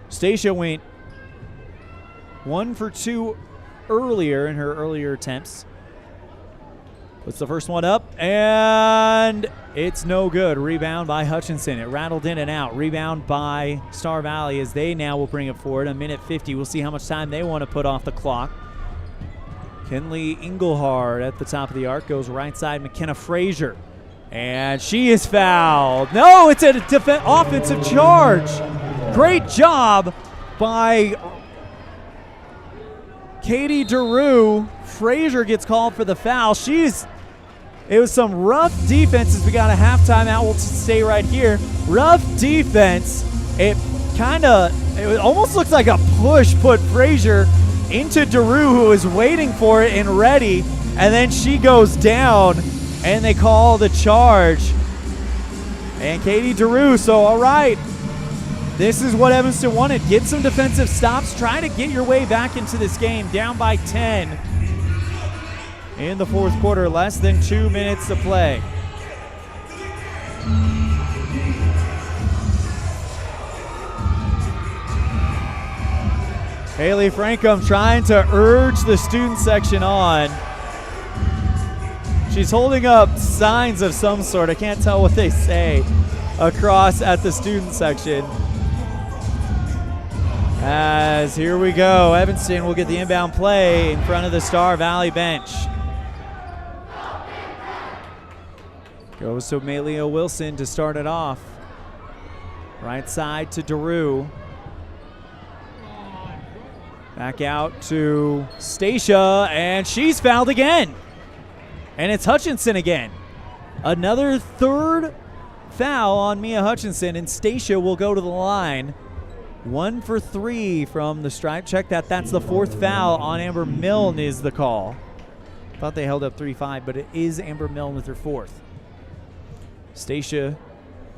Stacia went 1 for 2 earlier in her earlier attempts. Puts the first one up, and it's no good. Rebound by Hutchinson. It rattled in and out. Rebound by Star Valley as they now will bring it forward. 1:50. We'll see how much time they want to put off the clock. Kenley Engelhard at the top of the arc goes right side. McKenna Frazier, and she is fouled. No, it's an offensive charge. Great job by Katie DeRue. Frazier gets called for the foul. It was some rough defense as we got a halftime out. We'll stay right here. Rough defense. It almost looks like a push put Frazier into DeRue, who was waiting for it and ready, and then she goes down, and they call the charge. And Katie DeRue, so all right. This is what Evanston wanted. Get some defensive stops. Try to get your way back into this game. Down by 10 in the fourth quarter. Less than 2 minutes to play. Haley Frankum trying to urge the student section on. She's holding up signs of some sort. I can't tell what they say across at the student section. As here we go, Evanston will get the inbound play in front of the Star Valley bench. Goes to Malia Wilson to start it off. Right side to Daru. Back out to Stacia, and she's fouled again. And it's Hutchinson again. Another third foul on Mia Hutchinson, and Stacia will go to the line. 1 for 3 from the stripe. Check that. That's the fourth foul on Amber Milne is the call. Thought they held up 3-5, but it is Amber Milne with her fourth. Stacia,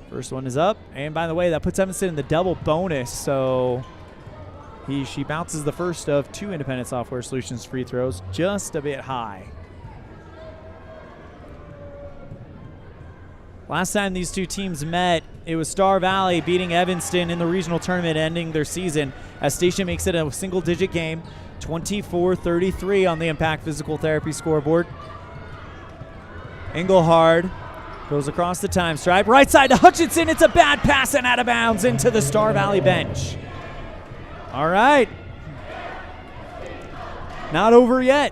first one is up. And by the way, that puts Evanston in the double bonus, so she bounces the first of 2 Independent Software Solutions free throws, just a bit high. Last time these two teams met, it was Star Valley beating Evanston in the regional tournament, ending their season, as Stacia makes it a single-digit game, 24-33 on the Impact Physical Therapy scoreboard. Engelhard goes across the time stripe. Right side to Hutchinson. It's a bad pass and out of bounds into the Star Valley bench. All right. Not over yet.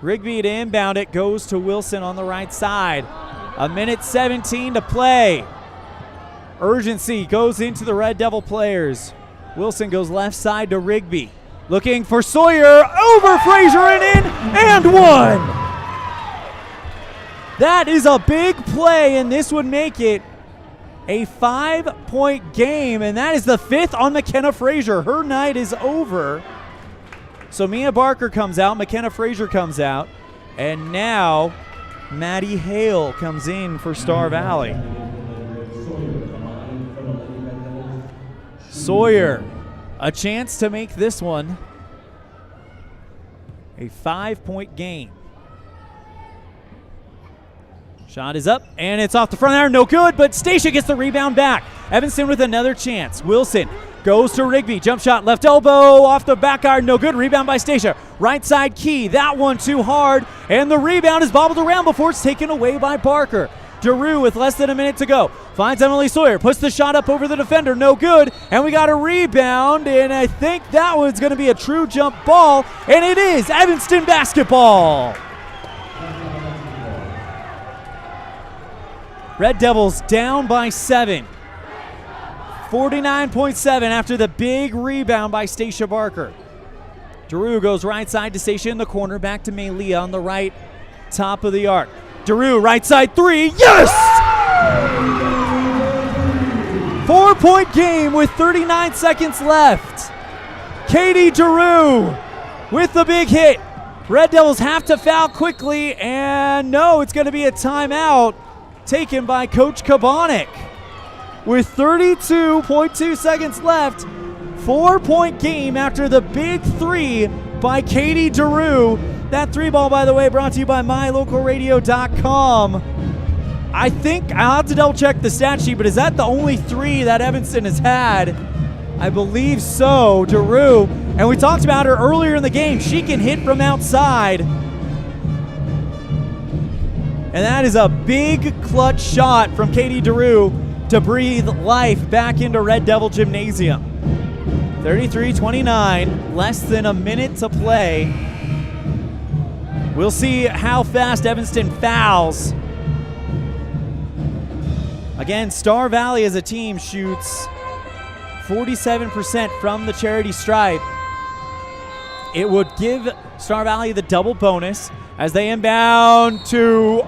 Rigby to inbound it. Goes to Wilson on the right side. 1:17 to play. Urgency goes into the Red Devil players. Wilson goes left side to Rigby. Looking for Sawyer. Over Frazier and in. And one. That is a big play, and this would make it a 5-point game, and that is the 5th on McKenna Frazier. Her night is over. So Mia Barker comes out, McKenna Frazier comes out, and now Maddie Hale comes in for Star Valley. Sawyer, a chance to make this one a 5-point game. Shot is up, and it's off the front iron, no good, but Stacia gets the rebound back. Evanston with another chance. Wilson goes to Rigby, jump shot, left elbow, off the back iron, no good, rebound by Stacia. Right side Key, that one too hard, and the rebound is bobbled around before it's taken away by Barker. Daru with less than a minute to go, finds Emily Sawyer, puts the shot up over the defender, no good, and we got a rebound, and I think that one's gonna be a true jump ball, and it is Evanston basketball. Red Devils down by 7. 49.7 after the big rebound by Stacia Barker. Daru goes right side to Stacia in the corner, back to Malia on the right top of the arc. Daru right side 3, yes! 4-point game with 39 seconds left. Katie Daru with the big hit. Red Devils have to foul quickly, and no, it's going to be a timeout taken by Coach Kabonik. With 32.2 seconds left, 4-point game after the big 3 by Katie Daru. That 3 ball, by the way, brought to you by mylocalradio.com. I think I'll have to double check the stat sheet, but is that the only 3 that Evanston has had? I believe so, Daru. And we talked about her earlier in the game. She can hit from outside. And that is a big clutch shot from Katie Daru to breathe life back into Red Devil Gymnasium. 33-29, less than a minute to play. We'll see how fast Evanston fouls. Again, Star Valley as a team shoots 47% from the charity stripe. It would give Star Valley the double bonus as they inbound to,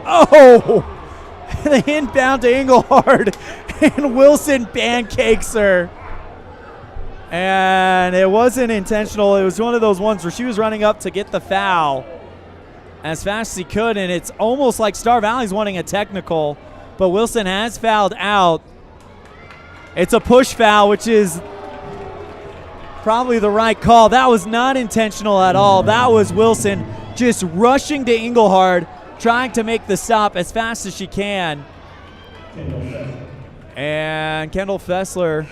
they inbound to Engelhard, and Wilson pancakes her. And it wasn't intentional. It was one of those ones where she was running up to get the foul as fast as he could, and it's almost like Star Valley's wanting a technical, but Wilson has fouled out. It's a push foul, which is probably the right call. That was not intentional at all. That was Wilson just rushing to Engelhard, trying to make the stop as fast as she can. And Kendall Fessler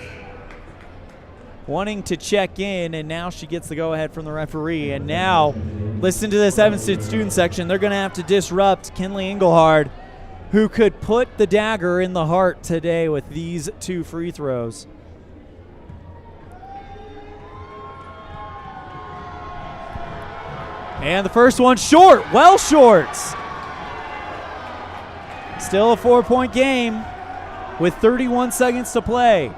wanting to check in, and now she gets the go-ahead from the referee. And now, listen to this Evanston student section. They're going to have to disrupt Kenley Engelhard, who could put the dagger in the heart today with these 2 free throws. And the first one short, well short. Still a 4-point game with 31 seconds to play.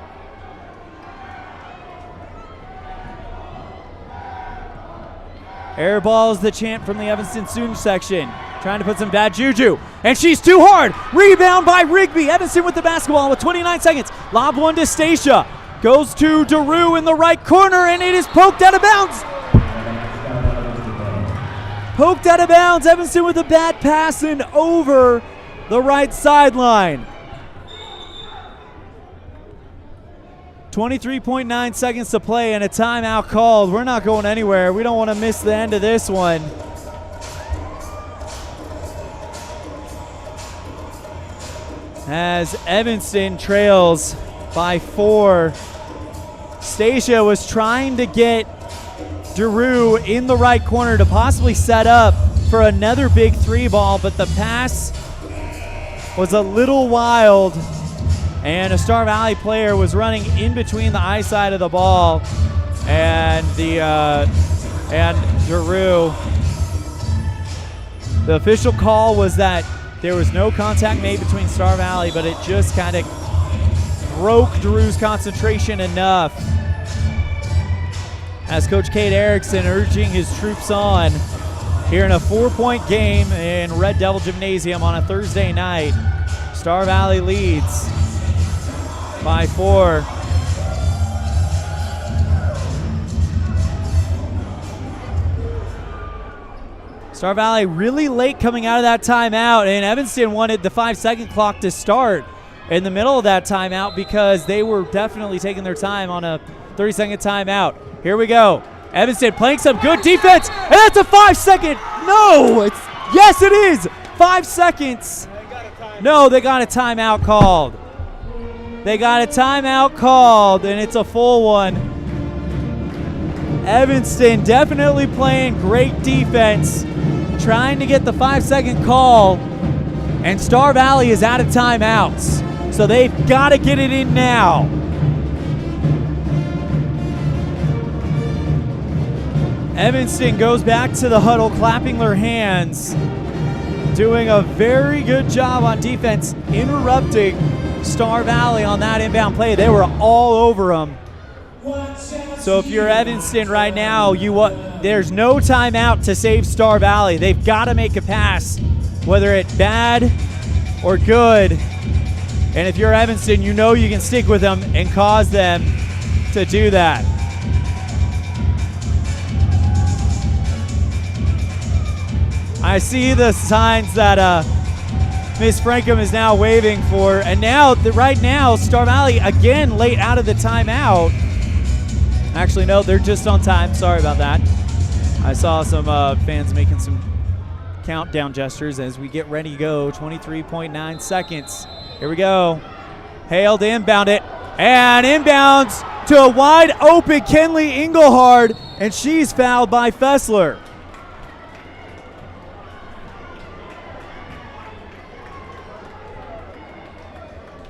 Air ball is the chant from the Evanston student section. Trying to put some bad juju. And she's too hard. Rebound by Rigby. Evanston with the basketball with 29 seconds. Lob one to Stacia. Goes to Daru in the right corner, and it is poked out of bounds. Poked out of bounds. Evanston with a bad pass and over the right sideline. 23.9 seconds to play and a timeout called. We're not going anywhere. We don't want to miss the end of this one. As Evanston trails by 4. Stacia was trying to get Daru in the right corner to possibly set up for another big 3 ball, but the pass was a little wild, and a Star Valley player was running in between the eyesight of the ball and Daru. The official call was that there was no contact made between Star Valley, but it just kind of broke Daru's concentration enough. As Coach Kate Erickson urging his troops on here in a 4-point game in Red Devil Gymnasium on a Thursday night. Star Valley leads by 4. Star Valley really late coming out of that timeout, and Evanston wanted the 5-second clock to start in the middle of that timeout because they were definitely taking their time on a 30-second timeout. Here we go. Evanston playing some good defense, and that's a 5-second. No, yes, it is. 5 seconds. No, they got a timeout called. They got a timeout called, and it's a full one. Evanston definitely playing great defense, trying to get the 5-second call, and Star Valley is out of timeouts, so they've got to get it in now. Evanston goes back to the huddle, clapping their hands, doing a very good job on defense, interrupting Star Valley on that inbound play. They were all over them. So if you're Evanston right now, there's no timeout to save Star Valley. They've got to make a pass, whether it's bad or good. And if you're Evanston, you know you can stick with them and cause them to do that. I see the signs that Miss Frankham is now waving for, and now, right now, Star Valley again late out of the timeout. Actually, no, they're just on time. Sorry about that. I saw some fans making some countdown gestures as we get ready to go. 23.9 seconds. Here we go. Hale to inbound it, and inbounds to a wide open Kenley Engelhard, and she's fouled by Fessler.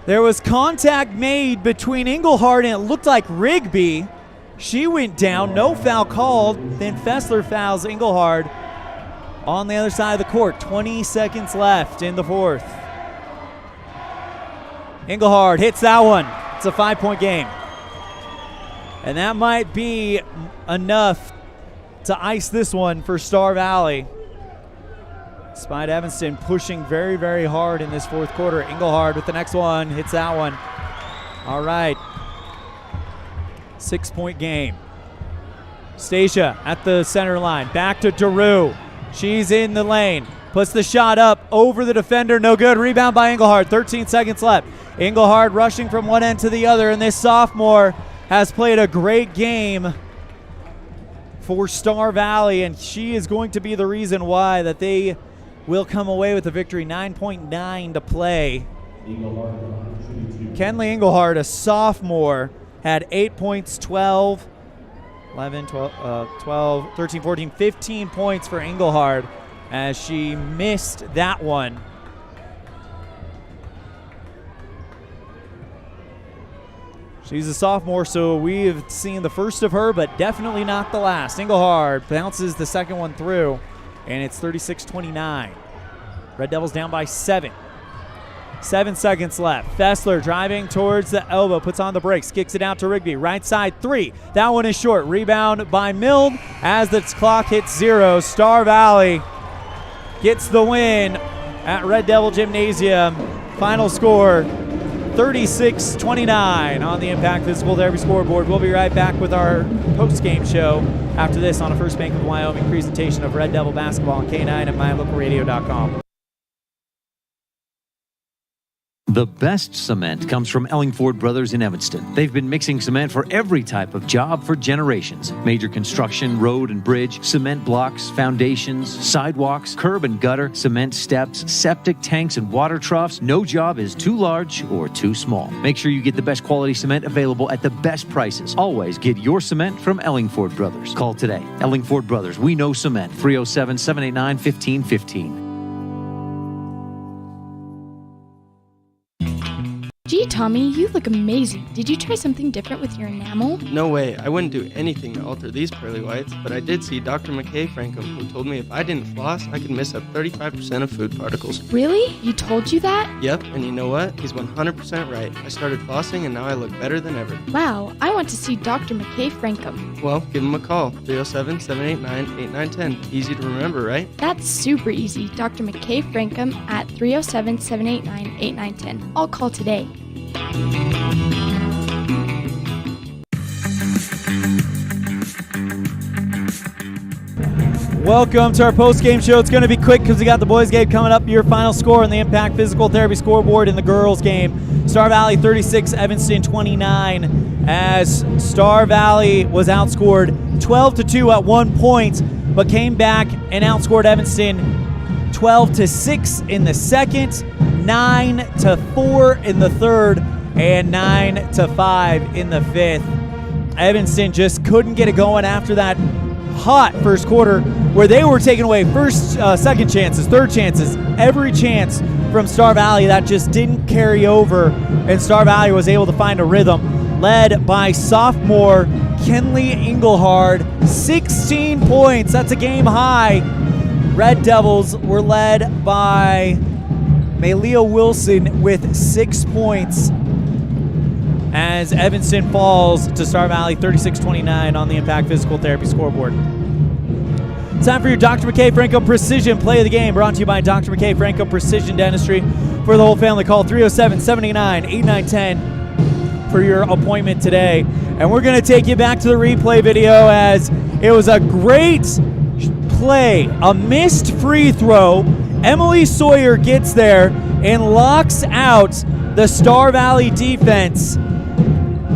There was contact made between Engelhard and it looked like Rigby. She went down, no foul called. Then Fessler fouls Engelhard on the other side of the court. 20 seconds left in the 4th. Engelhard hits that one. It's a 5-point game. And that might be enough to ice this one for Star Valley. Despite Evanston pushing very, very hard in this 4th quarter. Engelhard with the next one, hits that one. All right. 6-point game. Stacia at the center line. Back to Daru. She's in the lane. Puts the shot up over the defender. No good. Rebound by Engelhard. 13 seconds left. Engelhard rushing from one end to the other, and this sophomore has played a great game for Star Valley, and she is going to be the reason why that they will come away with the victory. 9.9 to play. Kenley Engelhard, a sophomore, had 8 points, 12, 11, 12, 13, 14, 15 points for Engelhard as she missed that one. She's a sophomore, so we've seen the first of her, but definitely not the last. Engelhard bounces the second one through, and it's 36-29. Red Devils down by 7. 7 seconds left. Fessler driving towards the elbow, puts on the brakes, kicks it out to Rigby. Right side 3. That one is short. Rebound by Milne as the clock hits 0. Star Valley gets the win at Red Devil Gymnasium. Final score 36-29 on the Impact Physical Therapy scoreboard. We'll be right back with our post-game show after this on a First Bank of Wyoming presentation of Red Devil basketball on K9 and mylocalradio.com. The best cement comes from Ellingford Brothers in Evanston. They've been mixing cement for every type of job for generations. Major construction, road and bridge, cement blocks, foundations, sidewalks, curb and gutter, cement steps, septic tanks and water troughs. No job is too large or too small. Make sure you get the best quality cement available at the best prices. Always get your cement from Ellingford Brothers. Call today. Ellingford Brothers, we know cement. 307-789-1515. Gee, Tommy, you look amazing. Did you try something different with your enamel? No way. I wouldn't do anything to alter these pearly whites, but I did see Dr. McKay Frankum, who told me if I didn't floss, I could miss up 35% of food particles. Really? He told you that? Yep, and you know what? He's 100% right. I started flossing, and now I look better than ever. Wow, I want to see Dr. McKay Frankum. Well, give him a call. 307-789-8910. Easy to remember, right? That's super easy. Dr. McKay Frankum at 307-789-8910. I'll call today. Welcome to our post-game show. It's going to be quick because we got the boys' game coming up. Your final score on the Impact Physical Therapy scoreboard in the girls' game. Star Valley 36, Evanston 29, as Star Valley was outscored 12-2 at one point, but came back and outscored Evanston 12-6 in the second, 9-4 in the third, and 9-5 in the fifth. Evanston just couldn't get it going after that hot first quarter where they were taking away second chances, third chances, every chance from Star Valley. That just didn't carry over, and Star Valley was able to find a rhythm, led by sophomore Kenley Engelhard, 16 points. That's a game high. Red Devils were led by Malia Wilson with 6 points as Evanston falls to Star Valley 36-29 on the Impact Physical Therapy scoreboard. Time for your Dr. McKay Franco Precision Play of the Game, brought to you by Dr. McKay Franco Precision Dentistry. For the whole family, call 307-789-8910 for your appointment today. And we're going to take you back to the replay video as it was a great play, a missed free throw. Emily Sawyer gets there and locks out the Star Valley defense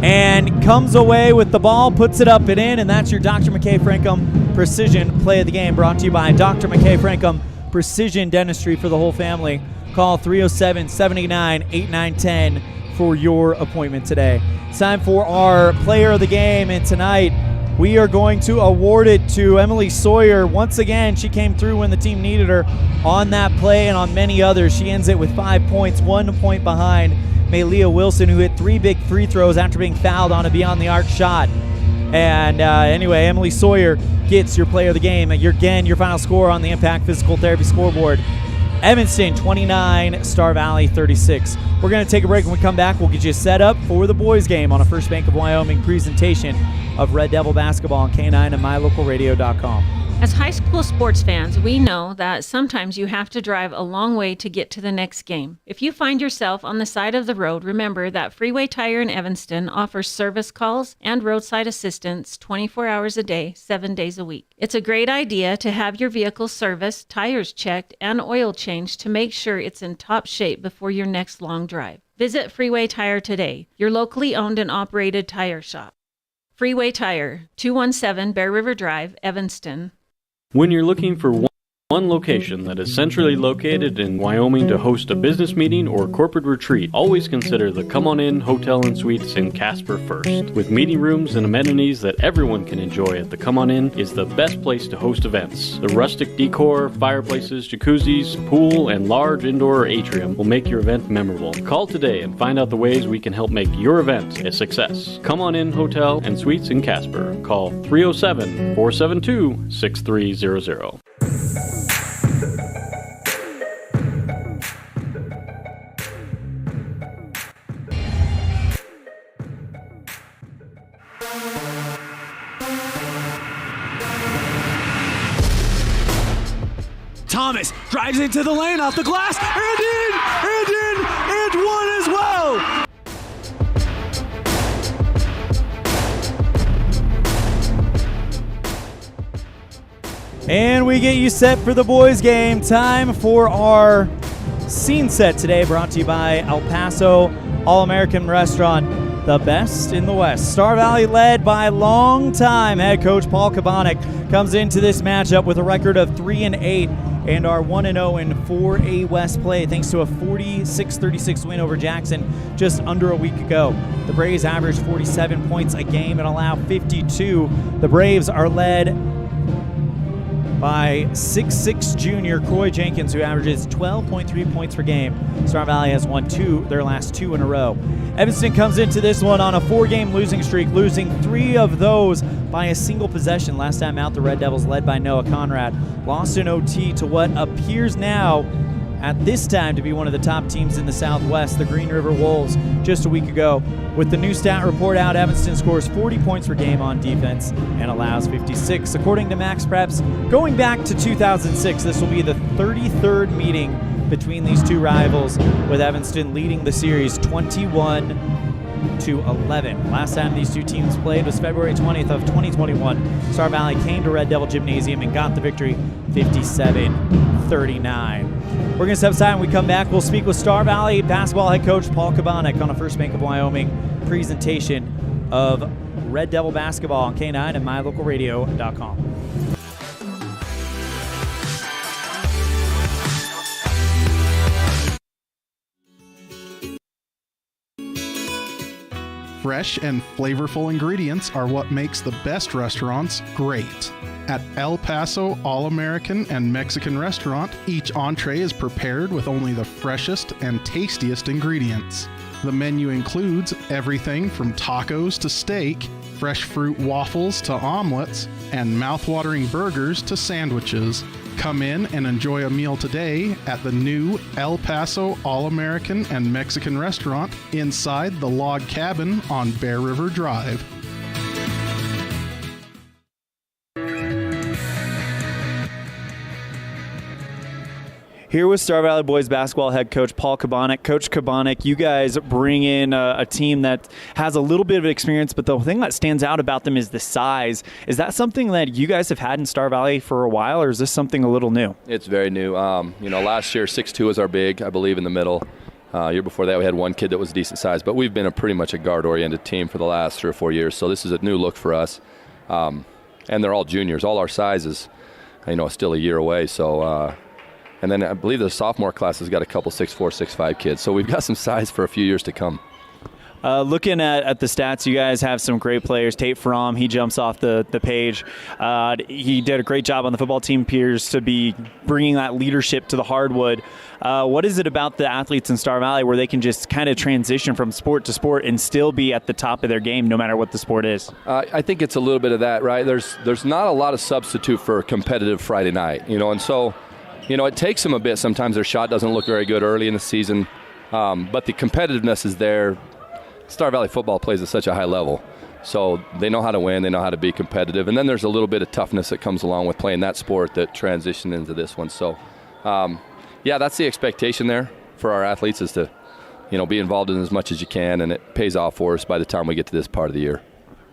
and comes away with the ball, puts it up and in, and that's your Dr. McKay Frankum Precision Play of the Game, brought to you by Dr. McKay Frankum Precision Dentistry for the whole family. Call 307-789-8910 for your appointment today. It's time for our Player of the Game, and tonight we are going to award it to Emily Sawyer. Once again, she came through when the team needed her on that play and on many others. She ends it with 5 points, 1 point behind Malia Wilson, who hit 3 big free throws after being fouled on a beyond-the-arc shot. And anyway, Emily Sawyer gets your Player of the Game. Your final score on the Impact Physical Therapy scoreboard. Evanston 29, Star Valley 36. We're going to take a break. When we come back, we'll get you set up for the boys' game on a First Bank of Wyoming presentation of Red Devil basketball on K9 and mylocalradio.com. As high school sports fans, we know that sometimes you have to drive a long way to get to the next game. If you find yourself on the side of the road, remember that Freeway Tire in Evanston offers service calls and roadside assistance 24 hours a day, 7 days a week. It's a great idea to have your vehicle serviced, tires checked, and oil changed to make sure it's in top shape before your next long drive. Visit Freeway Tire today, your locally owned and operated tire shop. Freeway Tire, 217 Bear River Drive, Evanston. When you're looking for One location that is centrally located in Wyoming to host a business meeting or corporate retreat. Always consider the Come On In Hotel and Suites in Casper first. With meeting rooms and amenities that everyone can enjoy at the Come On In is the best place to host events. The rustic decor, fireplaces, jacuzzis, pool, and large indoor atrium will make your event memorable. Call today and find out the ways we can help make your event a success. Come On In Hotel and Suites in Casper. Call 307-472-6300. Thomas drives into the lane off the glass and one as well. And we get you set for the boys' game. Time for our scene set today, brought to you by El Paso All-American Restaurant, the best in the West. Star Valley, led by longtime head coach Paul Kabanek, comes into this matchup with a record of 3-8 and are 1-0 in 4A West play, thanks to a 46-36 win over Jackson just under a week ago. The Braves average 47 points a game and allow 52. The Braves are led by 6'6" junior Croy Jenkins, who averages 12.3 points per game. Star Valley has won their last two in a row. Evanston comes into this one on a 4-game losing streak, losing 3 of those by a single possession. Last time out, the Red Devils, led by Noah Conrad, lost in OT to what appears now at this time to be one of the top teams in the Southwest, the Green River Wolves, just a week ago. With the new stat report out, Evanston scores 40 points per game on defense and allows 56. According to Max Preps, going back to 2006, this will be the 33rd meeting between these two rivals, with Evanston leading the series 21-11. Last time these two teams played was February 20th of 2021. Star Valley came to Red Devil Gymnasium and got the victory 57-39. We're going to step aside. When we come back, we'll speak with Star Valley basketball head coach Paul Kabanek on a First Bank of Wyoming presentation of Red Devil basketball on K9 and mylocalradio.com. Fresh and flavorful ingredients are what makes the best restaurants great. At El Paso All-American and Mexican Restaurant, each entree is prepared with only the freshest and tastiest ingredients. The menu includes everything from tacos to steak, fresh fruit waffles to omelets, and mouth-watering burgers to sandwiches. Come in and enjoy a meal today at the new El Paso All-American and Mexican Restaurant inside the log cabin on Bear River Drive. Here with Star Valley boys basketball head coach Paul Kabanek. Coach Kabanek, you guys bring in a team that has a little bit of experience, but the thing that stands out about them is the size. Is that something that you guys have had in Star Valley for a while, or is this something a little new? It's very new. Last year 6'2" was our big, I believe, in the middle. Year before that, we had one kid that was decent size, but we've been pretty much a guard-oriented team for the last 3 or 4 years, so this is a new look for us. And they're all juniors. All our sizes, still a year away, so... And then I believe the sophomore class has got a couple 6'4", 6'5" kids. So we've got some size for a few years to come. Looking at the stats, you guys have some great players. Tate Fromm, he jumps off the page. He did a great job on the football team, appears to be bringing that leadership to the hardwood. What is it about the athletes in Star Valley where they can just kind of transition from sport to sport and still be at the top of their game no matter what the sport is? I think it's a little bit of that, right? There's not a lot of substitute for a competitive Friday night, and so... it takes them a bit. Sometimes their shot doesn't look very good early in the season, but the competitiveness is there. Star Valley football plays at such a high level, so they know how to win, they know how to be competitive, and then there's a little bit of toughness that comes along with playing that sport that transitioned into this one. So, that's the expectation there for our athletes is to, be involved in as much as you can, and it pays off for us by the time we get to this part of the year.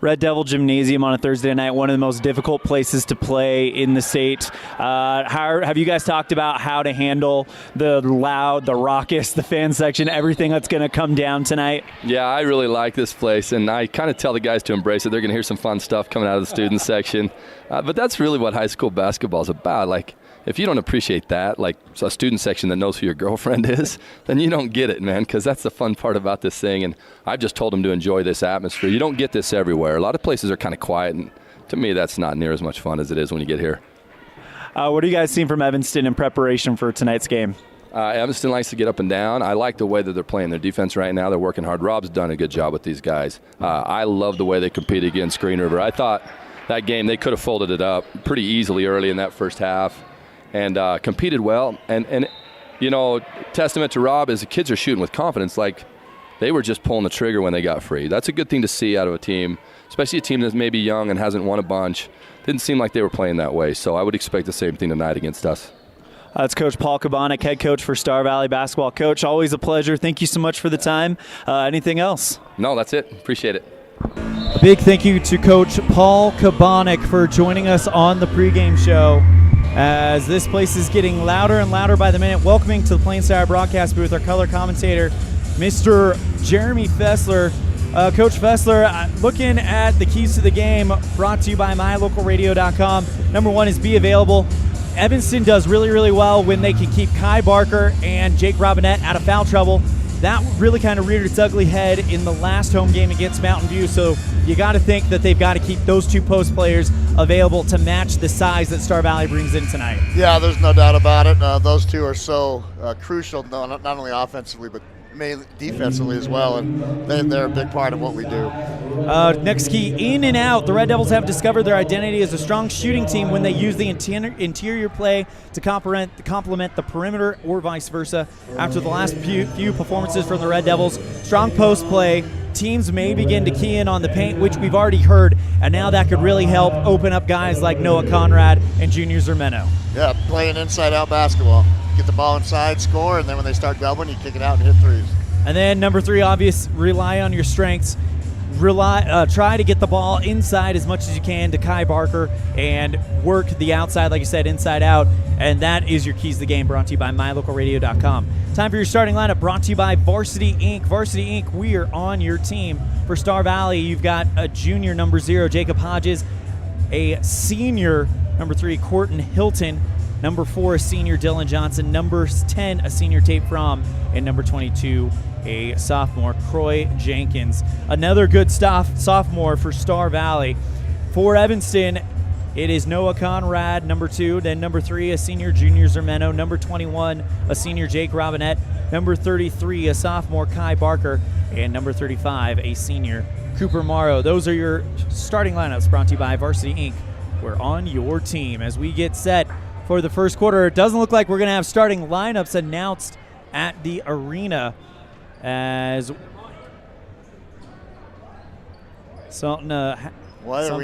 Red Devil Gymnasium on a Thursday night, one of the most difficult places to play in the state. Have you guys talked about how to handle the loud, the raucous, the fan section, everything that's going to come down tonight? Yeah, I really like this place, and I kind of tell the guys to embrace it. They're going to hear some fun stuff coming out of the student section. But that's really what high school basketball is about. Like, if you don't appreciate that, like a student section that knows who your girlfriend is, then you don't get it, man, because that's the fun part about this thing. And I've just told them to enjoy this atmosphere. You don't get this everywhere. A lot of places are kind of quiet, and to me, that's not near as much fun as it is when you get here. What are you guys seeing from Evanston in preparation for tonight's game? Evanston likes to get up and down. I like the way that they're playing their defense right now. They're working hard. Rob's done a good job with these guys. I love the way they compete against Green River. I thought that game they could have folded it up pretty easily early in that first half and competed well. And testament to Rob is the kids are shooting with confidence like they were just pulling the trigger when they got free. That's a good thing to see out of a team, especially a team that's maybe young and hasn't won a bunch. Didn't seem like they were playing that way, so I would expect the same thing tonight against us. That's Coach Paul Kabanek, head coach for Star Valley basketball. Coach, always a pleasure. Thank you so much for the time. Anything else? No, that's it. Appreciate it. A big thank you to Coach Paul Kabanek for joining us on the pregame show as this place is getting louder and louder by the minute. Welcoming to the Plain Star broadcast booth our color commentator, Mr. Jeremy Fessler. Coach Fessler, looking at the keys to the game brought to you by mylocalradio.com. Number one is be available. Evanston does really, really well when they can keep Kai Barker and Jake Robinette out of foul trouble. That really kind of reared its ugly head in the last home game against Mountain View, so you got to think that they've got to keep those two post players available to match the size that Star Valley brings in tonight. Yeah, there's no doubt about it. Those two are so crucial, not only offensively, but mainly defensively as well, and they're a big part of what we do. Next key, in and out. The Red Devils have discovered their identity as a strong shooting team when they use the interior play to complement the perimeter or vice versa. After the last few performances from the Red Devils, strong post play, teams may begin to key in on the paint, which we've already heard, and now that could really help open up guys like Noah Conrad and Junior Zermeno. Yeah, playing inside-out basketball. Get the ball inside, score, and then when they start doubling, you kick it out and hit threes. And then number three, obvious, rely on your strengths. Try to get the ball inside as much as you can to Kai Barker and work the outside, like you said, inside out. And that is your keys to the game, brought to you by mylocalradio.com. Time for your starting lineup, brought to you by Varsity Inc. Varsity Inc., we are on your team. For Star Valley, you've got a junior, number 0, Jacob Hodges, a senior, number 3, Corton Hilton, number 4, a senior, Dylan Johnson, number 10, a senior, Tate Fromm, and number 22, a sophomore, Croy Jenkins. Another good sophomore for Star Valley. For Evanston, it is Noah Conrad, number 2, then number 3, a senior, Junior Zermeno, number 21, a senior, Jake Robinette, number 33, a sophomore, Kai Barker, and number 35, a senior, Cooper Morrow. Those are your starting lineups, brought to you by Varsity Inc. We're on your team as we get set for the first quarter. It doesn't look like we're going to have starting lineups announced at the arena as some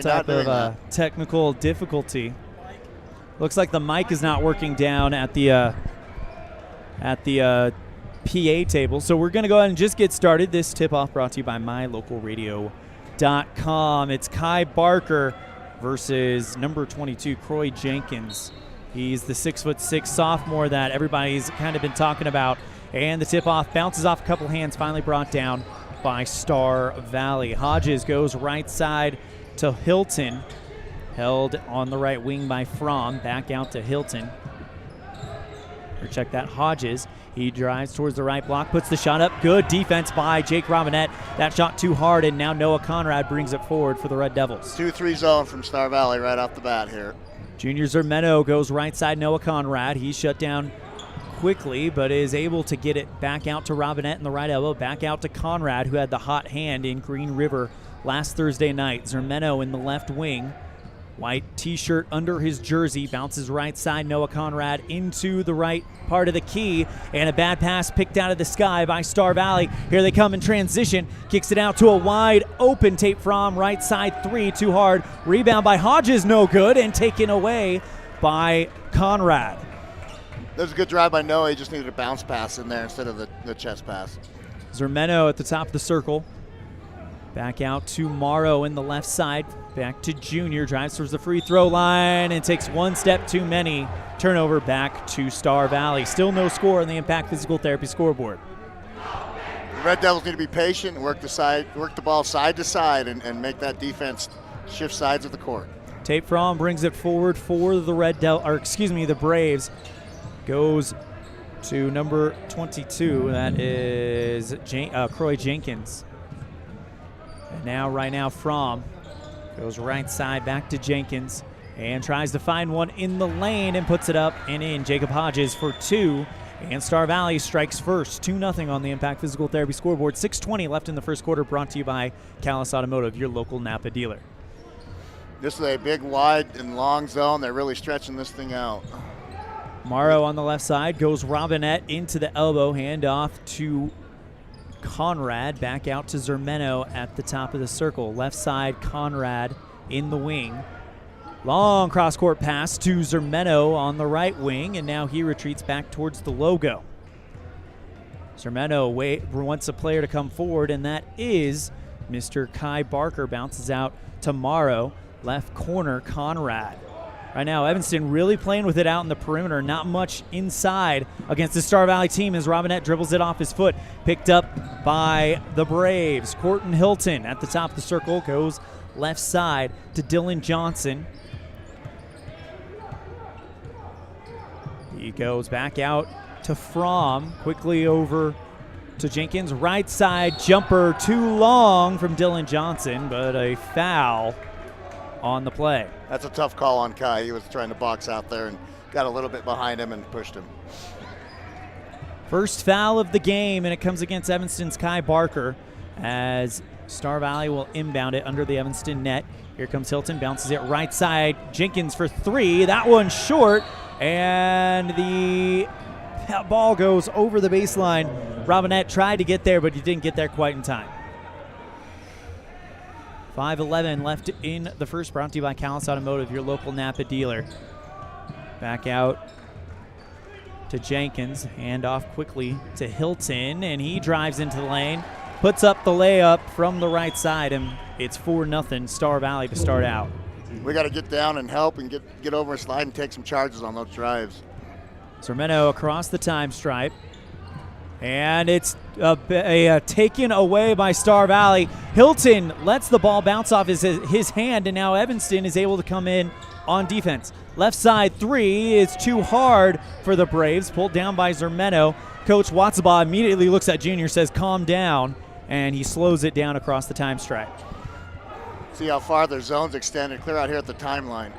type of technical difficulty. Looks like the mic is not working down at the PA table. So we're going to go ahead and just get started. This tip-off brought to you by mylocalradio.com. It's Kai Barker versus number 22, Croy Jenkins. He's the 6'6" sophomore that everybody's kind of been talking about. And the tip-off bounces off a couple hands, finally brought down by Star Valley. Hodges goes right side to Hilton. Held on the right wing by Fromm. Back out to Hilton. Or check that, Hodges. He drives towards the right block, puts the shot up. Good defense by Jake Robinette. That shot too hard, and now Noah Conrad brings it forward for the Red Devils. 2-3 zone from Star Valley right off the bat here. Junior Zermeno goes right side, Noah Conrad. He's shut down quickly, but is able to get it back out to Robinette in the right elbow, back out to Conrad, who had the hot hand in Green River last Thursday night. Zermeno in the left wing. White t-shirt under his jersey, bounces right side, Noah Conrad into the right part of the key, and a bad pass picked out of the sky by Star Valley. Here they come in transition, kicks it out to a wide open Tate Fromm, right side 3, too hard. Rebound by Hodges, no good, and taken away by Conrad. There's a good drive by Noah, he just needed a bounce pass in there instead of the chest pass. Zermeno at the top of the circle. Back out to Morrow in the left side. Back to Junior. Drives towards the free throw line and takes one step too many. Turnover back to Star Valley. Still no score on the Impact Physical Therapy scoreboard. The Red Devils need to be patient and work the ball side to side and make that defense shift sides of the court. Tate Fromm brings it forward for the Braves. Goes to number 22. That is Croy Jenkins. And right now, Fromm goes right side back to Jenkins and tries to find one in the lane and puts it up and in. Jacob Hodges for 2. And Star Valley strikes first, 2-0 on the Impact Physical Therapy scoreboard. 6:20 left in the first quarter, brought to you by Callis Automotive, your local Napa dealer. This is a big, wide, and long zone. They're really stretching this thing out. Morrow on the left side goes Robinette into the elbow, handoff to Conrad, back out to Zermeno at the top of the circle. Left side, Conrad in the wing. Long cross-court pass to Zermeno on the right wing, and now he retreats back towards the logo. Zermeno wants a player to come forward, and that is Mr. Kai Barker. Bounces out to Morrow, left corner, Conrad. Right now, Evanston really playing with it out in the perimeter. Not much inside against the Star Valley team as Robinette dribbles it off his foot. Picked up by the Braves. Corton Hilton at the top of the circle goes left side to Dylan Johnson. He goes back out to Fromm. Quickly over to Jenkins. Right side jumper too long from Dylan Johnson, but a foul on the play. That's a tough call on Kai. He was trying to box out there and got a little bit behind him and pushed him. First foul of the game, and it comes against Evanston's Kai Barker as Star Valley will inbound it under the Evanston net. Here comes Hilton, bounces it right side. Jenkins for 3. That one's short, and the ball goes over the baseline. Robinette tried to get there, but he didn't get there quite in time. 5:11 left in the first, brought to you by Callis Automotive, your local Napa dealer. Back out to Jenkins, hand off quickly to Hilton, and he drives into the lane, puts up the layup from the right side, and it's 4-0 Star Valley to start out. We got to get down and help and get over a slide and take some charges on those drives. Zermeno across the time stripe. And it's taken away by Star Valley. Hilton lets the ball bounce off his hand, and now Evanston is able to come in on defense. Left side 3 is too hard for the Braves, pulled down by Zermeno. Coach Watsabaugh immediately looks at Junior, says calm down, and he slows it down across the time stripe. See how far their zone's extended. Clear out here at the timeline.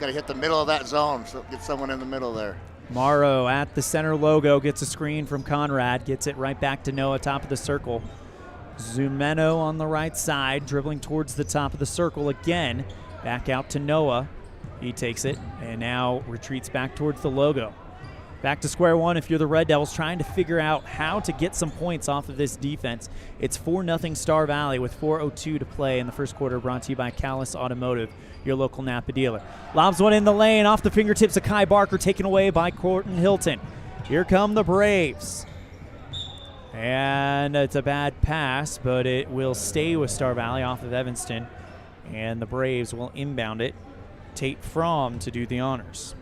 Got to hit the middle of that zone, so get someone in the middle there. Morrow at the center logo, gets a screen from Conrad, gets it right back to Noah, top of the circle. Zumeno on the right side, dribbling towards the top of the circle again. Back out to Noah. He takes it and now retreats back towards the logo. Back to square one if you're the Red Devils, trying to figure out how to get some points off of this defense. It's 4-0 Star Valley with 4:02 to play in the first quarter, brought to you by Callis Automotive, your local Napa dealer. Lobs one in the lane, off the fingertips of Kai Barker, taken away by Corton Hilton. Here come the Braves. And it's a bad pass, but it will stay with Star Valley off of Evanston. And the Braves will inbound it. Tate Fromm to do the honors.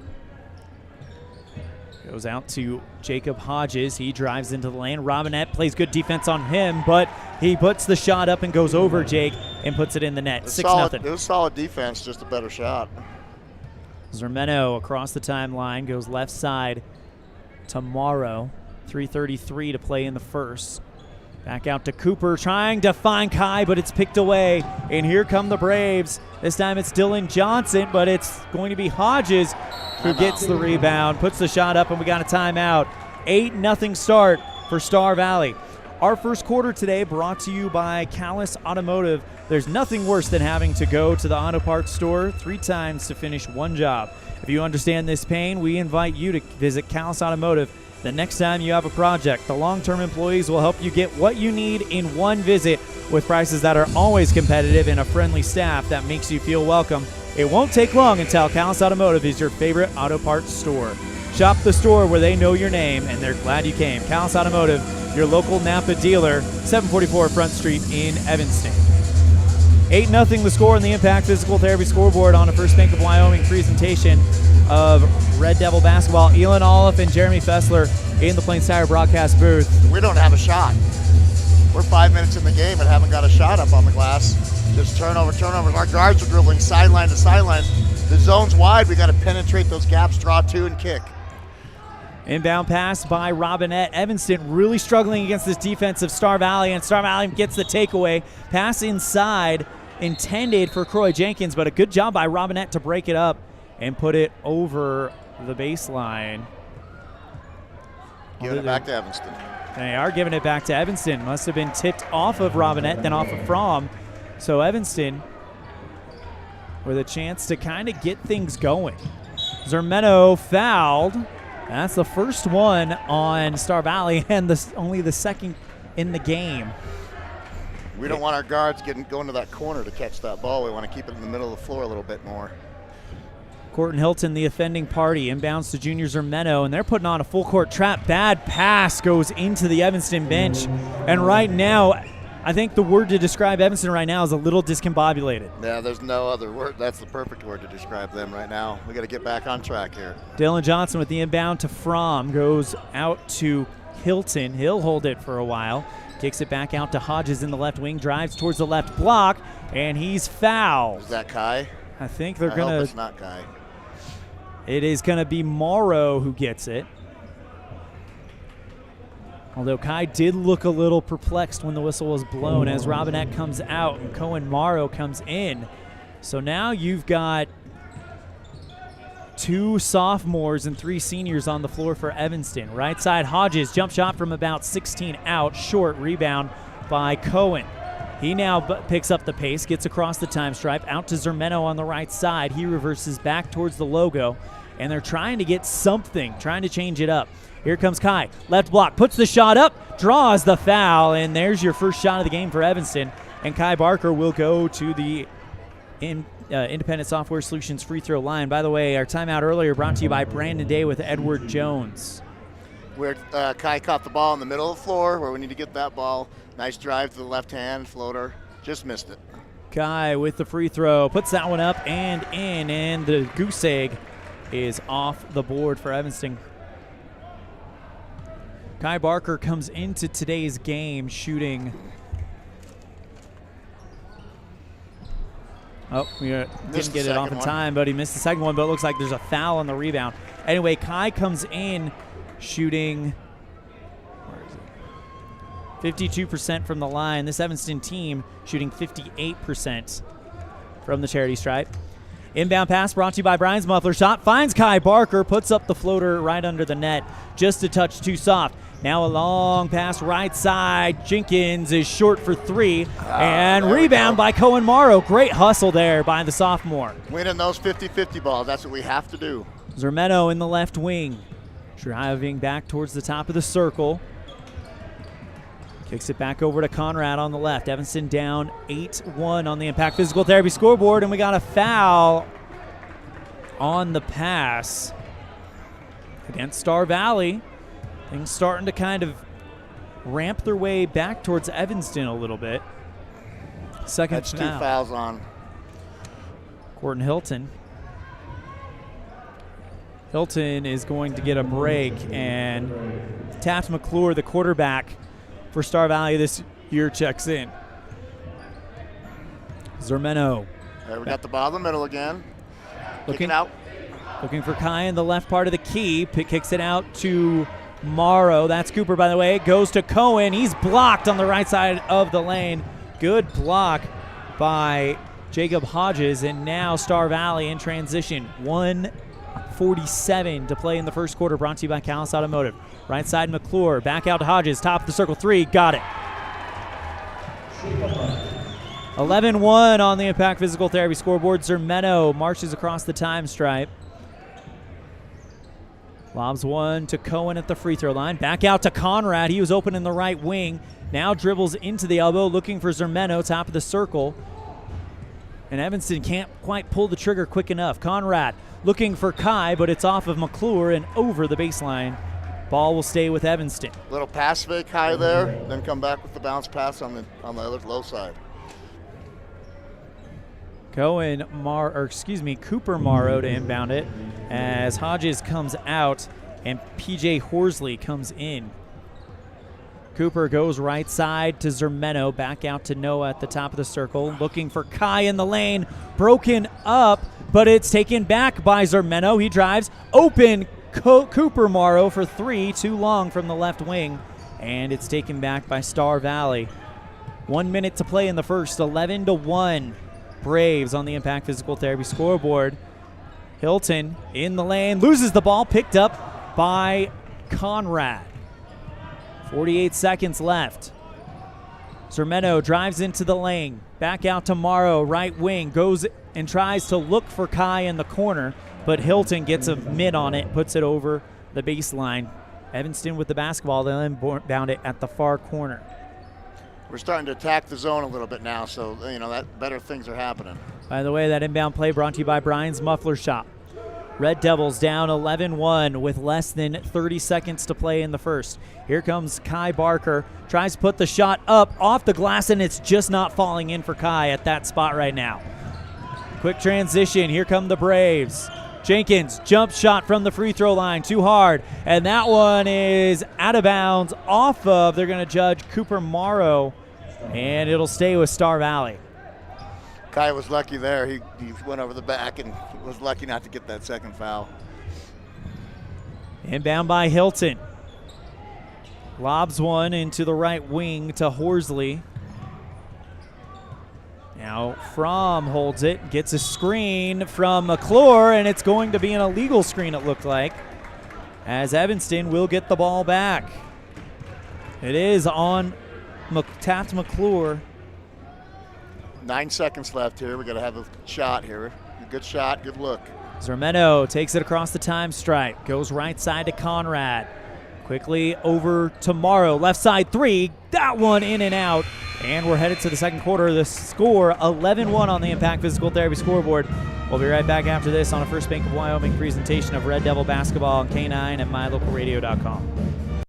Goes out to Jacob Hodges. He drives into the lane. Robinette plays good defense on him, but he puts the shot up and goes over Jake and puts it in the net. 6-0. It was solid defense, just a better shot. Zermeno across the timeline, goes left side to Morrow. 3:33 to play in the first. Back out to Cooper, trying to find Kai, but it's picked away. And here come the Braves. This time it's Dylan Johnson, but it's going to be Hodges who gets the rebound, puts the shot up, and we got a timeout. 8-0 start for Star Valley. Our first quarter today brought to you by Callis Automotive. There's nothing worse than having to go to the auto parts store 3 times to finish one job. If you understand this pain, we invite you to visit Callis Automotive the next time you have a project. The long-term employees will help you get what you need in one visit with prices that are always competitive and a friendly staff that makes you feel welcome. It won't take long until Callis Automotive is your favorite auto parts store. Shop the store where they know your name and they're glad you came. Callis Automotive, your local Napa dealer, 744 Front Street in Evanston. 8-0 the score on the Impact Physical Therapy scoreboard on a First Bank of Wyoming presentation of Red Devil basketball. Elan Olliff and Jeremy Fessler in the Plains Tire broadcast booth. We don't have a shot. we're 5 minutes in the game and haven't got a shot up on the glass. Just turnover. Our guards are dribbling sideline to sideline. The zone's wide. We got to penetrate those gaps, draw two, and kick. Inbound pass by Robinette. Evanston really struggling against this defense of Star Valley, and Star Valley gets the takeaway. Pass inside, intended for Croy Jenkins, but a good job by Robinette to break it up and put it over the baseline. Giving it back to Evanston. They are giving it back to Evanston. Must have been tipped off of Robinette, then off of Fromm. So Evanston with a chance to kind of get things going. Zermeno fouled. That's the first one on Star Valley and only the second in the game. We don't want our guards going to that corner to catch that ball. We want to keep it in the middle of the floor a little bit more. Corton Hilton, the offending party, inbounds to Junior Zermeno, and they're putting on a full court trap. Bad pass goes into the Evanston bench. And right now, I think the word to describe Evanston right now is a little discombobulated. Yeah, there's no other word. That's the perfect word to describe them right now. We got to get back on track here. Dylan Johnson with the inbound to Fromm, goes out to Hilton. He'll hold it for a while. Kicks it back out to Hodges in the left wing, drives towards the left block, and he's fouled. Is that Kai? I think they're I going to. hope it's not Kai. It is going to be Morrow who gets it. Although Kai did look a little perplexed when the whistle was blown as Robinette comes out and Cohen Morrow comes in. So now you've got 2 sophomores and 3 seniors on the floor for Evanston. Right side, Hodges, jump shot from about 16 out, short rebound by Cohen. He now picks up the pace, gets across the time stripe, out to Zermeno on the right side. He reverses back towards the logo, and they're trying to get something, trying to change it up. Here comes Kai, left block, puts the shot up, draws the foul, and there's your first shot of the game for Evanston. And Kai Barker will go to the Independent Software Solutions free throw line. By the way, our timeout earlier brought to you by Brandon Day with Edward Jones. Where Kai caught the ball in the middle of the floor where we need to get that ball. Nice drive to the left hand, floater. Just missed it. Kai with the free throw, puts that one up and in, and the goose egg is off the board for Evanston. Kai Barker comes into today's game shooting. Oh, we didn't get it off in time, but he missed the second one, but it looks like there's a foul on the rebound. Anyway, Kai comes in shooting 52% from the line. This Evanston team shooting 58% from the charity stripe. Inbound pass brought to you by Brian's Muffler Shop. Finds Kai Barker, puts up the floater right under the net. Just a touch too soft. Now a long pass right side. Jenkins is short for 3. And rebound by Cohen Morrow. Great hustle there by the sophomore. Winning those 50-50 balls. That's what we have to do. Zermeno in the left wing. Driving back towards the top of the circle. Kicks it back over to Conrad on the left. Evanston down 8-1 on the Impact Physical Therapy scoreboard, and we got a foul on the pass against Star Valley. Things starting to kind of ramp their way back towards Evanston a little bit. Second That's foul. 2 fouls on Corton Hilton. Hilton is going to get a break, and Taft McClure, the quarterback for Star Valley this year, checks in. Zermeno. There, we got the ball in the middle again. Looking out. Looking for Kai in the left part of the key. Kicks it out to Morrow. That's Cooper, by the way. Goes to Cohen. He's blocked on the right side of the lane. Good block by Jacob Hodges. And now Star Valley in transition. 1:47 to play in the first quarter. Brought to you by Callis Automotive. Right side McClure. Back out to Hodges. Top of the circle 3. Got it. 11-1 on the Impact Physical Therapy scoreboard. Zermeno marches across the time stripe. Lobs one to Cohen at the free throw line. Back out to Conrad. He was open in the right wing. Now dribbles into the elbow, looking for Zermeno, top of the circle. And Evanston can't quite pull the trigger quick enough. Conrad looking for Kai, but it's off of McClure and over the baseline. Ball will stay with Evanston. Little pass fake high there, then come back with the bounce pass on the other low side. Cooper Morrow to inbound it as Hodges comes out and PJ Horsley comes in. Cooper goes right side to Zermeno, back out to Noah at the top of the circle, looking for Kai in the lane, broken up, but it's taken back by Zermeno. He drives, open, Cooper Morrow for 3, too long from the left wing, and it's taken back by Star Valley. 1 minute to play in the first, 11-1. Braves on the Impact Physical Therapy scoreboard. Hilton in the lane, loses the ball, picked up by Conrad. 48 seconds left. Zermeno drives into the lane. Back out to Morrow, right wing. Goes and tries to look for Kai in the corner, but Hilton gets a mid on it, puts it over the baseline. Evanston with the basketball, they'll inbound it at the far corner. We're starting to attack the zone a little bit now, so that better things are happening. By the way, that inbound play brought to you by Brian's Muffler Shop. Red Devils down 11-1 with less than 30 seconds to play in the first. Here comes Kai Barker. Tries to put the shot up off the glass, and it's just not falling in for Kai at that spot right now. Quick transition. Here come the Braves. Jenkins, jump shot from the free throw line, too hard. And that one is out of bounds off of, they're going to judge Cooper Morrow, and it'll stay with Star Valley. Kai was lucky there. He went over the back and was lucky not to get that second foul. Inbound by Hilton. Lobs one into the right wing to Horsley. Now Fromm holds it, gets a screen from McClure, and it's going to be an illegal screen, it looked like, as Evanston will get the ball back. It is on Taft McClure. 9 seconds left here. We got to have a shot here. A good shot, good look. Zermeno takes it across the time stripe, goes right side to Conrad. Quickly over to Morrow, left side three, that one in and out. And we're headed to the second quarter. The score, 11-1 on the Impact Physical Therapy scoreboard. We'll be right back after this on a First Bank of Wyoming presentation of Red Devil basketball on K9 and mylocalradio.com.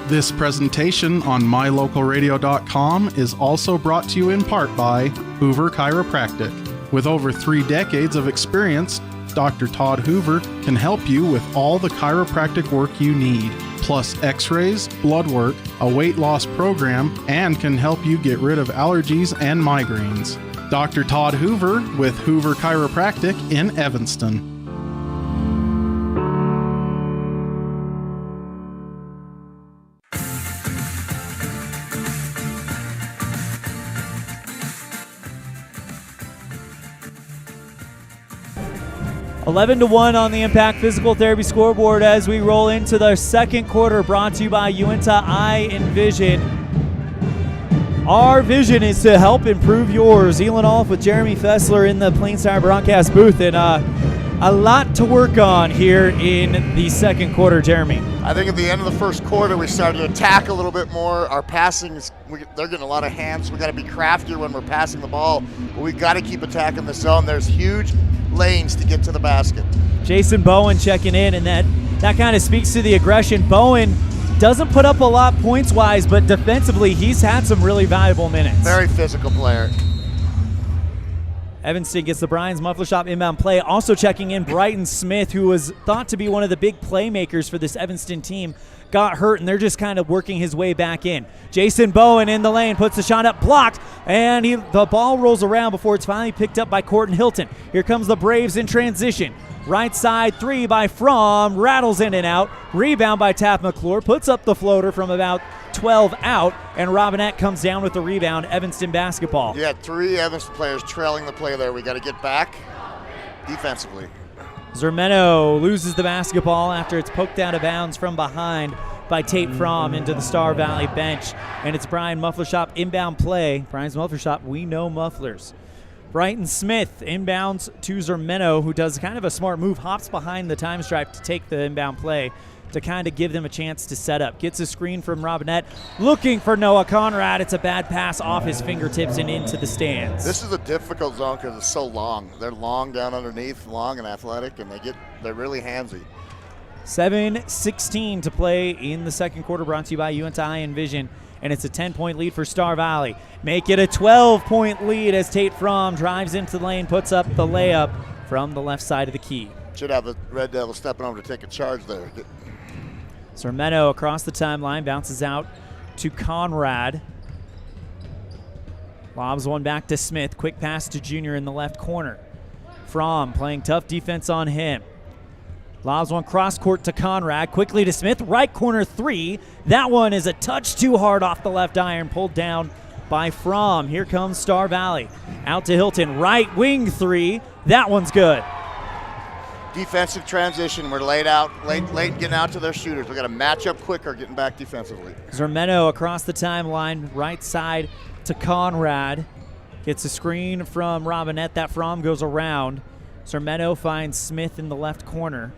This presentation on mylocalradio.com is also brought to you in part by Hoover Chiropractic. With over 3 decades of experience, Dr. Todd Hoover can help you with all the chiropractic work you need, plus x-rays, blood work, a weight loss program, and can help you get rid of allergies and migraines. Dr. Todd Hoover with Hoover Chiropractic in Evanston. Eleven to 1 on the Impact Physical Therapy scoreboard as we roll into the second quarter, brought to you by Uinta Eye and Vision. Our vision is to help improve yours. ELAN OLLIFF with Jeremy Fessler in the Plain Star broadcast booth, and a lot to work on here in the second quarter, Jeremy. I think at the end of the first quarter, we started to attack a little bit more. Our passing they're getting a lot of hands. We got to be craftier when we're passing the ball, but we got to keep attacking the zone. There's huge lanes to get to the basket. Jason Bowen checking in, and that kind of speaks to the aggression. Bowen doesn't put up a lot points-wise, but defensively, he's had some really valuable minutes. Very physical player. Evanston gets the Brian's Muffler Shop inbound play. Also checking in, Brighton Smith, who was thought to be one of the big playmakers for this Evanston team, got hurt, and they're just kind of working his way back in. Jason Bowen in the lane, puts the shot up, blocked, and the ball rolls around before it's finally picked up by Corton Hilton. Here comes the Braves in transition. Right side three by Fromm, rattles in and out. Rebound by Taft McClure, puts up the floater from about 12 out, and Robinette comes down with the rebound. Evanston basketball. Yeah, 3 Evanston players trailing the play there. We got to get back defensively. Zermeno loses the basketball after it's poked out of bounds from behind by Tate Fromm into the Star Valley bench, and it's Brian Muffler Shop inbound play. Brian's Muffler Shop, we know mufflers. Brighton Smith inbounds to Zermeno, who does kind of a smart move, hops behind the time stripe to take the inbound play to kind of give them a chance to set up. Gets a screen from Robinette, looking for Noah Conrad. It's a bad pass off his fingertips and into the stands. This is a difficult zone because it's so long. They're long down underneath, long and athletic, and they're really handsy. 7:16 to play in the second quarter, brought to you by Uinta Eye and Vision, and it's a 10-point lead for Star Valley. Make it a 12-point lead as Tate Fromm drives into the lane, puts up the layup from the left side of the key. Should have the Red Devils stepping over to take a charge there. Zermeno across the timeline, bounces out to Conrad. Lobs one back to Smith. Quick pass to Junior in the left corner. Fromm playing tough defense on him. Lobs one cross court to Conrad. Quickly to Smith. Right corner 3. That one is a touch too hard off the left iron. Pulled down by Fromm. Here comes Star Valley. Out to Hilton. Right wing 3. That one's good. Defensive transition. We're late getting out to their shooters. We got to match up quicker getting back defensively. Zermeno across the timeline. Right side to Conrad. Gets a screen from Robinette. That Fromm goes around. Zermeno finds Smith in the left corner.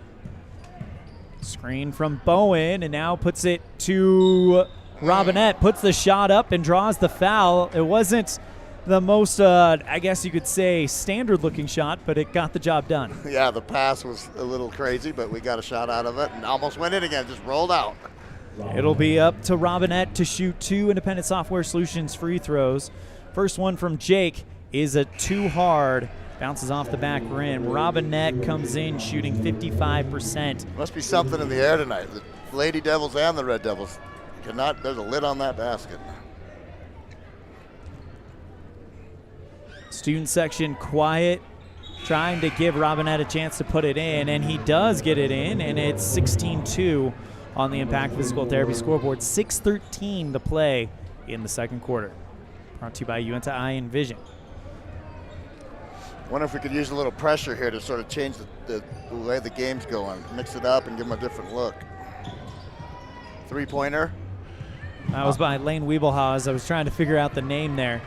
Screen from Bowen, and now puts it to Robinette. Puts the shot up and draws the foul. It wasn't the most, I guess you could say, standard-looking shot, but it got the job done. Yeah, the pass was a little crazy, but we got a shot out of it and almost went in again, just rolled out. It'll be up to Robinette to shoot 2 Independent Software Solutions free throws. First one from Jake is a too hard. Bounces off the back rim. Robinette comes in shooting 55%. Must be something in the air tonight. The Lady Devils and the Red Devils cannot, there's a lid on that basket. Student section quiet, trying to give Robinette a chance to put it in, and he does get it in, and it's 16-2 on the Impact Physical Therapy scoreboard. 6:13 to play in the second quarter. Brought to you by Uinta Eye and Vision. Wonder if we could use a little pressure here to sort of change the way the game's going. Mix it up and give them a different look. Three-pointer. That was by Lane Wiebelhaus. I was trying to figure out the name there.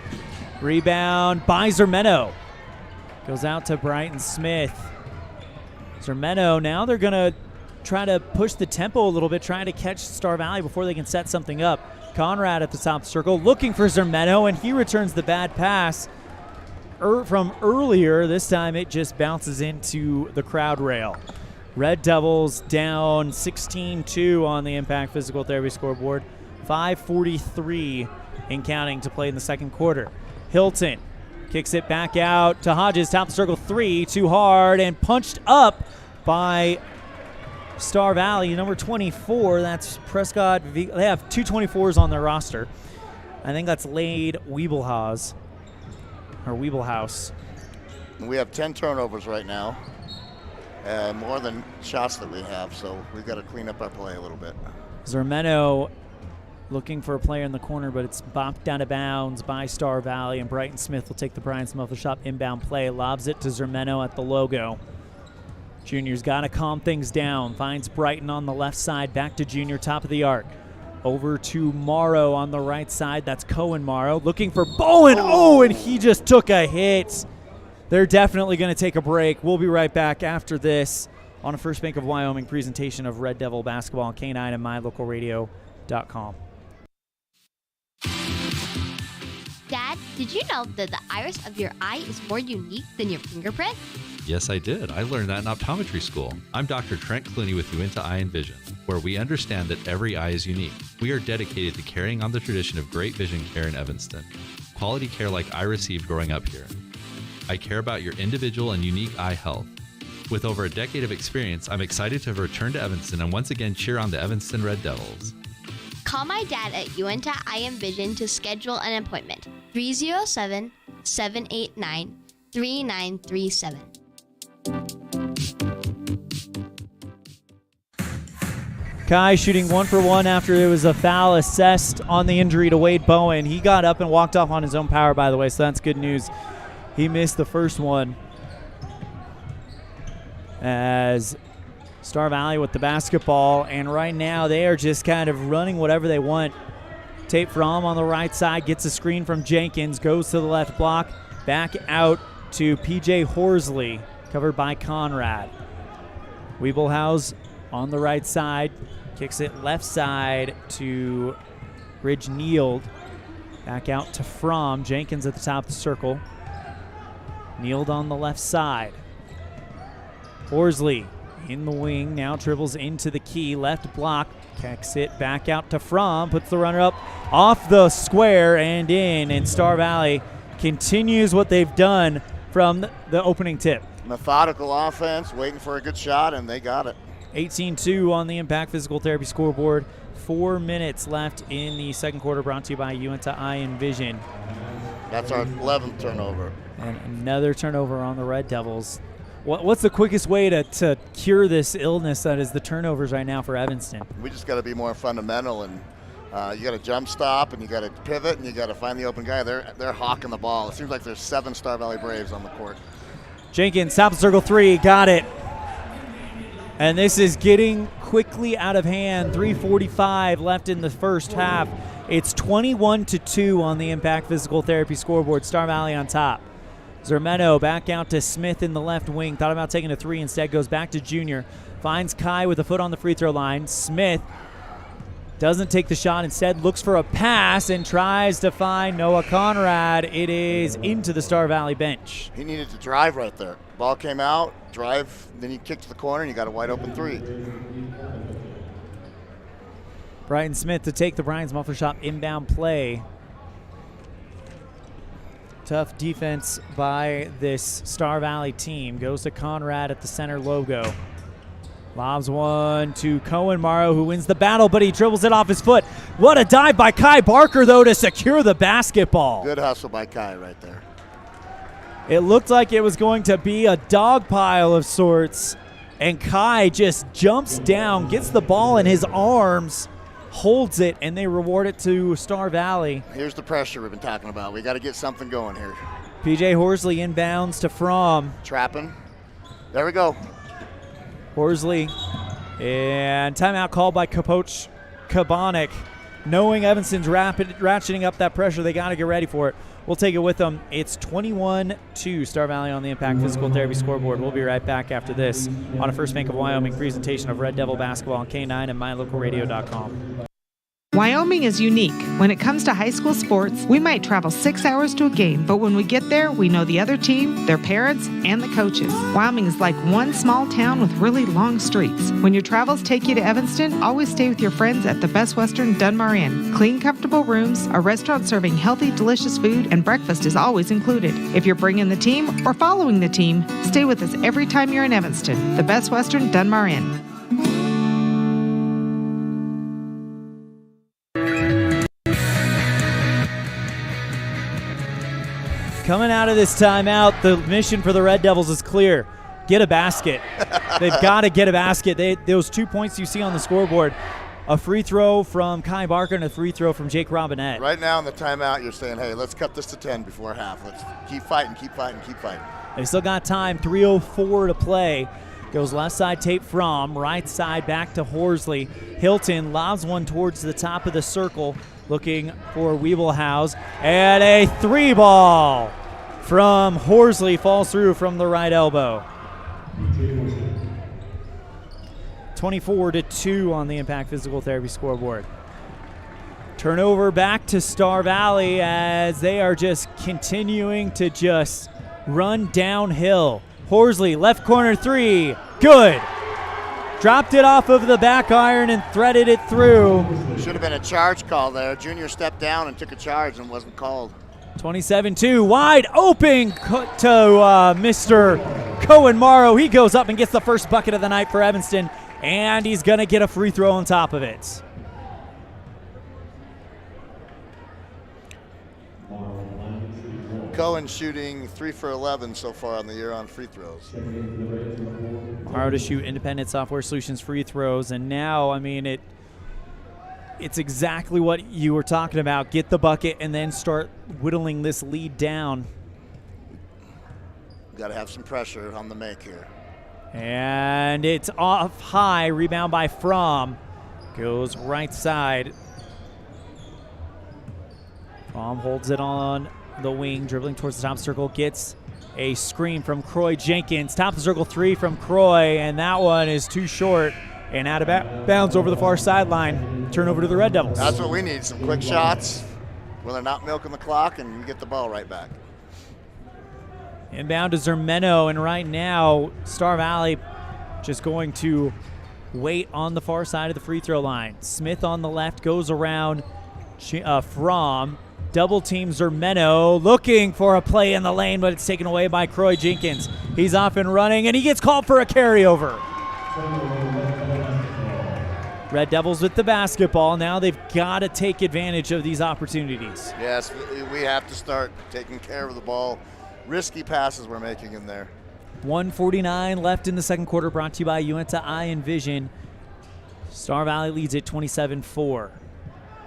Rebound by Zermeno. Goes out to Brighton Smith. Zermeno, now they're going to try to push the tempo a little bit, trying to catch Star Valley before they can set something up. Conrad at the top of the circle, looking for Zermeno, and he returns the bad pass from earlier. This time it just bounces into the crowd rail. Red Devils down 16-2 on the Impact Physical Therapy scoreboard. 5:43 in counting to play in the second quarter. Hilton kicks it back out to Hodges, top of the circle 3, too hard, and punched up by Star Valley, number 24. That's Prescott. They have 2 24s on their roster. I think that's Lade Wiebelhaus. Or Wiebelhaus. We have 10 turnovers right now, more than shots that we have, so we've got to clean up our play a little bit. Zermeno looking for a player in the corner, but it's bopped down of bounds by Star Valley, and Brighton Smith will take the Brian Smuffler Shop inbound play, lobs it to Zermeno at the logo. Junior's got to calm things down, finds Brighton on the left side, back to Junior, top of the arc. Over to Morrow on the right side. That's Cohen Morrow looking for Bowen. Oh, and he just took a hit. They're definitely going to take a break. We'll be right back after this on a First Bank of Wyoming presentation of Red Devil basketball on K9 and mylocalradio.com. Dad, did you know that the iris of your eye is more unique than your fingerprint? Yes, I did. I learned that in optometry school. I'm Dr. Trent Clooney with Uinta Eye and Vision, where we understand that every eye is unique. We are dedicated to carrying on the tradition of great vision care in Evanston. Quality care like I received growing up here. I care about your individual and unique eye health. With over a decade of experience, I'm excited to return to Evanston and once again cheer on the Evanston Red Devils. Call my dad at Uinta Eye and Vision to schedule an appointment. 307-789-3937. Kai shooting 1 for 1 after there was a foul assessed on the injury to Wade Bowen. He got up and walked off on his own power, by the way, so that's good news. He missed the first one. As Star Valley with the basketball, and right now they are just kind of running whatever they want. Tate Fromm on the right side gets a screen from Jenkins, goes to the left block, back out to P.J. Horsley, covered by Conrad. Wiebelhaus on the right side, kicks it left side to Ridge Neild. Back out to Fromm. Jenkins at the top of the circle. Neild on the left side. Horsley in the wing, now dribbles into the key. Left block, kicks it back out to Fromm. Puts the runner up off the square and in. And Star Valley continues what they've done from the opening tip. Methodical offense, waiting for a good shot, and they got it. 18-2 on the Impact Physical Therapy scoreboard. 4 minutes left in the second quarter, brought to you by Uinta Eye and Vision. That's our 11th turnover. And another turnover on the Red Devils. What's the quickest way to cure this illness that is the turnovers right now for Evanston? We just got to be more fundamental, and you got to jump stop, and you got to pivot, and you got to find the open guy. They're hawking the ball. It seems like there's 7 Star Valley Braves on the court. Jenkins, top of circle 3, got it. And this is getting quickly out of hand. 3:45 left in the first half. It's 21-2 on the Impact Physical Therapy scoreboard. Star Valley on top. Zermeno back out to Smith in the left wing. Thought about taking a 3, instead goes back to Junior. Finds Kai with a foot on the free throw line. Smith doesn't take the shot, instead looks for a pass and tries to find Noah Conrad. It is into the Star Valley bench. He needed to drive right there. Ball came out, drive, then he kicked to the corner, and you got a wide open 3. Brighton Smith to take the Brian's Muffler Shop inbound play. Tough defense by this Star Valley team. Goes to Conrad at the center logo. Lobs one to Cohen Morrow, who wins the battle, but he dribbles it off his foot. What a dive by Kai Barker, though, to secure the basketball. Good hustle by Kai right there. It looked like it was going to be a dog pile of sorts, and Kai just jumps down, gets the ball in his arms, holds it, and they reward it to Star Valley. Here's the pressure we've been talking about. We got to get something going here. PJ Horsley inbounds to Fromm. Trapping. There we go. Horsley, and timeout called by Coach Kabonik. Knowing Evanston's ratcheting up that pressure, they got to get ready for it. We'll take it with them. It's 21-2 Star Valley on the Impact Physical Therapy scoreboard. We'll be right back after this on a First Bank of Wyoming presentation of Red Devil basketball on K9 and mylocalradio.com. Wyoming is unique. When it comes to high school sports, we might travel 6 hours to a game, but when we get there, we know the other team, their parents, and the coaches. Wyoming is like one small town with really long streets. When your travels take you to Evanston, always stay with your friends at the Best Western Dunmar Inn. Clean, comfortable rooms, a restaurant serving healthy, delicious food, and breakfast is always included. If you're bringing the team or following the team, stay with us every time you're in Evanston. The Best Western Dunmar Inn. Coming out of this timeout, the mission for the Red Devils is clear. Get a basket. They've got to get a basket. Those 2 points you see on the scoreboard, a free throw from Kai Barker and a free throw from Jake Robinette. Right now in the timeout, you're saying, hey, let's cut this to 10 before half. Let's keep fighting, keep fighting, keep fighting. They still got time. 3:04 to play. Goes left side tape from, right side back to Horsley. Hilton lobs one towards the top of the circle, looking for Weeblehouse. And a 3-ball from Horsley falls through from the right elbow. 24-2 on the Impact Physical Therapy scoreboard. Turnover back to Star Valley as they are just continuing to just run downhill. Horsley, left corner 3, good. Dropped it off of the back iron and threaded it through. Should have been a charge call there. Junior stepped down and took a charge and wasn't called. 27-2, wide open to Mr. Cohen Morrow. He goes up and gets the first bucket of the night for Evanston, and he's going to get a free throw on top of it. Cohen shooting 3 for 11 so far on the year on free throws. Morrow to shoot Independent Software Solutions free throws, and now, I mean, it's exactly what you were talking about. Get the bucket and then start whittling this lead down. Got to have some pressure on the make here. And it's off high, rebound by Fromm. Goes right side. Fromm holds it on the wing, dribbling towards the top circle, gets a screen from Croy Jenkins. Top of the circle 3 from Croy, and that one is too short and out of bounds over the far sideline. Turnover to the Red Devils. That's what we need, some quick shots when they're not milking the clock, and we get the ball right back. Inbound to Zermeno, and right now Star Valley just going to wait on the far side of the free throw line. Smith on the left goes around Fromm. Double team Zermeno, looking for a play in the lane, but it's taken away by Croy Jenkins. He's off and running, and he gets called for a carryover. Red Devils with the basketball. Now they've got to take advantage of these opportunities. Yes, we have to start taking care of the ball. Risky passes we're making in there. 1:49 left in the second quarter, brought to you by Uinta Eye and Vision. Star Valley leads it 27-4.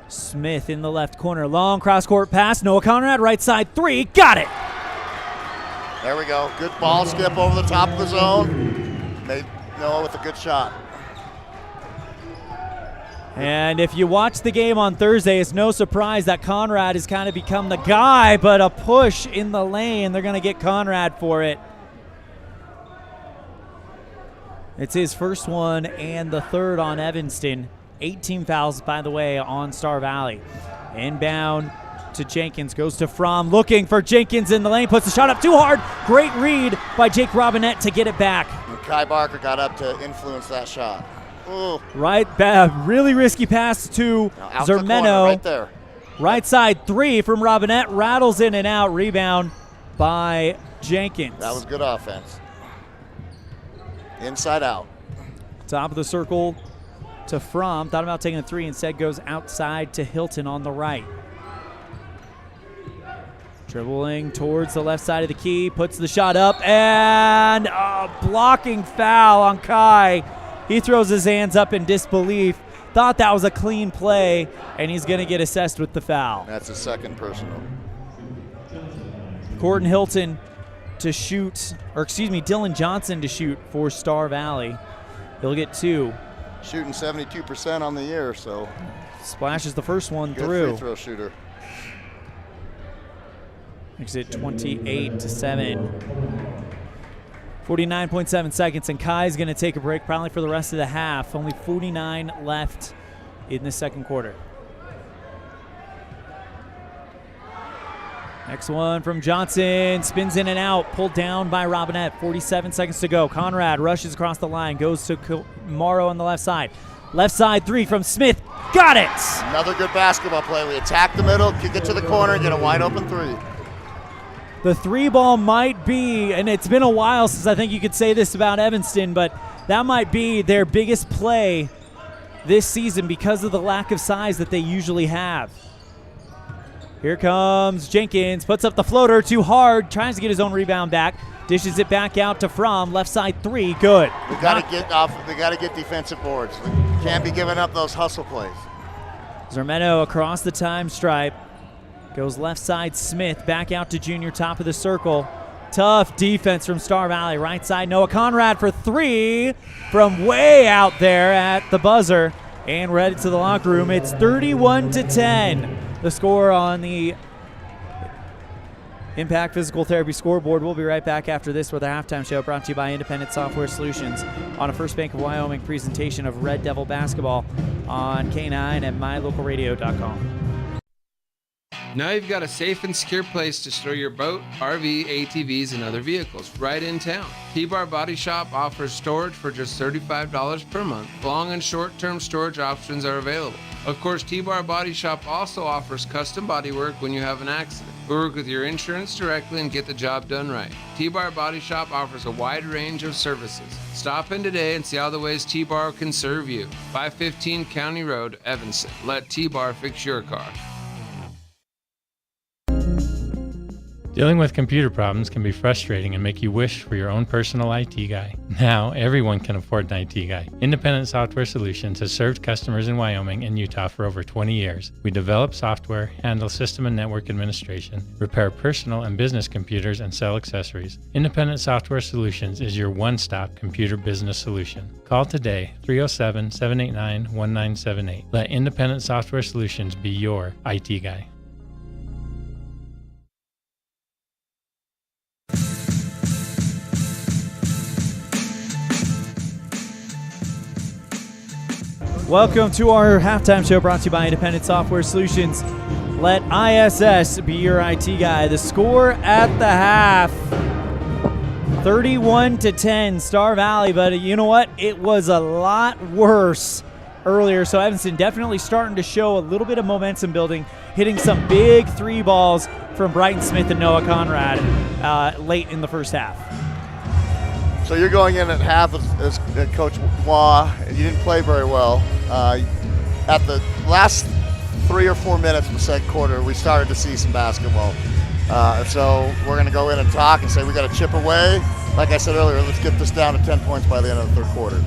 Smith in the left corner. Long cross-court pass. Noah Conrad, right side three. Got it! There we go. Good ball skip over the top of the zone. Made Noah with a good shot. And if you watch the game on Thursday, it's no surprise that Conrad has kind of become the guy, but a push in the lane. They're going to get Conrad for it. It's his first one and the third on Evanston. 18 fouls, by the way, on Star Valley. Inbound to Jenkins, goes to Fromm, looking for Jenkins in the lane, puts the shot up too hard. Great read by Jake Robinette to get it back. And Kai Barker got up to influence that shot. Ooh. Right, really risky pass to Zermeno. Right there. Right side three from Robinette, rattles in and out, rebound by Jenkins. That was good offense. Inside out. Top of the circle to Fromm. Thought about taking a three, instead goes outside to Hilton on the right. Dribbling towards the left side of the key, puts the shot up, and a blocking foul on Kai. He throws his hands up in disbelief. Thought that was a clean play, and he's going to get assessed with the foul. That's a second personal. Gordon Hilton to shoot, or excuse me, Dylan Johnson to shoot for Star Valley. He'll get two. Shooting 72% on the year, so. Splashes the first one good through. Free throw shooter. Makes it 28-7. 49.7 seconds, and Kai's going to take a break probably for the rest of the half. Only 49 left in the second quarter. Next one from Johnson, spins in and out, pulled down by Robinette. 47 seconds to go. Conrad rushes across the line, goes to Morrow on the left side. Left side three from Smith, got it! Another good basketball play. We attack the middle, kick it to the corner, and get a wide open three. The three ball might be, and it's been a while since I think you could say this about Evanston, but that might be their biggest play this season because of the lack of size that they usually have. Here comes Jenkins, puts up the floater too hard, tries to get his own rebound back, dishes it back out to Fromm, left side three, good. We got to get off. We got to get defensive boards. We can't be giving up those hustle plays. Zermeno across the time stripe. Goes left side, Smith, back out to junior, top of the circle. Tough defense from Star Valley. Right side, Noah Conrad for three from way out there at the buzzer. And we're headed to the locker room. It's 31-10. The score on the Impact Physical Therapy scoreboard. We'll be right back after this with a halftime show brought to you by Independent Software Solutions on a First Bank of Wyoming presentation of Red Devil basketball on K9 and mylocalradio.com. Now you've got a safe and secure place to store your boat, RV, ATVs, and other vehicles right in town. T-Bar Body Shop offers storage for just $35 per month. Long and short-term storage options are available. Of course, T-Bar Body Shop also offers custom body work when you have an accident. We work with your insurance directly and get the job done right. T-Bar Body Shop offers a wide range of services. Stop in today and see all the ways T-Bar can serve you. 515 County Road, Evanston. Let T-Bar fix your car. Dealing with computer problems can be frustrating and make you wish for your own personal IT guy. Now, everyone can afford an IT guy. Independent Software Solutions has served customers in Wyoming and Utah for over 20 years. We develop software, handle system and network administration, repair personal and business computers, and sell accessories. Independent Software Solutions is your one-stop computer business solution. Call today, 307-789-1978. Let Independent Software Solutions be your IT guy. Welcome to our halftime show brought to you by Independent Software Solutions. Let ISS be your IT guy. The score at the half, 31-10, Star Valley, but you know what? It was a lot worse earlier, so Evanston definitely starting to show a little bit of momentum building, hitting some big three balls from Brighton Smith and Noah Conrad late in the first half. So you're going in at half as Coach Waugh, and you didn't play very well. At the last 3 or 4 minutes of the second quarter, we started to see some basketball. So we're going to go in and talk and say we got to chip away. Like I said earlier, let's get this down to 10 points by the end of the third quarter.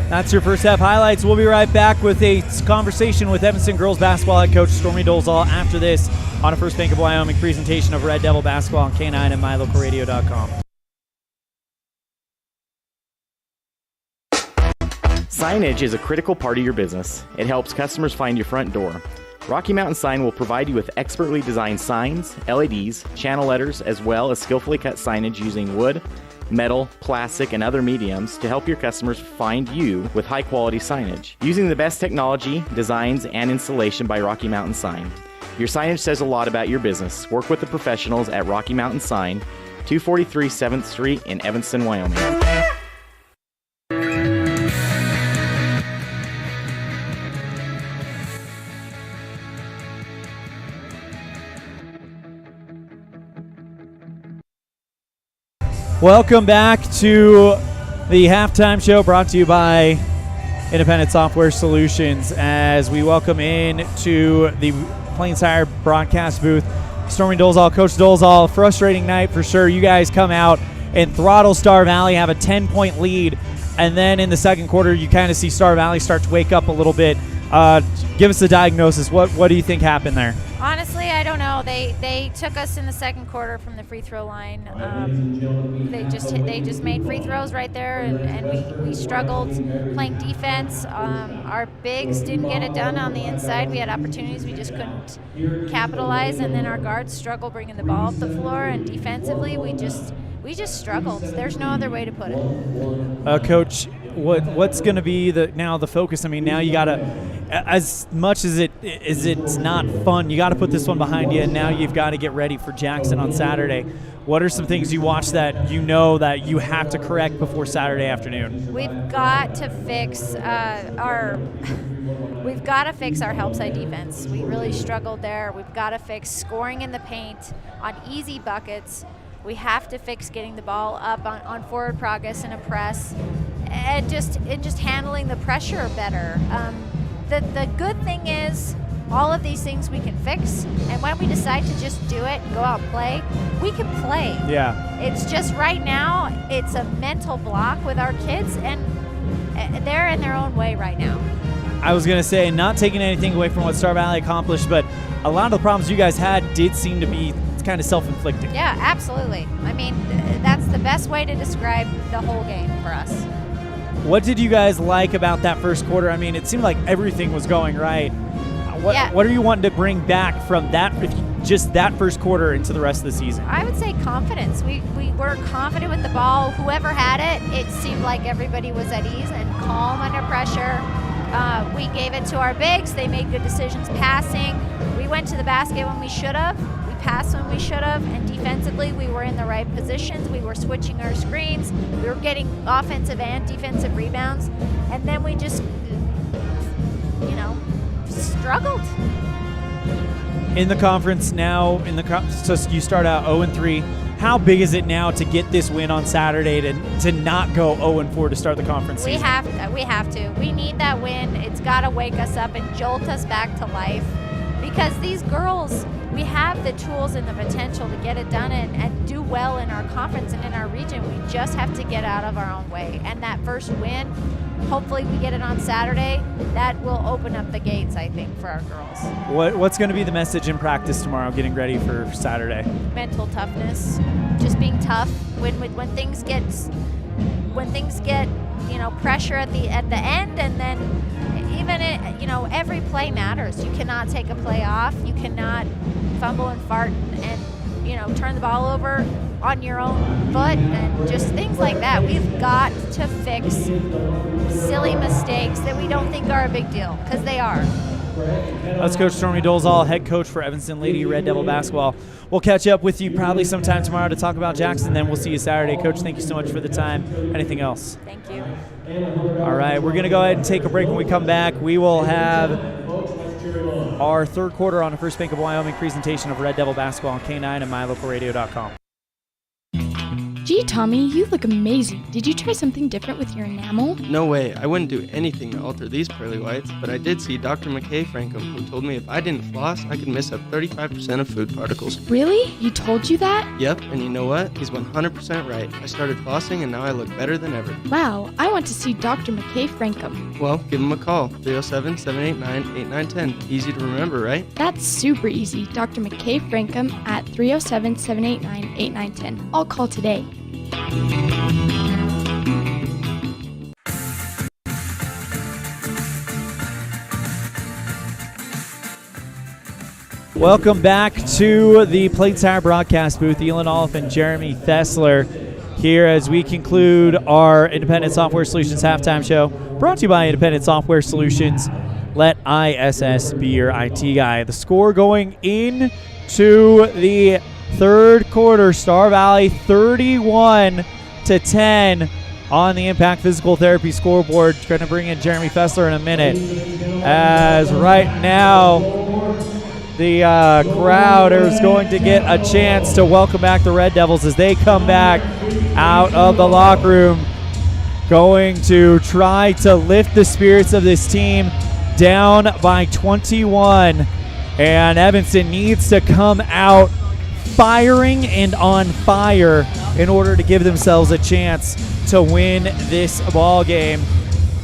That's your first half highlights. We'll be right back with a conversation with Evanston girls basketball head coach Stormy Dolezal after this on a First Bank of Wyoming presentation of Red Devil basketball on K9 and MyLocalRadio.com. Signage is a critical part of your business. It helps customers find your front door. Rocky Mountain Sign will provide you with expertly designed signs, LEDs, channel letters, as well as skillfully cut signage using wood, metal, plastic, and other mediums to help your customers find you with high-quality signage. Using the best technology, designs, and installation by Rocky Mountain Sign. Your signage says a lot about your business. Work with the professionals at Rocky Mountain Sign, 243 7th Street in Evanston, Wyoming. Welcome back to the halftime show brought to you by Independent Software Solutions as we welcome in to the Plains Tire broadcast booth Stormy Dolezal. Coach Dolezal, frustrating night for sure. You guys come out and throttle Star Valley, have a 10-point lead, and then in the second quarter you kind of see Star Valley start to wake up a little bit. Give us the diagnosis. What do you think happened there? Honestly, I don't know. They took us in the second quarter from the free throw line. They just made free throws right there, and we struggled playing defense. Our bigs didn't get it done on the inside. We had opportunities, we just couldn't capitalize, and then our guards struggled bringing the ball up the floor. And defensively, we just struggled. There's no other way to put it. Coach, what's going to be the focus? I mean, now you got to, as much as it's not fun, you got to put this one behind you, and now you've got to get ready for Jackson on Saturday. What are some things you watch that you know that you have to correct before Saturday afternoon? We've got to fix our help side defense. We really struggled there. We've got to fix scoring in the paint on easy buckets. We have to fix getting the ball up on forward progress and a press, and just handling the pressure better. The good thing is all of these things we can fix, and when we decide to just do it and go out and play, we can play. Yeah. It's just right now it's a mental block with our kids, and they're in their own way right now. I was going to say, not taking anything away from what Star Valley accomplished, but a lot of the problems you guys had did seem to be kind of self-inflicted. Yeah, absolutely. I mean, that's the best way to describe the whole game for us. What did you guys like about that first quarter? I mean, it seemed like everything was going right. What are you wanting to bring back from that, just that first quarter into the rest of the season? I would say confidence. We were confident with the ball. Whoever had it, it seemed like everybody was at ease and calm under pressure. We gave it to our bigs. They made good decisions passing. We went to the basket when we should have. We passed when we should have. And defensively, we were in the right positions. We were switching our screens. We were getting offensive and defensive rebounds. And then we just, struggled. In the conference now, so you start out 0-3. How big is it now to get this win on Saturday to not go 0-4 to start the conference season? We have to. We need that win. It's got to wake us up and jolt us back to life, because these girls, we have the tools and the potential to get it done and do well in our conference and in our region. We just have to get out of our own way. And that first win, hopefully we get it on Saturday, that will open up the gates, I think, for our girls. What's going to be the message in practice tomorrow, getting ready for Saturday? Mental toughness, just being tough. When things get pressure at the end, and then even every play matters. You cannot take a play off. You cannot fumble and fart and turn the ball over on your own foot, and just things like that. We've got to fix silly mistakes that we don't think are a big deal, because they are. That's Coach Stormy Dolezal, head coach for Evanston Lady Red Devil basketball. We'll catch up with you probably sometime tomorrow to talk about Jackson, then we'll see you Saturday. Coach, thank you so much for the time. Anything else? Thank you. All right, we're going to go ahead and take a break. When we come back, we will have our third quarter on the First Bank of Wyoming presentation of Red Devil basketball on K9 and MyLocalRadio.com. Gee, Tommy, you look amazing. Did you try something different with your enamel? No way. I wouldn't do anything to alter these pearly whites, but I did see Dr. McKay Frankham, who told me if I didn't floss, I could miss up 35% of food particles. Really? He told you that? Yep, and you know what? He's 100% right. I started flossing, and now I look better than ever. Wow, I want to see Dr. McKay Frankham. Well, give him a call. 307-789-8910. Easy to remember, right? That's super easy. Dr. McKay Frankham at 307-789-8910. I'll call today. Welcome back to the Plate Tire broadcast booth. ELAN, OLLIFF, and Jeremy Thessler here as we conclude our Independent Software Solutions halftime show, brought to you by Independent Software Solutions. Let ISS be your IT guy. The score going into the third quarter, Star Valley 31-10 on the Impact Physical Therapy scoreboard. Going to bring in Jeremy Thessler in a minute, as right now the crowd is going to get a chance to welcome back the Red Devils as they come back out of the locker room, going to try to lift the spirits of this team down by 21. And Evanston needs to come out firing and on fire in order to give themselves a chance to win this ball game.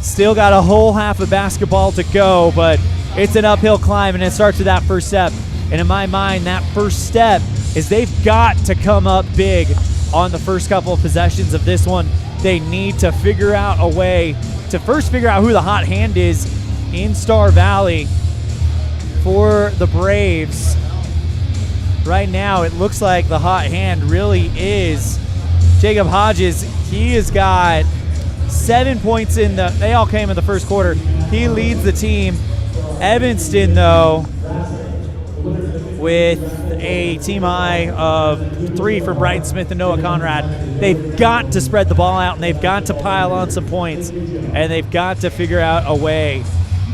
Still got a whole half of basketball to go, but it's an uphill climb, and it starts with that first step. And in my mind, that first step is they've got to come up big on the first couple of possessions of this one. They need to figure out a way to first figure out who the hot hand is in Star Valley for the Braves. Right now, it looks like the hot hand really is Jacob Hodges. He has got 7 points they all came in the first quarter. He leads the team. Evanston, though, with a team high of 3 from Brighton Smith and Noah Conrad. They've got to spread the ball out, and they've got to pile on some points, and they've got to figure out a way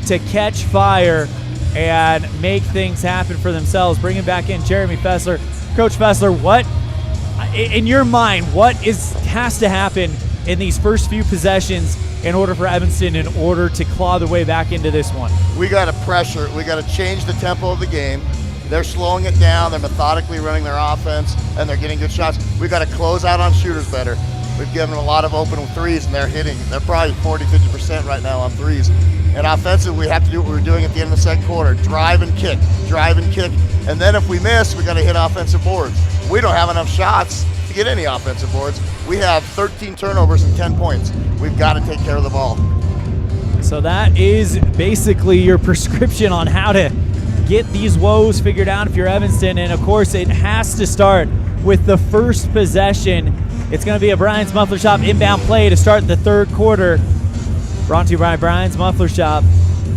to catch fire and make things happen for themselves. Bringing back in Jeremy Thessler. Coach Thessler, what, in your mind, what has to happen in these first few possessions in order for Evanston, in order to claw their way back into this one? We got to pressure. We got to change the tempo of the game. They're slowing it down. They're methodically running their offense, and they're getting good shots. We got to close out on shooters better. We've given them a lot of open threes, and they're hitting. They're probably 40-50% right now on threes. And offensively, we have to do what we were doing at the end of the second quarter: drive and kick, drive and kick. And then if we miss, we got to hit offensive boards. We don't have enough shots to get any offensive boards. We have 13 turnovers and 10 points. We've got to take care of the ball. So that is basically your prescription on how to get these woes figured out if you're Evanston. And of course, it has to start with the first possession. It's going to be a Brian's Muffler Shop inbound play to start the third quarter. Brought to you by Brian's Muffler Shop.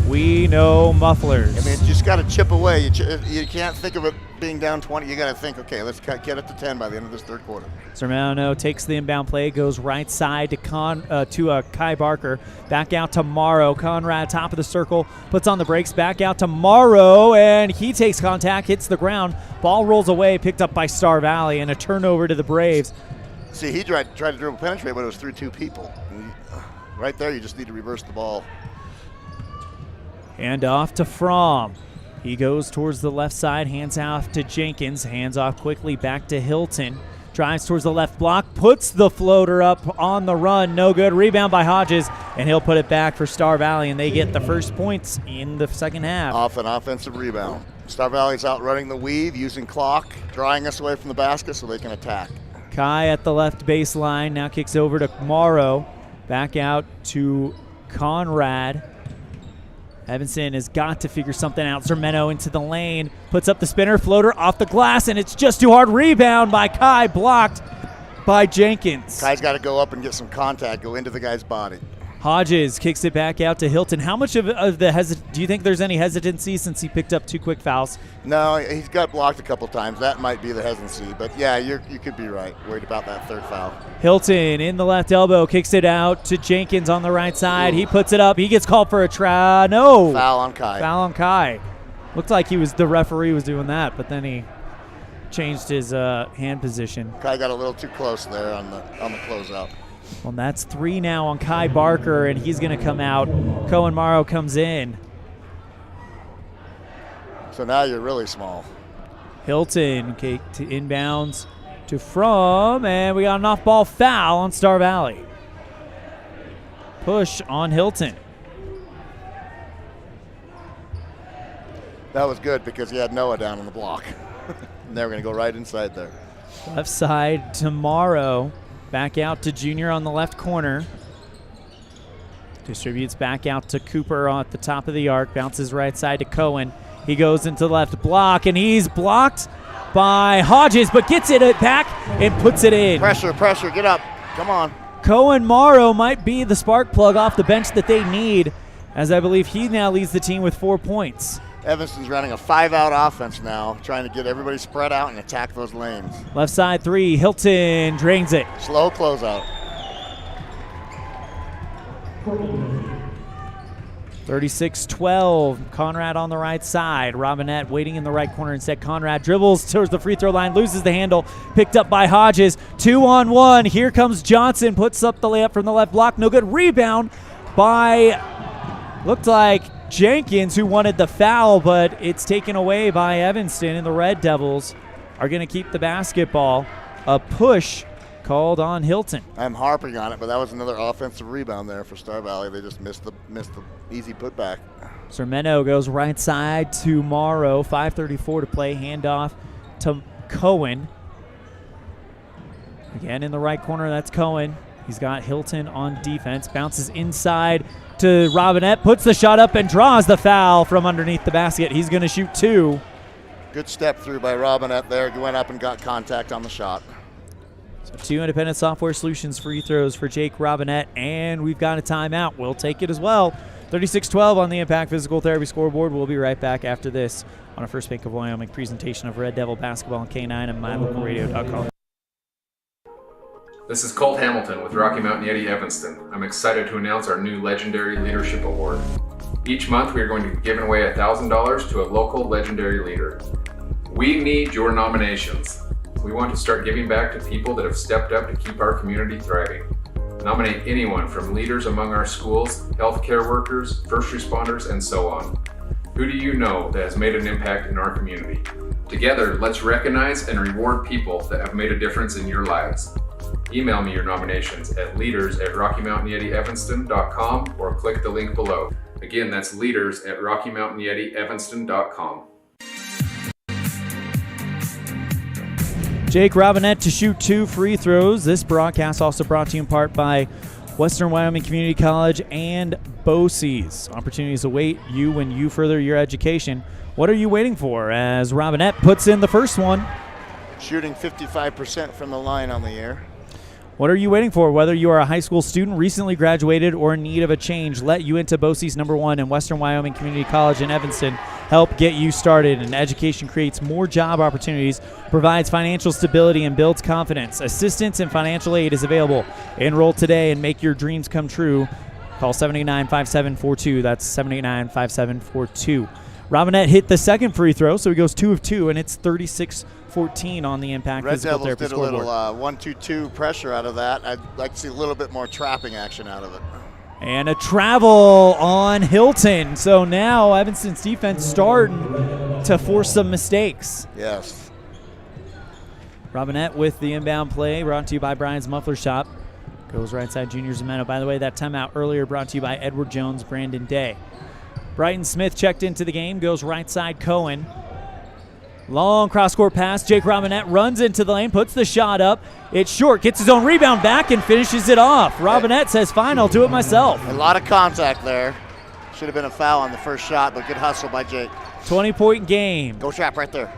We know mufflers. I mean, you just got to chip away. You can't think of it being down 20. You got to think, okay, let's get it to 10 by the end of this third quarter. Sermano takes the inbound play, goes right side to Kai Barker. Back out to Morrow. Conrad, top of the circle, puts on the brakes. Back out to Morrow, and he takes contact, hits the ground. Ball rolls away, picked up by Star Valley, and a turnover to the Braves. See, he tried to dribble penetrate, but it was through 2 people. Right there, you just need to reverse the ball. And off to Fromm. He goes towards the left side, hands off to Jenkins, hands off quickly back to Hilton. Drives towards the left block, puts the floater up on the run, no good. Rebound by Hodges, and he'll put it back for Star Valley, and they get the first points in the second half. Off an offensive rebound. Star Valley's out running the weave, using clock, drawing us away from the basket so they can attack. Kai at the left baseline, now kicks over to Morrow. Back out to Conrad. Evanston has got to figure something out. Zermeno into the lane, puts up the spinner, floater off the glass, and it's just too hard. Rebound by Kai, blocked by Jenkins. Kai's got to go up and get some contact, go into the guy's body. Hodges kicks it back out to Hilton. How much of the do you think there's any hesitancy since he picked up 2 quick fouls? No, he's got blocked a couple times. That might be the hesitancy. But, yeah, you could be right. Worried about that third foul. Hilton in the left elbow, kicks it out to Jenkins on the right side. Ooh. He puts it up. He gets called for a no. Foul on Kai. Foul on Kai. Looked like the referee was doing that, but then he changed his hand position. Kai got a little too close there on the closeout. Well, that's 3 now on Kai Barker, and he's going to come out. Cohen Morrow comes in. So now you're really small. Hilton to inbounds to From, and we got an off-ball foul on Star Valley. Push on Hilton. That was good because he had Noah down on the block. And they were going to go right inside there. Left side to Morrow. Back out to Junior on the left corner. Distributes back out to Cooper at the top of the arc. Bounces right side to Cohen. He goes into the left block, and he's blocked by Hodges, but gets it back and puts it in. Pressure, get up. Come on. Cohen Morrow might be the spark plug off the bench that they need, as I believe he now leads the team with 4 points. Evanston's running a 5-out offense now, trying to get everybody spread out and attack those lanes. Left side 3, Hilton drains it. Slow closeout. 36-12, Conrad on the right side. Robinette waiting in the right corner instead. Conrad dribbles towards the free throw line, loses the handle, picked up by Hodges. 2-on-1, here comes Johnson, puts up the layup from the left block. No good, rebound by, looked like Jenkins, who wanted the foul, but it's taken away by Evanston, and the Red Devils are going to keep the basketball. A push called on Hilton. I'm harping on it, but that was another offensive rebound there for Star Valley. They just missed the easy putback. Sermeno goes right side to Morrow. 5:34 to play. Handoff to Cohen. Again in the right corner, that's Cohen. He's got Hilton on defense. Bounces inside to Robinette. Puts the shot up and draws the foul from underneath the basket. He's going to shoot 2. Good step through by Robinette there. He went up and got contact on the shot. So 2 Independent Software Solutions free throws for Jake Robinette, and we've got a timeout. We'll take it as well. 36-12 on the Impact Physical Therapy scoreboard. We'll be right back after this on a First Bank of Wyoming presentation of Red Devil basketball on K9 and MyLocalRadio.com. This is Colt Hamilton with Rocky Mountain Yeti Evanston. I'm excited to announce our new Legendary Leadership Award. Each month we are going to be giving away $1,000 to a local legendary leader. We need your nominations. We want to start giving back to people that have stepped up to keep our community thriving. Nominate anyone from leaders among our schools, healthcare workers, first responders, and so on. Who do you know that has made an impact in our community? Together, let's recognize and reward people that have made a difference in your lives. Email me your nominations at leaders@RockyMountainYetiEvanston.com or click the link below. Again, that's leaders@RockyMountainYetiEvanston.com. Jake Robinette to shoot 2 free throws. This broadcast also brought to you in part by Western Wyoming Community College and BOCES. Opportunities await you when you further your education. What are you waiting for? As Robinette puts in the first one. Shooting 55% from the line on the year. What are you waiting for? Whether you are a high school student, recently graduated, or in need of a change, let You Into BOCES #1 and Western Wyoming Community College in Evanston help get you started. And education creates more job opportunities, provides financial stability, and builds confidence. Assistance and financial aid is available. Enroll today and make your dreams come true. Call 789-5742. That's 789-5742. Robinette hit the second free throw, so he goes 2 of 2, and it's 36-14 on the Impact Physical Therapy scoreboard. Red Devils did a little 1-2-2 pressure out of that. I'd like to see a little bit more trapping action out of it. And a travel on Hilton. So now Evanston's defense starting to force some mistakes. Yes. Robinette with the inbound play, brought to you by Brian's Muffler Shop. Goes right side, Junior Zimeno. By the way, that timeout earlier brought to you by Edward Jones, Brandon Day. Brighton Smith checked into the game, goes right side, Cohen. Long cross-court pass. Jake Robinette runs into the lane, puts the shot up. It's short, gets his own rebound back, and finishes it off. Robinette says, fine, I'll do it myself. A lot of contact there. Should have been a foul on the first shot, but good hustle by Jake. 20-point game. Go trap right there.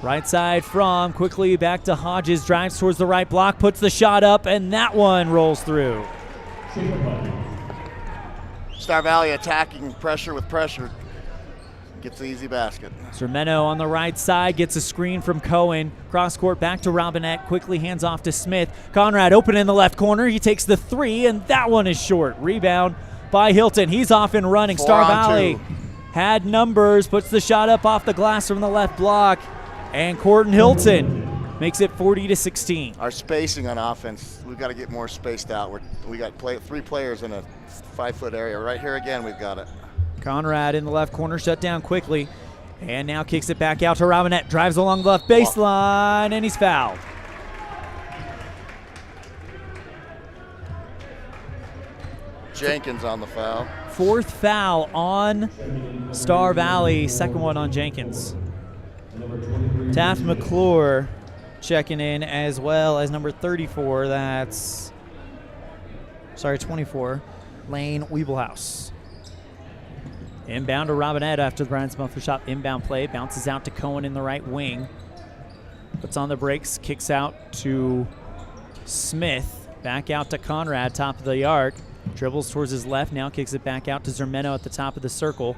Right side from, quickly back to Hodges, drives towards the right block, puts the shot up, and that one rolls through. Star Valley attacking pressure with pressure. Gets the easy basket. Zermeno on the right side gets a screen from Cohen. Cross court back to Robinette. Quickly hands off to Smith. Conrad open in the left corner. He takes the 3, and that one is short. Rebound by Hilton. He's off and running. Star Valley had numbers. Puts the shot up off the glass from the left block. And Corton Hilton makes it 40-16. Our spacing on offense, we've got to get more spaced out. We got 3 players in a 5-foot area. Right here again, we've got it. Conrad in the left corner, shut down quickly. And now kicks it back out to Robinette. Drives along the left baseline, and he's fouled. Jenkins on the foul. 4th foul on Star Valley, 2nd one on Jenkins. Taft McClure checking in, as well as number 34. 24. Lane Weeblehouse. Inbound to Robinette after the Brian Smuthler shot. Inbound play. Bounces out to Cohen in the right wing. Puts on the brakes. Kicks out to Smith. Back out to Conrad, top of the arc. Dribbles towards his left. Now kicks it back out to Zermeno at the top of the circle.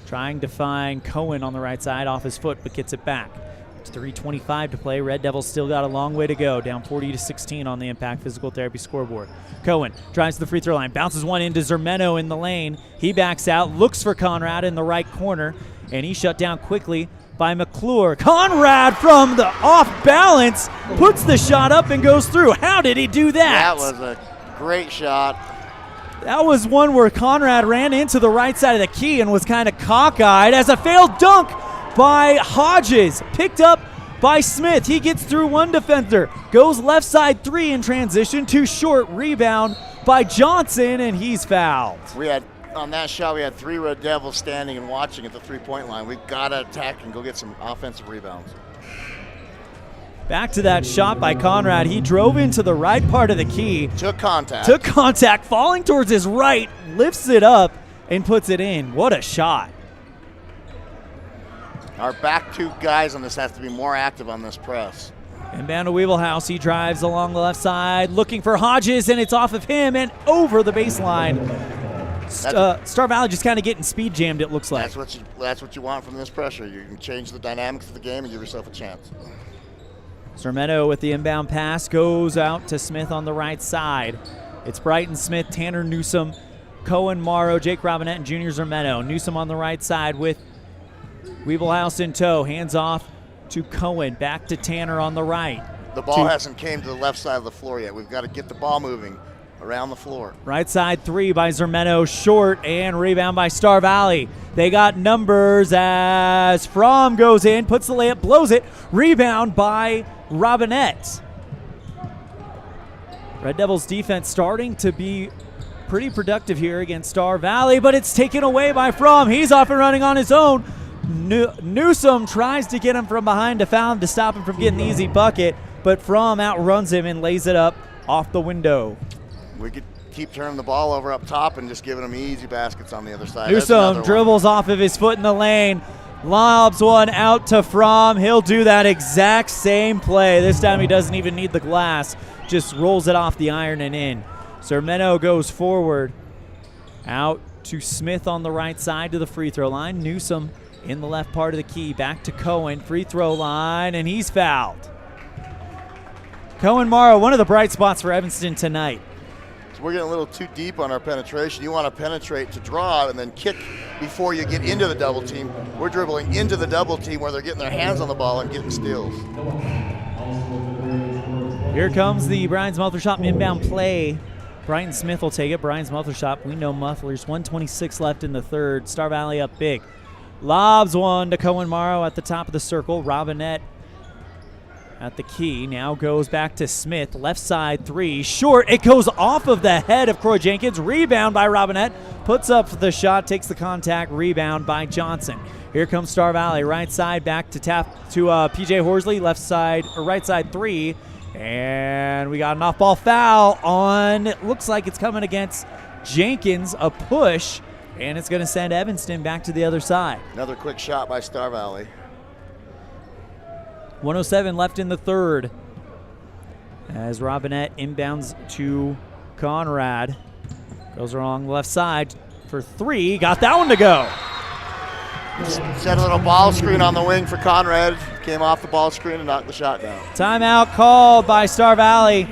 Trying to find Cohen on the right side, off his foot, but gets it back. It's 3:25 to play. Red Devils still got a long way to go. Down 40-16 on the Impact Physical Therapy scoreboard. Cohen drives to the free throw line, bounces one into Zermeno in the lane. He backs out, looks for Conrad in the right corner, and he's shut down quickly by McClure. Conrad from the off balance puts the shot up and goes through. How did he do that? That was a great shot. That was one where Conrad ran into the right side of the key and was kind of cockeyed as a failed dunk by Hodges. Picked up by Smith. He gets through one defender. Goes left side 3 in transition. Too short. Rebound by Johnson, and he's fouled. On that shot, we had 3 Red Devils standing and watching at the 3-point line. We've got to attack and go get some offensive rebounds. Back to that shot by Conrad. He drove into the right part of the key. Took contact. Falling towards his right, lifts it up, and puts it in. What a shot. Our back 2 guys on this have to be more active on this press. Inbound to Weeblehouse. He drives along the left side, looking for Hodges, and it's off of him and over the baseline. Star Valley just kind of getting speed jammed, it looks like. That's what you want from this pressure. You can change the dynamics of the game and give yourself a chance. Zermeno with the inbound pass goes out to Smith on the right side. It's Brighton Smith, Tanner Newsom, Cohen Morrow, Jake Robinette, and Junior Zermeno. Newsom on the right side with Weeblehouse in tow. Hands off to Cohen. Back to Tanner on the right. The ball hasn't came to the left side of the floor yet. We've got to get the ball moving around the floor. Right side 3 by Zermeno, short, and rebound by Star Valley. They got numbers as Fromm goes in, puts the layup, blows it. Rebound by Robinette. Red Devils defense starting to be pretty productive here against Star Valley, but it's taken away by Fromm. He's off and running on his own. Newsom tries to get him from behind to foul him to stop him from getting the easy bucket, but Fromm outruns him and lays it up off the window. We could keep turning the ball over up top and just giving them easy baskets on the other side. Newsom dribbles off of his foot in the lane, lobs one out to Fromm. He'll do that exact same play. This time he doesn't even need the glass, just rolls it off the iron and in. Zermeno goes forward, out to Smith on the right side to the free throw line. Newsom in the left part of the key, back to Cohen, free throw line, and he's fouled. Cohen Morrow, one of the bright spots for Evanston tonight. So we're getting a little too deep on our penetration. You want to penetrate to draw and then kick before you get into the double team. We're dribbling into the double team where they're getting their hands on the ball and getting steals. Here comes the Brian Smuthler Shop inbound play. Brian Smith will take it. Brian Smuthler Shop, we know Mufflers. 1:26 left in the third. Star Valley up big. Lobs one to Cohen Morrow at the top of the circle. Robinette at the key. Now goes back to Smith. Left side 3. Short. It goes off of the head of Croy Jenkins. Rebound by Robinette. Puts up the shot. Takes the contact. Rebound by Johnson. Here comes Star Valley. Right side back to PJ Horsley. Left side, or right side 3. And we got an off-ball foul on, it looks like it's coming against Jenkins, a push, and it's going to send Evanston back to the other side. Another quick shot by Star Valley. 1:07 left in the third as Robinette inbounds to Conrad. Goes along the left side for 3. Got that one to go. Set a little ball screen on the wing for Conrad. Came off the ball screen and knocked the shot down. Timeout called by Star Valley.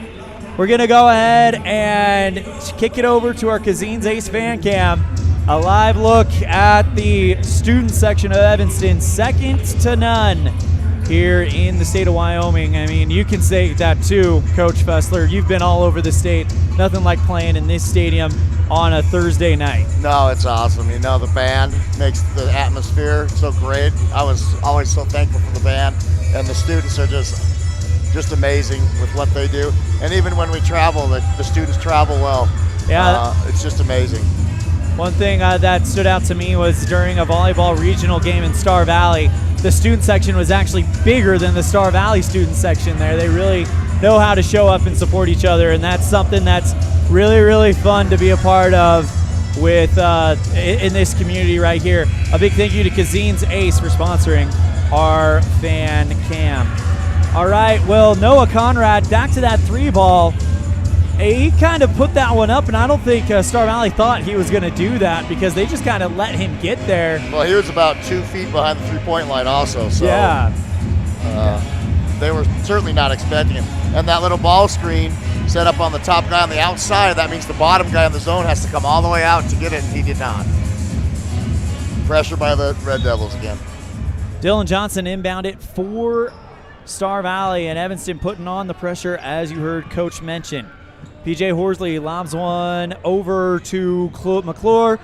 We're going to go ahead and kick it over to our Kazine's Ace fan cam. A live look at the student section of Evanston, 2-0. here in the state of Wyoming. I mean, you can say that too, Coach Fessler. You've been all over the state. Nothing like playing in this stadium on a Thursday night. No, it's awesome. You know, the band makes the atmosphere so great. I was always so thankful for the band, and the students are just amazing with what they do. And even when we travel, the students travel well. Yeah. It's just amazing. One thing that stood out to me was during a volleyball regional game in Star Valley, the student section was actually bigger than the Star Valley student section there. They really know how to show up and support each other, and that's something that's really, really fun to be a part of with in this community right here. A big thank you to Kazine's Ace for sponsoring our fan cam. All right, well, Noah Conrad, back to that 3-ball. He kind of put that one up, and I don't think Star Valley thought he was going to do that because they just kind of let him get there. Well, he was about 2 feet behind the 3-point line also, so yeah. They were certainly not expecting him. And that little ball screen set up on the top guy on the outside, that means the bottom guy in the zone has to come all the way out to get it, and he did not. Pressure by the Red Devils again. Dylan Johnson inbound it for Star Valley, and Evanston putting on the pressure, as you heard Coach mention. PJ Horsley lobs one over to McClure,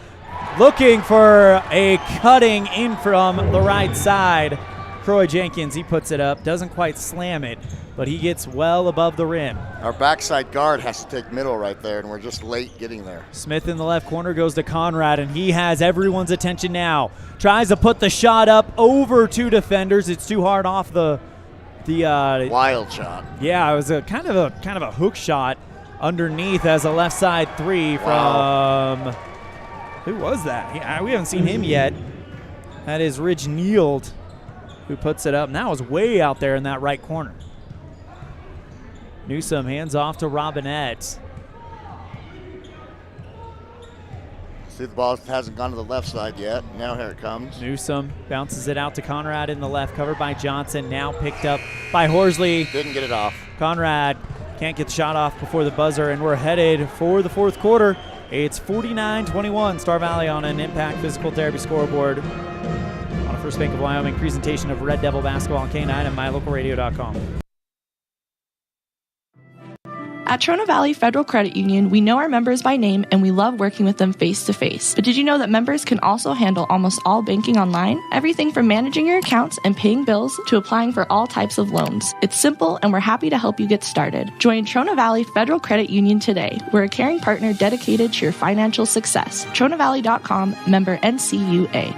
looking for a cutting in from the right side. Croy Jenkins, he puts it up, doesn't quite slam it, but he gets well above the rim. Our backside guard has to take middle right there, and we're just late getting there. Smith in the left corner goes to Conrad, and he has everyone's attention now. Tries to put the shot up over 2 defenders. It's too hard off the wild shot. Yeah, it was a kind of a hook shot underneath as a left side 3 from who was that? We haven't seen him yet. That is Ridge Neild who puts it up, and that was way out there in that right corner. Newsom hands off to Robinette. See, the ball hasn't gone to the left side yet. Now here it comes. Newsom bounces it out to Conrad in the left, covered by Johnson, now picked up by Horsley. Didn't get it off. Conrad can't get the shot off before the buzzer, and we're headed for the 4th quarter. It's 49-21, Star Valley on an Impact Physical Therapy scoreboard. On a First Bank of Wyoming presentation of Red Devil Basketball on K9 and MyLocalRadio.com. At Trona Valley Federal Credit Union, we know our members by name and we love working with them face-to-face. But did you know that members can also handle almost all banking online? Everything from managing your accounts and paying bills to applying for all types of loans. It's simple, and we're happy to help you get started. Join Trona Valley Federal Credit Union today. We're a caring partner dedicated to your financial success. TronaValley.com, member NCUA.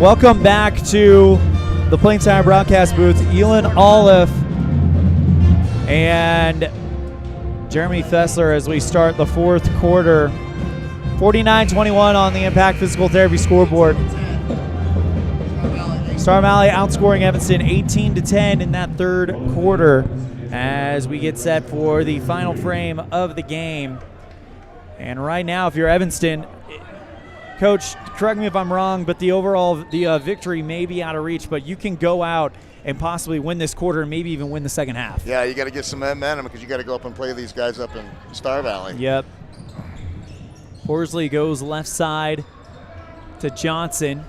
Welcome back to the Plains Tire broadcast booth. ELAN, OLLIFF, and Jeremy Fessler as we start the 4th quarter. 49-21 on the Impact Physical Therapy scoreboard. Star Valley outscoring Evanston 18-10 in that 3rd quarter as we get set for the final frame of the game. And right now, if you're Evanston, Coach, correct me if I'm wrong, but the victory may be out of reach, but you can go out and possibly win this quarter and maybe even win the second half. Yeah, you got to get some momentum because you got to go up and play these guys up in Star Valley. Yep. Horsley goes left side to Johnson.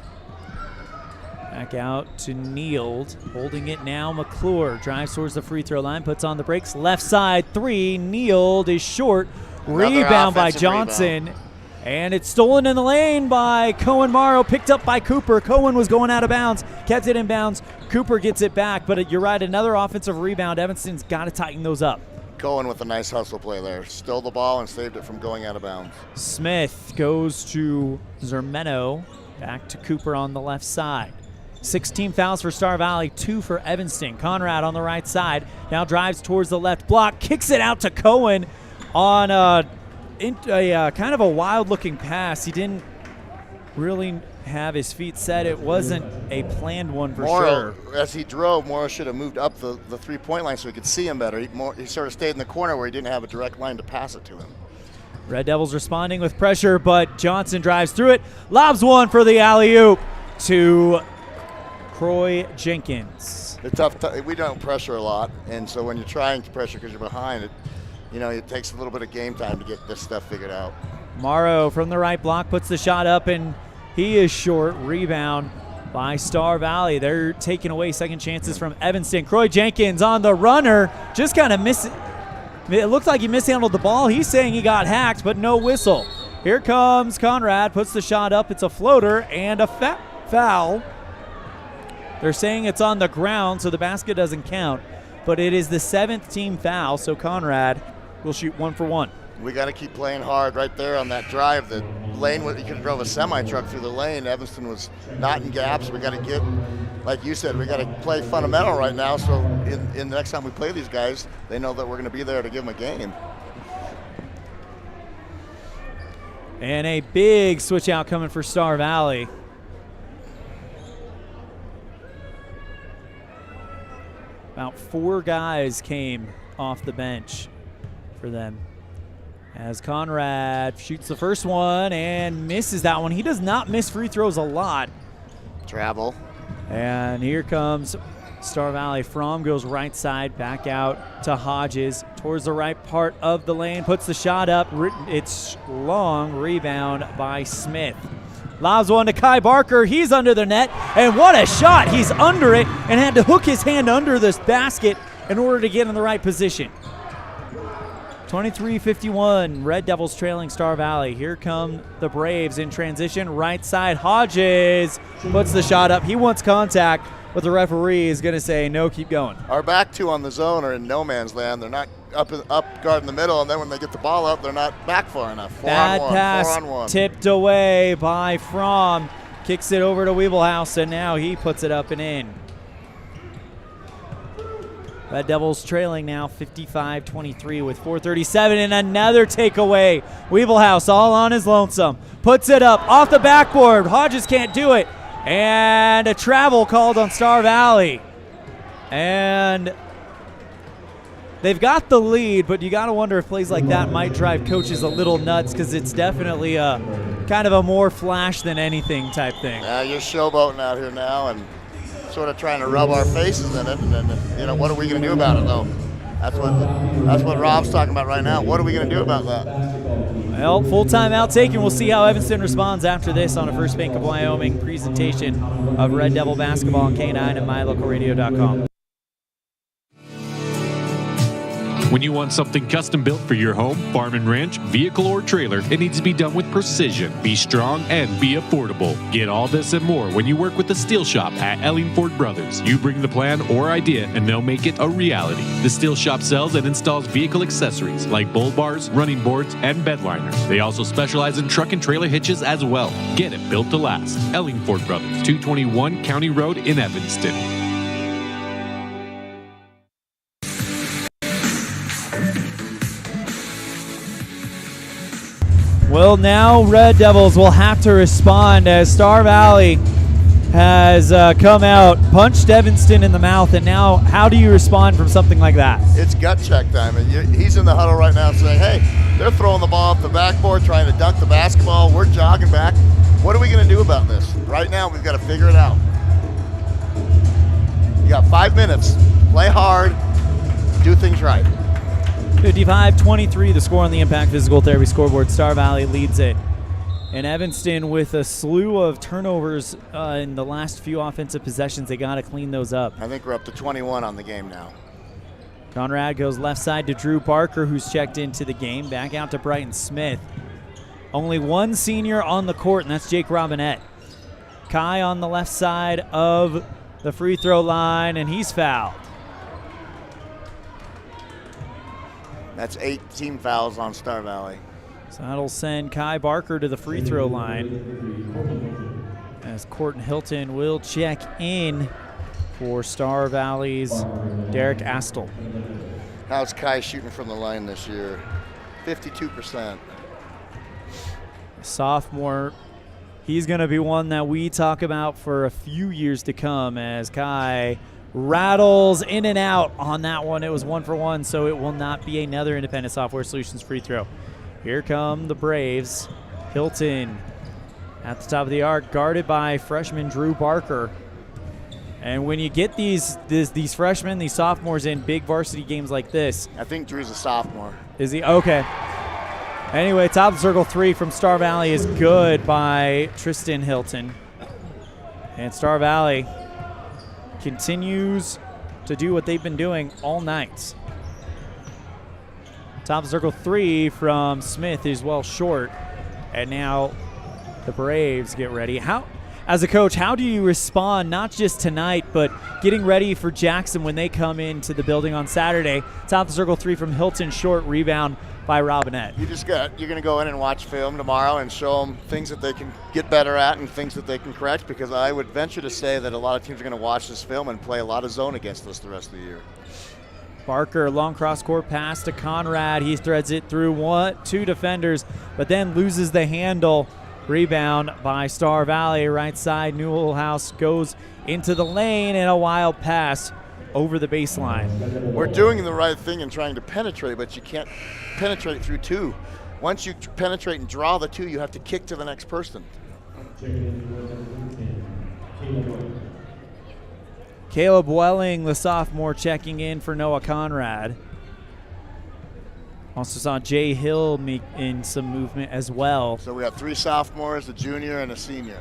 Back out to Neild. Holding it now, McClure drives towards the free throw line, puts on the brakes. Left side 3, Neild is short. Rebound by Johnson. Rebound. And it's stolen in the lane by Cohen Morrow, picked up by Cooper. Cohen was going out of bounds, kept it in bounds. Cooper gets it back, but you're right, another offensive rebound. Evanston's got to tighten those up. Cohen with a nice hustle play there. Stole the ball and saved it from going out of bounds. Smith goes to Zermeno, back to Cooper on the left side. 16 fouls for Star Valley, 2 for Evanston. Conrad on the right side, now drives towards the left block, kicks it out to Cohen on a kind of a wild-looking pass. He didn't really have his feet set. It wasn't a planned one for sure. As he drove, Morrow should have moved up the 3-point line so he could see him better. He sort of stayed in the corner where he didn't have a direct line to pass it to him. Red Devils responding with pressure, but Johnson drives through it, lobs one for the alley-oop to Croy Jenkins. It's tough. We don't pressure a lot, and so when you're trying to pressure because you're behind, it takes a little bit of game time to get this stuff figured out. Morrow from the right block puts the shot up, and he is short. Rebound by Star Valley. They're taking away second chances from Evanston. Croy Jenkins on the runner, just kind of missed. It looked like he mishandled the ball. He's saying he got hacked, but no whistle. Here comes Conrad, puts the shot up. It's a floater and a foul. They're saying it's on the ground, so the basket doesn't count, but it is the 7th team foul, so Conrad will shoot 1 for 1. We got to keep playing hard right there on that drive. The lane, you could have drove a semi-truck through the lane. Evanston was not in gaps. We got to get, like you said, we got to play fundamental right now, so in the next time we play these guys, they know that we're going to be there to give them a game. And a big switch out coming for Star Valley. About 4 guys came off the bench for them. As Conrad shoots the first one and misses that one. He does not miss free throws a lot. Travel. And here comes Star Valley. Fromm goes right side, back out to Hodges towards the right part of the lane. Puts the shot up. It's long. Rebound by Smith. Lobs one to Kai Barker. He's under the net. And what a shot. He's under it and had to hook his hand under this basket in order to get in the right position. 23-51, Red Devils trailing Star Valley. Here come the Braves in transition. Right side, Hodges puts the shot up. He wants contact, but the referee is going to say, no, keep going. Our back two on the zone are in no man's land. They're not up guard in the middle, and then when they get the ball up, they're not back far enough. Bad pass tipped away by Fromm. Kicks it over to Weeblehouse, and now he puts it up and in. Red Devils trailing now 55-23 with 4:37 and another takeaway. Weeblehouse all on his lonesome. Puts it up off the backboard. Hodges can't do it. And a travel called on Star Valley. And they've got the lead, but you got to wonder if plays like that might drive coaches a little nuts because it's definitely a kind of a more flash than anything type thing. You're showboating out here now and sort of trying to rub our faces in it, and then, what are we going to do about it, though? That's what Rob's talking about right now. What are we going to do about that? Well, full timeout taken. We'll see how Evanston responds after this on a First Bank of Wyoming presentation of Red Devil basketball on K9 and mylocalradio.com. When you want something custom built for your home, farm and ranch, vehicle, or trailer, it needs to be done with precision, be strong, and be affordable. Get all this and more when you work with the Steel Shop at Ellingford Brothers. You bring the plan or idea, and they'll make it a reality. The Steel Shop sells and installs vehicle accessories like bull bars, running boards, and bed liners. They also specialize in truck and trailer hitches as well. Get it built to last. Ellingford Brothers, 221 County Road in Evanston. Well, now Red Devils will have to respond as Star Valley has come out, punched Evanston in the mouth, and now how do you respond from something like that? It's gut check time. And he's in the huddle right now saying, hey, they're throwing the ball off the backboard, trying to dunk the basketball. We're jogging back. What are we going to do about this? Right now, we've got to figure it out. You got 5 minutes. Play hard. Do things right. 55-23, the score on the Impact Physical Therapy scoreboard. Star Valley leads it. And Evanston with a slew of turnovers in the last few offensive possessions. They got to clean those up. I think we're up to 21 on the game now. Conrad goes left side to Drew Parker, who's checked into the game. Back out to Brighton Smith. Only one senior on the court, and that's Jake Robinette. Kai on the left side of the free throw line, and he's fouled. That's 8 team fouls on Star Valley. So that'll send Kai Barker to the free throw line as Courtney Hilton will check in for Star Valley's Derek Astle. How's Kai shooting from the line this year? 52%. Sophomore, he's going to be one that we talk about for a few years to come as Kai rattles in and out on that one. It was 1 for 1, so it will not be another Independent Software Solutions free throw. Here come the Braves. Hilton at the top of the arc, guarded by freshman Drew Barker. And when you get these freshmen, these sophomores in big varsity games like this. I think Drew's a sophomore. Is he? Okay. Anyway, top of the circle 3 from Star Valley is good by Tristan Hilton. And Star Valley continues to do what they've been doing all night. Top of circle 3 from Smith is well short. And now the Braves get ready. As a coach, how do you respond not just tonight, but getting ready for Jackson when they come into the building on Saturday? Top of the circle 3 from Hilton, short rebound by Robinette. You're going to go in and watch film tomorrow and show them things that they can get better at and things that they can correct, because I would venture to say that a lot of teams are going to watch this film and play a lot of zone against us the rest of the year. Barker, long cross-court pass to Conrad. He threads it through 2 defenders, but then loses the handle. Rebound by Star Valley. Right side, Newellhouse goes into the lane, and a wild pass over the baseline. We're doing the right thing in trying to penetrate, but you can't penetrate through 2. Once you penetrate and draw the 2, you have to kick to the next person. Caleb Welling, the sophomore, checking in for Noah Conrad. Also saw Jay Hill make in some movement as well. So we have 3 sophomores, a junior, and a senior.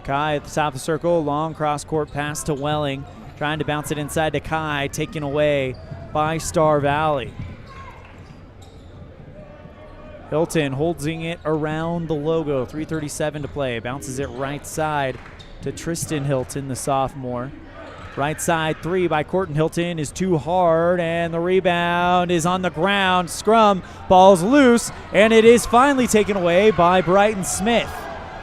Kai at the top of the circle, long cross-court pass to Welling. Trying to bounce it inside to Kai, taken away by Star Valley. Hilton holding it around the logo, 3:37 to play. Bounces it right side to Tristan Hilton, the sophomore. Right side 3 by Corton Hilton is too hard, and the rebound is on the ground. Scrum, ball's loose, and it is finally taken away by Brighton Smith.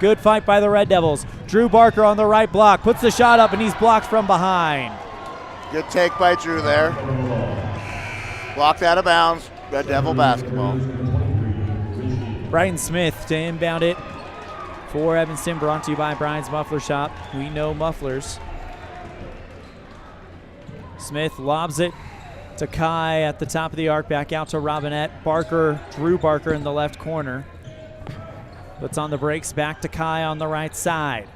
Good fight by the Red Devils. Drew Barker on the right block, puts the shot up, and he's blocked from behind. Good take by Drew there. Blocked out of bounds. Red Devil basketball. Brighton Smith to inbound it for Evanston, brought to you by Brian's Muffler Shop. We know mufflers. Smith lobs it to Kai at the top of the arc, back out to Robinette. Barker, Drew Barker in the left corner. Puts on the brakes, back to Kai on the right side.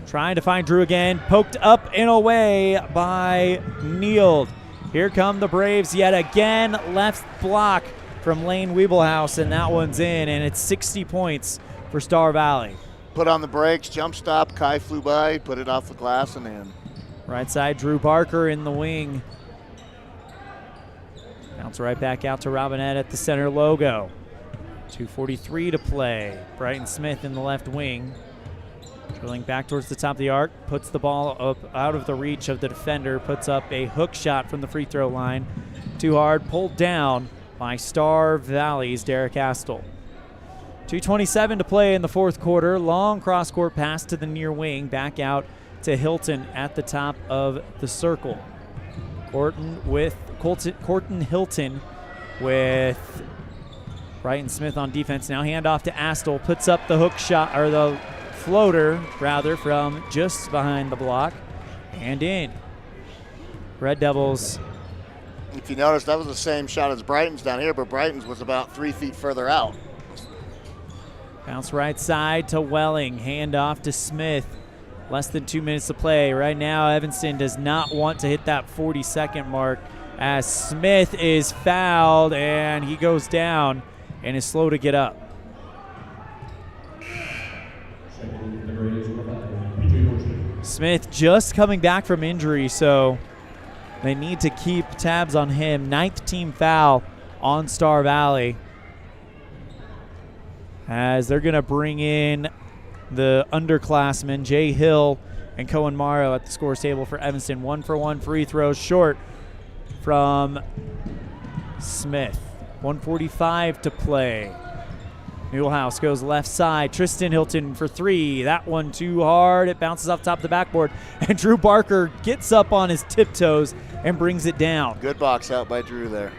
Trying to find Drew again, poked up and away by Neild. Here come the Braves yet again, left block from Lane Wiebelhaus, and that one's in, and it's 60 points for Star Valley. Put on the brakes, jump stop, Kai flew by, put it off the glass and in. Right side, Drew Barker in the wing. Bounce right back out to Robinette at the center logo. 2:43 to play. Brighton Smith in the left wing. Drilling back towards the top of the arc. Puts the ball up out of the reach of the defender. Puts up a hook shot from the free throw line. Too hard. Pulled down by Star Valley's Derek Astle. 2:27 to play in the fourth quarter. Long cross-court pass to the near wing. Back out to Hilton at the top of the circle. Corton Hilton with Brighton Smith on defense. Now hand off to Astle. Puts up the hook shot, or the floater rather, from just behind the block and in. Red Devils. If you notice, that was the same shot as Brighton's down here, but Brighton's was about 3 feet further out. Bounce right side to Welling. Hand off to Smith. Less than 2 minutes to play. Right now, Evanston does not want to hit that 40-second mark as Smith is fouled, and he goes down and is slow to get up. Smith just coming back from injury, so they need to keep tabs on him. 9th team foul on Star Valley, as they're going to bring in the underclassmen, Jay Hill and Cohen Morrow at the scores table for Evanston. 1-for-1 free throws short from Smith. 1:45 to play. Newellhouse goes left side. Tristan Hilton for 3. That one too hard. It bounces off top of the backboard. And Drew Barker gets up on his tiptoes and brings it down. Good box out by Drew there.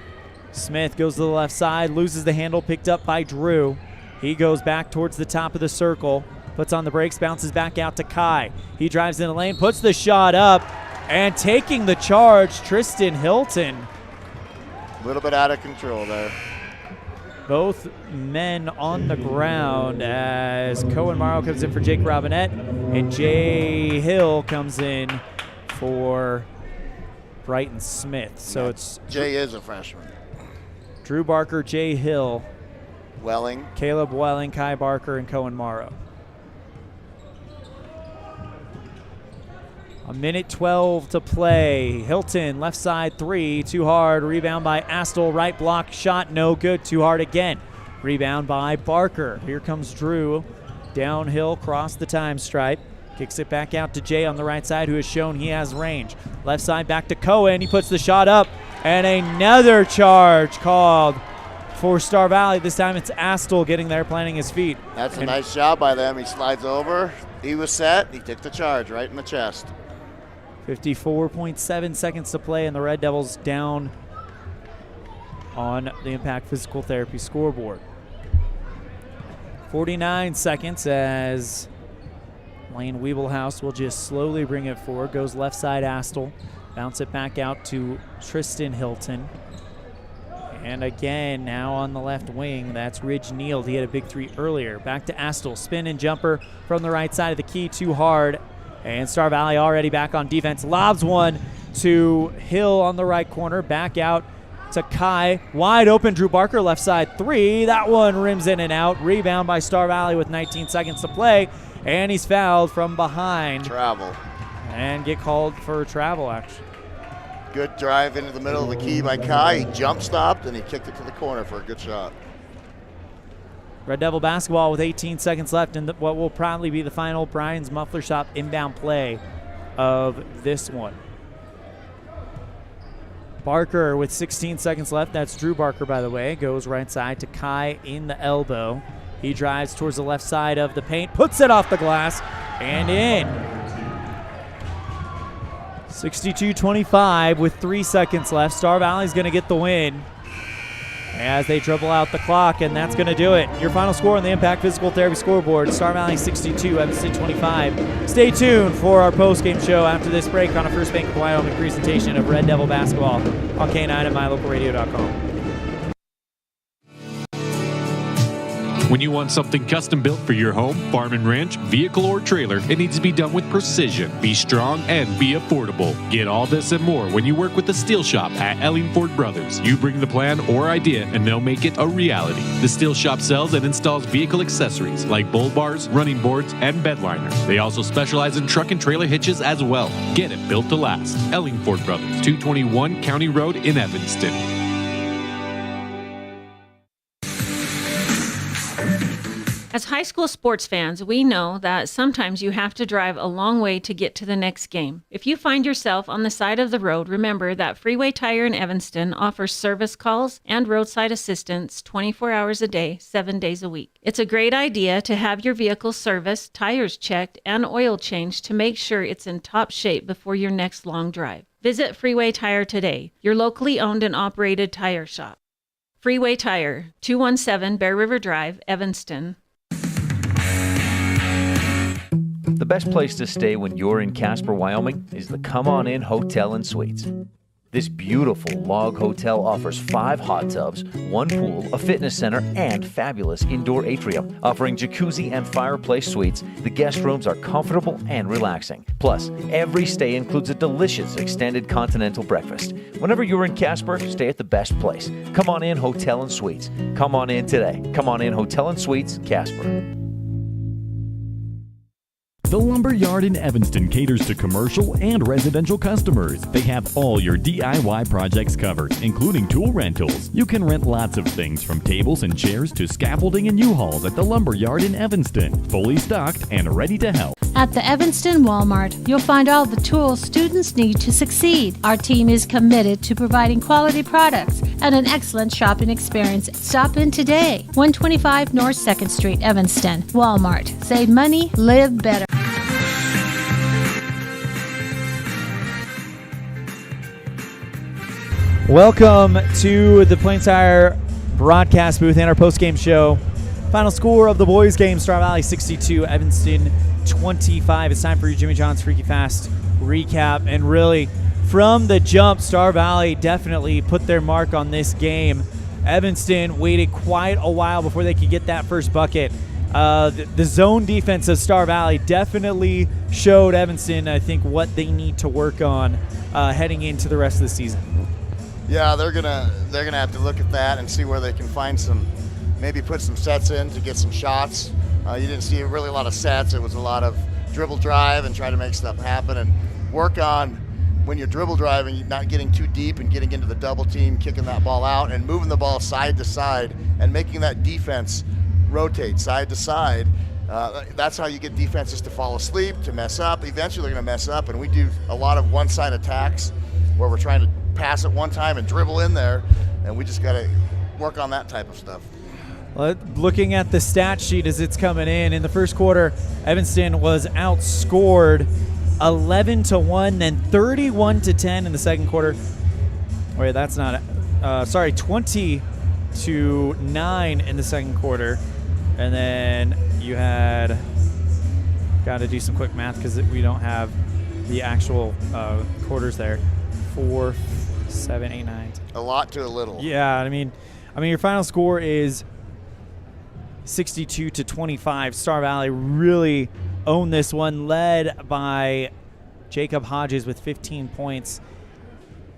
Smith goes to the left side, loses the handle, picked up by Drew. He goes back towards the top of the circle. Puts on the brakes, bounces back out to Kai. He drives in the lane, puts the shot up, and taking the charge, Tristan Hilton. A little bit out of control there. Both men on the ground as Cohen Morrow comes in for Jake Robinette and Jay Hill comes in for Brighton Smith. So it's Jay is a freshman. Drew Barker, Jay Hill, Welling, Caleb Welling, Kai Barker, and Cohen Morrow. A minute 12 to play. Hilton, left side three, too hard. Rebound by Astle, right block shot, no good, too hard again. Rebound by Barker. Here comes Drew. Downhill, cross the time stripe. Kicks it back out to Jay on the right side, who has shown he has range. Left side back to Cohen. He puts the shot up, and another charge called for Star Valley. This time it's Astle getting there, planting his feet. That's a nice job by them. He slides over. He was set. He took the charge right in the chest. 54.7 seconds to play, and the Red Devils down on the Impact Physical Therapy scoreboard. 49 seconds as Lane Weebelhouse will just slowly bring it forward. Goes left side Astle. Bounce it back out to Tristan Hilton. And again, now on the left wing, that's Ridge Neal. He had a big three earlier. Back to Astle. Spin and jumper from the right side of the key, too hard. And Star Valley already back on defense. Lobs one to Hill on the right corner. Back out to Kai. Wide open, Drew Barker, left side three. That one rims in and out. Rebound by Star Valley with 19 seconds to play. And he's fouled from behind. Travel. And get called for travel, actually. Good drive into the middle of the key by Kai. He jump stopped and he kicked it to the corner for a good shot. Red Devil basketball with 18 seconds left in what will probably be the final Brian's Muffler Shop inbound play of this one. Barker with 16 seconds left. That's Drew Barker, by the way. Goes right side to Kai in the elbow. He drives towards the left side of the paint, puts it off the glass, and in. 62-25 with 3 seconds left. Star Valley's going to get the win as they dribble out the clock, and that's going to do it. Your final score on the Impact Physical Therapy scoreboard, Star Valley 62, Evanston 25. Stay tuned for our post-game show after this break on a First Bank of Wyoming presentation of Red Devil basketball on K9 and MyLocalRadio.com. When you want something custom built for your home, farm and ranch, vehicle, or trailer, it needs to be done with precision, be strong, and be affordable. Get all this and more when you work with the Steel Shop at Ellingford Brothers. You bring the plan or idea, and they'll make it a reality. The Steel Shop sells and installs vehicle accessories like bull bars, running boards, and bed liners. They also specialize in truck and trailer hitches as well. Get it built to last. Ellingford Brothers, 221 County Road in Evanston. As high school sports fans, we know that sometimes you have to drive a long way to get to the next game. If you find yourself on the side of the road, remember that Freeway Tire in Evanston offers service calls and roadside assistance 24 hours a day, 7 days a week. It's a great idea to have your vehicle serviced, tires checked, and oil changed to make sure it's in top shape before your next long drive. Visit Freeway Tire today, your locally owned and operated tire shop. Freeway Tire, 217 Bear River Drive, Evanston. The best place to stay when you're in Casper, Wyoming is the Come On In Hotel and Suites. This beautiful log hotel offers 5 hot tubs, 1 pool, a fitness center, and fabulous indoor atrium. Offering jacuzzi and fireplace suites, the guest rooms are comfortable and relaxing. Plus, every stay includes a delicious extended continental breakfast. Whenever you're in Casper, stay at the best place. Come On In Hotel and Suites. Come on in today. Come On In Hotel and Suites, Casper. The Lumber Yard in Evanston caters to commercial and residential customers. They have all your DIY projects covered, including tool rentals. You can rent lots of things from tables and chairs to scaffolding and U-Hauls at the Lumber Yard in Evanston. Fully stocked and ready to help. At the Evanston Walmart, you'll find all the tools students need to succeed. Our team is committed to providing quality products and an excellent shopping experience. Stop in today. 125 North 2nd Street, Evanston. Walmart. Save money, live better. Welcome to the Plains Tire broadcast booth and our post-game show. Final score of the boys' game, Star Valley 62, Evanston 25. It's time for your Jimmy John's Freaky Fast recap. And really, from the jump, Star Valley definitely put their mark on this game. Evanston waited quite a while before they could get that first bucket. The zone defense of Star Valley definitely showed Evanston, I think, what they need to work on heading into the rest of the season. Yeah, they're gonna have to look at that and see where they can find maybe put some sets in to get some shots. You didn't see really a lot of sets. It was a lot of dribble drive and try to make stuff happen and work on when you're dribble driving, you're not getting too deep and getting into the double team, kicking that ball out and moving the ball side to side and making that defense rotate side to side. That's how you get defenses to fall asleep, to mess up. Eventually they're going to mess up, and we do a lot of one-side attacks where we're trying to pass it one time and dribble in there, and we just got to work on that type of stuff. Looking at the stat sheet as it's coming in the first quarter, Evanston was outscored 11-1, then 31-10 in the second quarter. Wait, that's not 20-9 in the second quarter. And then you had got to do some quick math because we don't have the actual quarters there. 4, 7, 8, 9. A lot to a little. Yeah, I mean your final score is 62-25. Star Valley really owned this one, led by Jacob Hodges with 15 points.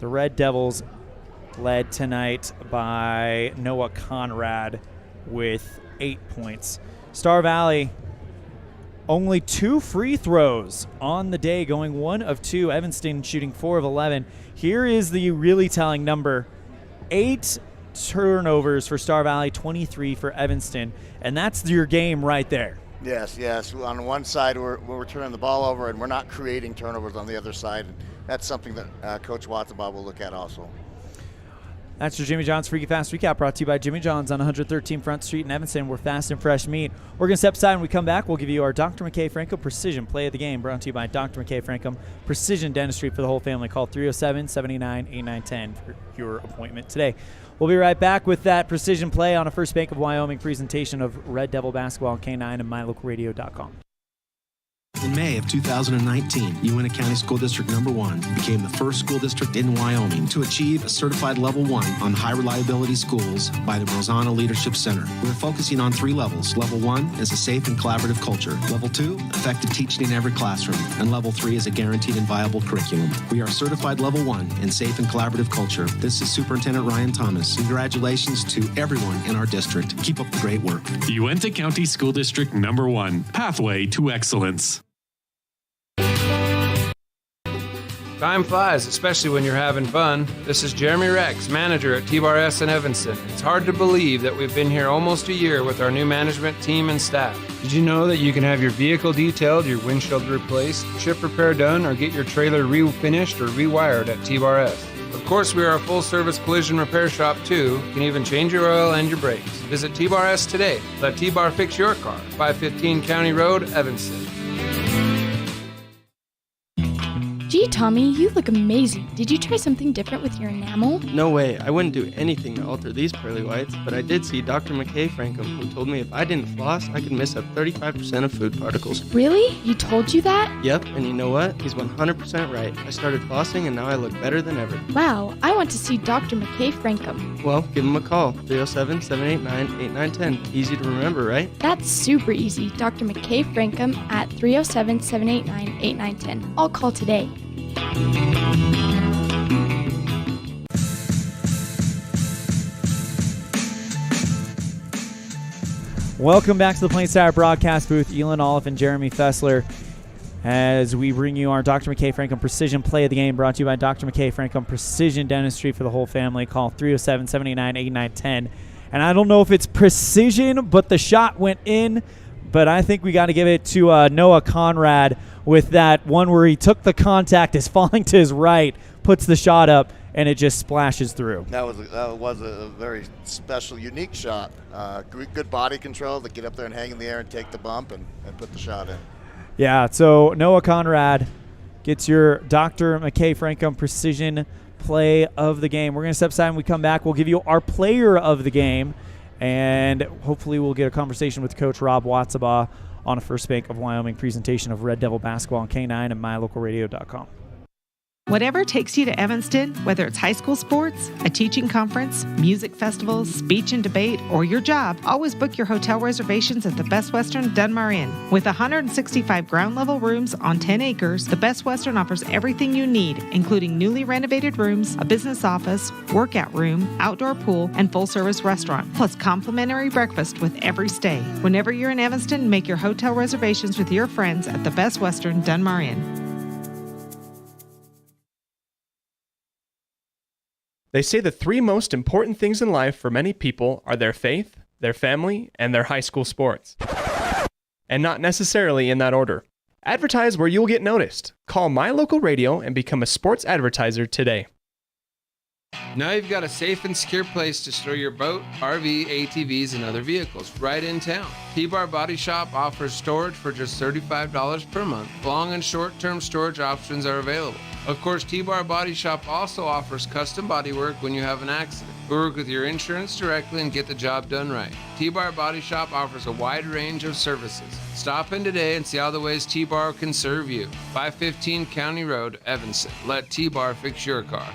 The Red Devils led tonight by Noah Conrad with 8 points. Star Valley only 2 free throws on the day, going 1 of 2. Evanston shooting 4 of 11. Here is the really telling number. 8 turnovers for Star Valley, 23 for Evanston, and that's your game right there. Yes. On one side, we're turning the ball over, and we're not creating turnovers on the other side. That's something that Coach Wattenbaugh will look at also. That's your Jimmy John's Freaky Fast Recap, brought to you by Jimmy John's on 113 Front Street in Evanston, where fast and fresh meat. We're going to step aside. When we come back, we'll give you our Dr. McKay Franco Precision Play of the Game, brought to you by Dr. McKay Franco Precision Dentistry for the whole family. Call 307-789-8910 for your appointment today. We'll be right back with that Precision Play on a First Bank of Wyoming presentation of Red Devil Basketball K9 and MyLocalRadio.com. In May of 2019, Uintah County School District Number 1 became the first school district in Wyoming to achieve a certified Level 1 on high reliability schools by the Rosanna Leadership Center. We're focusing on 3 levels. Level 1 is a safe and collaborative culture. Level 2, effective teaching in every classroom. And Level 3 is a guaranteed and viable curriculum. We are certified Level 1 in safe and collaborative culture. This is Superintendent Ryan Thomas. Congratulations to everyone in our district. Keep up the great work. Uintah County School District Number 1, Pathway to Excellence. Time flies, especially when you're having fun. This is Jeremy Rex, manager at T-Bar S in Evanston. It's hard to believe that we've been here almost a year with our new management team and staff. Did you know that you can have your vehicle detailed, your windshield replaced, chip repair done, or get your trailer refinished or rewired at T-Bar S? Of course, we are a full-service collision repair shop, too. You can even change your oil and your brakes. Visit T-Bar S today. Let T-Bar fix your car. 515 County Road, Evanston. Gee, Tommy, you look amazing. Did you try something different with your enamel? No way. I wouldn't do anything to alter these pearly whites, but I did see Dr. McKay Franco, who told me if I didn't floss, I could miss up 35% of food particles. Really? He told you that? Yep, and you know what? He's 100% right. I started flossing, and now I look better than ever. Wow, I want to see Dr. McKay Franco. Well, give him a call. 307-789-8910. Easy to remember, right? That's super easy. Dr. McKay Franco at 307-789-8910. I'll call today. Welcome back to the Plain Star broadcast booth. ELAN, OLLIFF, and Jeremy Fessler as we bring you our Dr. McKay Franco Precision Play of the Game, brought to you by Dr. McKay Franco Precision Dentistry for the whole family. Call 307-789-8910. And I don't know if it's precision, but the shot went in. But I think we got to give it to Noah Conrad with that one where he took the contact, is falling to his right, puts the shot up, and it just splashes through. That was a very special, unique shot. Good body control to get up there and hang in the air and take the bump and put the shot in. Yeah, so Noah Conrad gets your Dr. McKay Franco Precision Play of the Game. We're going to step aside. When we come back, we'll give you our Player of the Game. And hopefully we'll get a conversation with Coach Rob Wattenbaugh on a First Bank of Wyoming presentation of Red Devil Basketball on K9 and MyLocalRadio.com. Whatever takes you to Evanston, whether it's high school sports, a teaching conference, music festivals, speech and debate, or your job, always book your hotel reservations at the Best Western Dunmar Inn. With 165 ground-level rooms on 10 acres, the Best Western offers everything you need, including newly renovated rooms, a business office, workout room, outdoor pool, and full-service restaurant, plus complimentary breakfast with every stay. Whenever you're in Evanston, make your hotel reservations with your friends at the Best Western Dunmar Inn. They say the three most important things in life for many people are their faith, their family, and their high school sports. And not necessarily in that order. Advertise where you'll get noticed. Call My Local Radio and become a sports advertiser today. Now you've got a safe and secure place to store your boat, RV, ATVs, and other vehicles right in town. T-Bar Body Shop offers storage for just $35 per month. Long and short-term storage options are available. Of course, T-Bar Body Shop also offers custom body work when you have an accident. We work with your insurance directly and get the job done right. T-Bar Body Shop offers a wide range of services. Stop in today and see all the ways T-Bar can serve you. 515 County Road, Evanston. Let T-Bar fix your car.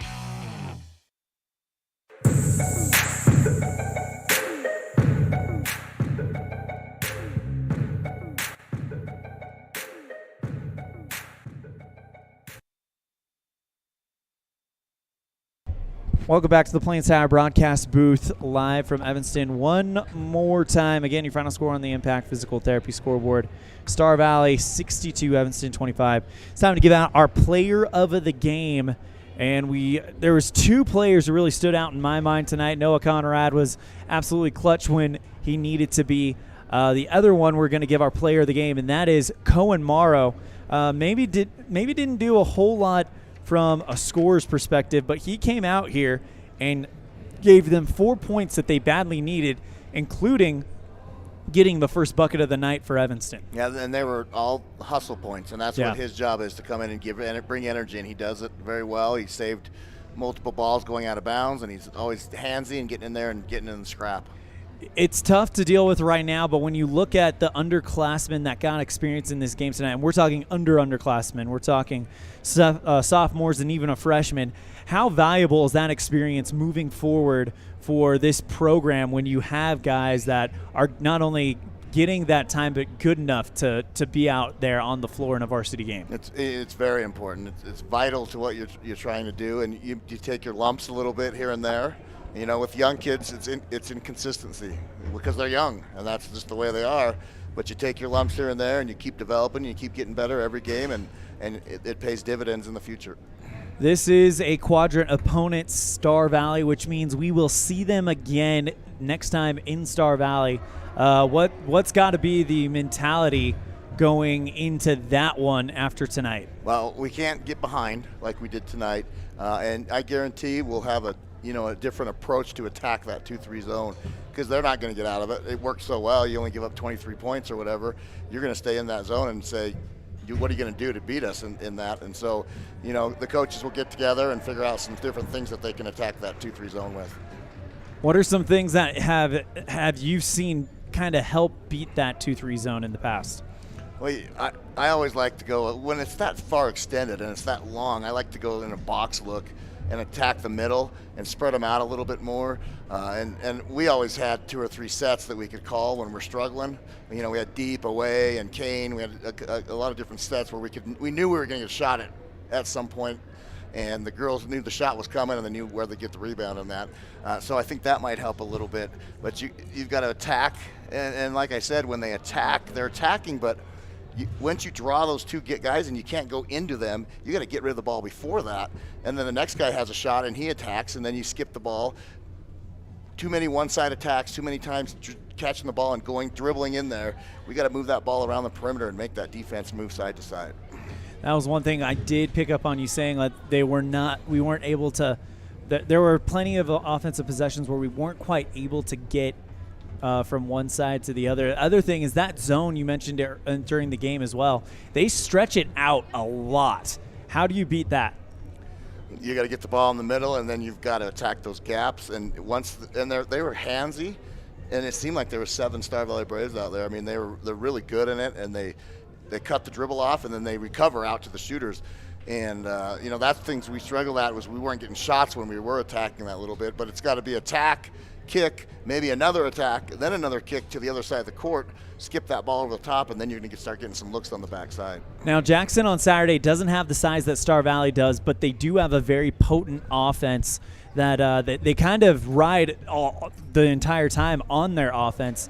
Welcome back to the Plains Tower broadcast booth, live from Evanston. One more time. Again, your final score on the Impact Physical Therapy scoreboard. Star Valley 62, Evanston 25. It's time to give out our player of the game. And there was two players who really stood out in my mind tonight. Noah Conrad was absolutely clutch when he needed to be. The other one we're going to give our player of the game, and that is Cohen Morrow. Maybe didn't do a whole lot from a scorer's perspective, but he came out here and gave them 4 points that they badly needed, including getting the first bucket of the night for Evanston. Yeah, and they were all hustle points, and that's what his job is, to come in and bring energy, and he does it very well. He saved multiple balls going out of bounds, and he's always handsy and getting in there and getting in the scrap. It's tough to deal with right now, but when you look at the underclassmen that got experience in this game tonight, and we're talking underclassmen, we're talking sophomores and even a freshman, how valuable is that experience moving forward for this program when you have guys that are not only getting that time but good enough to be out there on the floor in a varsity game? It's very important. It's vital to what you're trying to do, and you take your lumps a little bit here and there. You know, with young kids, it's inconsistency because they're young, and that's just the way they are. But you take your lumps here and there, and you keep developing, you keep getting better every game, and it pays dividends in the future. This is a quadrant opponent, Star Valley, which means we will see them again next time in Star Valley. What's got to be the mentality going into that one after tonight? Well, we can't get behind like we did tonight, and I guarantee we'll have a different approach to attack that 2-3 zone, because they're not going to get out of it. It works so well. You only give up 23 points or whatever. You're going to stay in that zone and say, what are you going to do to beat us in that? And so, the coaches will get together and figure out some different things that they can attack that 2-3 zone with. What are some things that have you seen kind of help beat that 2-3 zone in the past? Well, I always like to go, when it's that far extended and it's that long, I like to go in a box look and attack the middle and spread them out a little bit more. And we always had 2 or 3 sets that we could call when we're struggling. We had deep, away, and Kane. We had a lot of different sets where we knew we were going to get shot at some point, and the girls knew the shot was coming and they knew where to get the rebound on that. So I think that might help a little bit. But you've got to attack, and like I said, when they attack, they're attacking, but once you draw those 2 guys and you can't go into them, you got to get rid of the ball before that. And then the next guy has a shot and he attacks, and then you skip the ball. Too many one-side attacks, too many times catching the ball and dribbling in there. We got to move that ball around the perimeter and make that defense move side to side. That was one thing I did pick up on you saying, that we weren't able to. There were plenty of offensive possessions where we weren't quite able to get from one side to the other. Other thing is that zone you mentioned during the game as well. They stretch it out a lot. How do you beat that? You got to get the ball in the middle, and then you've got to attack those gaps. And they were handsy, and it seemed like there were 7 Star Valley Braves out there. I mean, they're really good in it, and they cut the dribble off, and then they recover out to the shooters. And, that's things we struggled at was we weren't getting shots when we were attacking that little bit, but it's got to be attack, kick, maybe another attack, then another kick to the other side of the court, skip that ball over the top, and then you're going to start getting some looks on the backside. Now, Jackson on Saturday doesn't have the size that Star Valley does, but they do have a very potent offense that they kind of ride the entire time on their offense.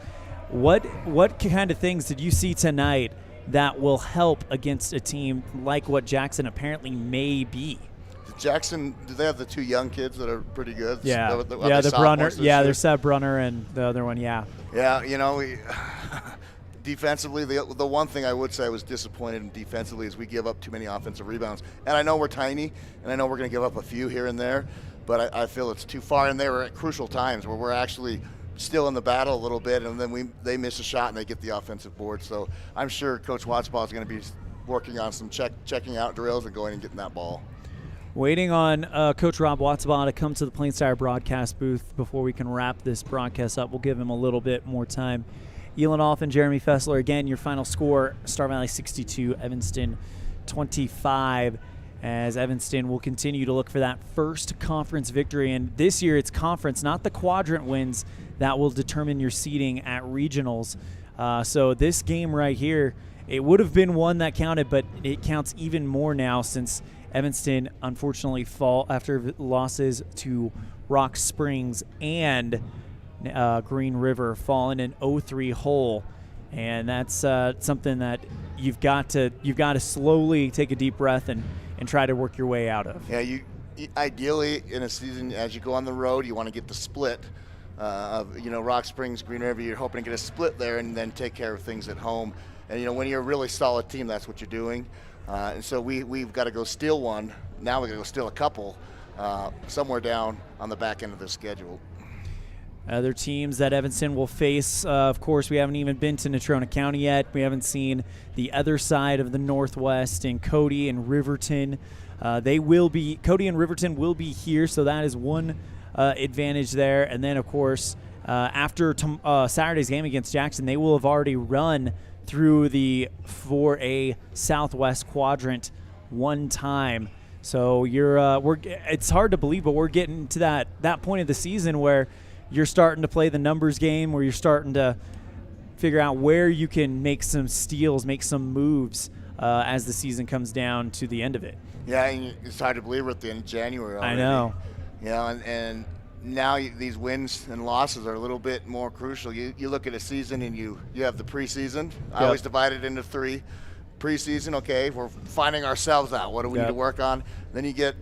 What kind of things did you see tonight that will help against a team like what Jackson apparently may be? Jackson, do they have the 2 young kids that are pretty good? Yeah, the Brunner. Yeah, there's Seb Brunner and the other one. Yeah. Yeah, we defensively, the one thing I would say I was disappointed in defensively is we give up too many offensive rebounds. And I know we're tiny, and I know we're going to give up a few here and there, but I feel it's too far. And they were at crucial times where we're actually still in the battle a little bit, and then they miss a shot and they get the offensive board. So I'm sure Coach Wattsbaugh is going to be working on some checking out drills and going and getting that ball. Waiting on Coach Rob Wattsbaugh to come to the Plain Star broadcast booth before we can wrap this broadcast up. We'll give him a little bit more time. Elan Off and Jeremy Fessler, again, your final score, Star Valley 62, Evanston 25, as Evanston will continue to look for that first conference victory. And this year it's conference, not the quadrant wins, that will determine your seeding at regionals. So this game right here, it would have been one that counted, but it counts even more now since Evanston unfortunately fall after losses to Rock Springs and Green River, fall in an 0-3 hole, and that's something that you've got to slowly take a deep breath and try to work your way out of. Yeah, you ideally in a season as you go on the road, you want to get the split of Rock Springs, Green River. You're hoping to get a split there and then take care of things at home. And when you're a really solid team, that's what you're doing. And so we've got to go steal one. Now we're going to go steal a couple somewhere down on the back end of the schedule. Other teams that Evanston will face, of course, we haven't even been to Natrona County yet. We haven't seen the other side of the Northwest in Cody and Riverton. Cody and Riverton will be here, so that is one advantage there. And then, of course, after Saturday's game against Jackson, they will have already run through the 4A Southwest quadrant one time. So it's hard to believe, but we're getting to that point of the season where you're starting to play the numbers game, where you're starting to figure out where you can make some steals, make some moves as the season comes down to the end of it. Yeah, and it's hard to believe we're at the end of January already. I know. And now these wins and losses are a little bit more crucial. You look at a season and you have the preseason. I always divide it into 3. Preseason, okay, we're finding ourselves out. What do we need to work on? Then you get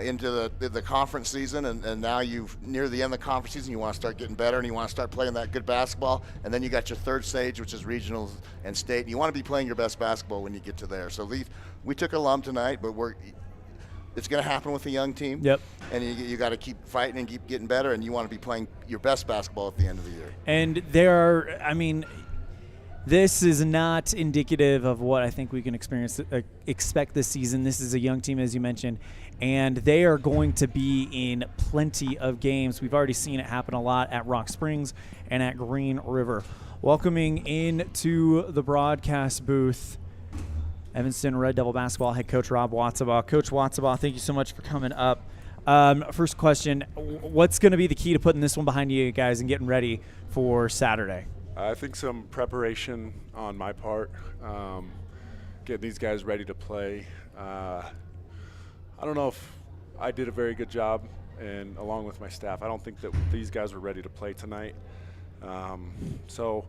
into the conference season, and now you've near the end of the conference season, you want to start getting better and you want to start playing that good basketball. And then you got your third stage, which is regionals and state. And you want to be playing your best basketball when you get to there. So we took a lump tonight, but it's going to happen with a young team. Yep. And you got to keep fighting and keep getting better, and you want to be playing your best basketball at the end of the year. And this is not indicative of what I think we can expect this season. This is a young team, as you mentioned, and they are going to be in plenty of games. We've already seen it happen a lot at Rock Springs and at Green River. Welcoming into the broadcast booth, Evanston Red Devil basketball head coach Rob Wattsbaugh. Coach Wattsbaugh, thank you so much for coming up. First question, what's going to be the key to putting this one behind you guys and getting ready for Saturday? I think some preparation on my part, getting these guys ready to play. I don't know if I did a very good job, and along with my staff, I don't think that these guys were ready to play tonight. So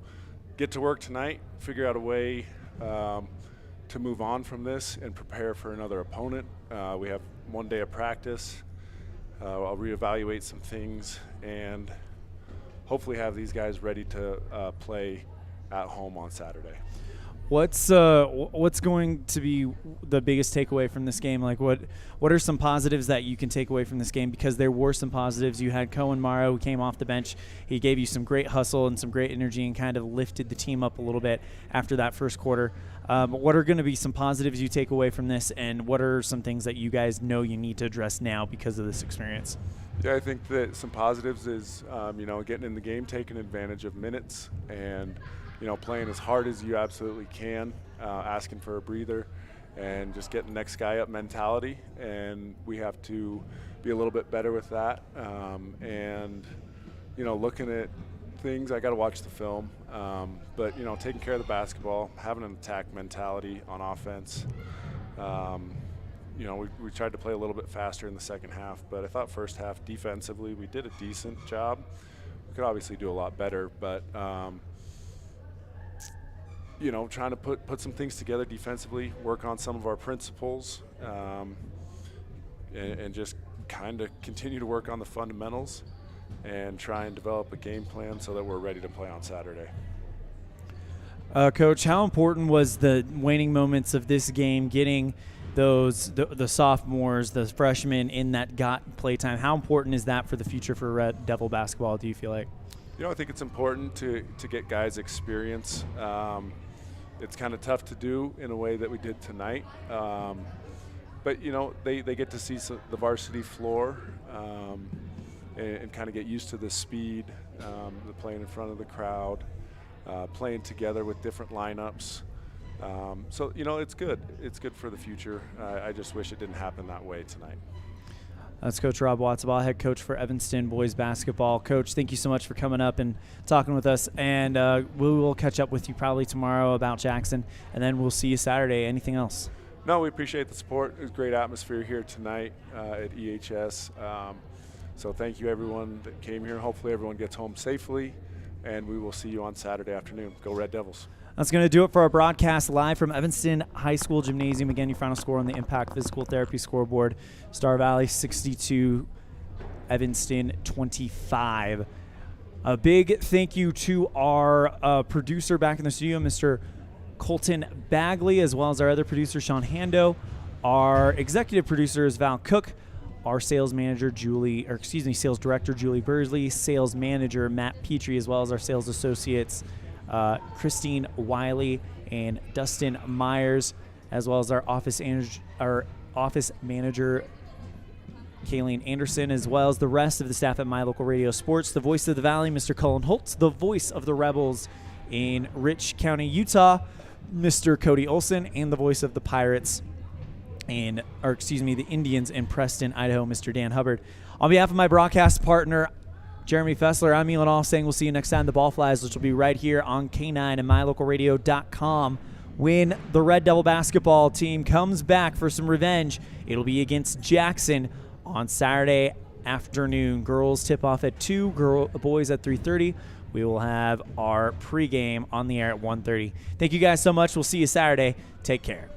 get to work tonight, figure out a way to move on from this and prepare for another opponent. We have one day of practice. I'll reevaluate some things and hopefully have these guys ready to play at home on Saturday. What's going to be the biggest takeaway from this game? Like, what are some positives that you can take away from this game? Because there were some positives. You had Cohen Morrow, who came off the bench. He gave you some great hustle and some great energy and kind of lifted the team up a little bit after that first quarter. What are going to be some positives you take away from this, and what are some things that you guys know you need to address now because of this experience? Yeah, I think that some positives is, getting in the game, taking advantage of minutes, and playing as hard as you absolutely can, asking for a breather, and just get the next guy up mentality, and we have to be a little bit better with that. And looking at things, I got to watch the film, but taking care of the basketball, having an attack mentality on offense. We tried to play a little bit faster in the second half, but I thought first half defensively we did a decent job. We could obviously do a lot better, but trying to put some things together defensively, work on some of our principles, and just kind of continue to work on the fundamentals and try and develop a game plan so that we're ready to play on Saturday. Coach, how important was the waning moments of this game, getting the sophomores, the freshmen in that play time? How important is that for the future for Red Devil basketball, do you feel like? I think it's important to get guys experience. It's kind of tough to do in a way that we did tonight. But, they get to see the varsity floor and kind of get used to the speed, the playing in front of the crowd, playing together with different lineups. So, it's good. It's good for the future. I just wish it didn't happen that way tonight. That's Coach Rob Watsabaugh, head coach for Evanston boys basketball. Coach, thank you so much for coming up and talking with us. And we will catch up with you probably tomorrow about Jackson, and then we'll see you Saturday. Anything else? No, we appreciate the support. It was a great atmosphere here tonight at EHS. So thank you, everyone that came here. Hopefully everyone gets home safely, and we will see you on Saturday afternoon. Go Red Devils. That's going to do it for our broadcast live from Evanston High School Gymnasium. Again, your final score on the Impact Physical Therapy scoreboard: Star Valley 62, Evanston 25. A big thank you to our producer back in the studio, Mr. Colton Bagley, as well as our other producer, Sean Hando. Our executive producer is Val Cook. Our sales director, Julie Bursley, sales manager, Matt Petrie, as well as our sales associates, Christine Wiley and Dustin Myers, as well as our office manager, Kayleen Anderson, as well as the rest of the staff at My Local Radio Sports. The voice of the Valley, Mr. Cullen Holtz. The voice of the Rebels in Rich County, Utah, Mr. Cody Olson. And the voice of the Pirates the Indians in Preston, Idaho, Mr. Dan Hubbard. On behalf of my broadcast partner, Jeremy Fessler, I'm Elan All, saying we'll see you next time the ball flies, which will be right here on K9 and mylocalradio.com. When the Red Devil basketball team comes back for some revenge, it'll be against Jackson on Saturday afternoon. Girls tip off at 2, boys at 3:30. We will have our pregame on the air at 1:30. Thank you guys so much. We'll see you Saturday. Take care.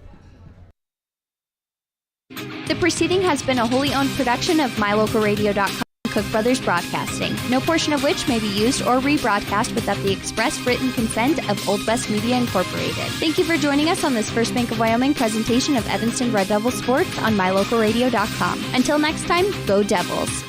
The preceding has been a wholly owned production of mylocalradio.com. Cook Brothers Broadcasting, no portion of which may be used or rebroadcast without the express written consent of Old West Media Incorporated. Thank you for joining us on this First Bank of Wyoming presentation of Evanston Red Devil Sports on mylocalradio.com. Until next time, go Devils!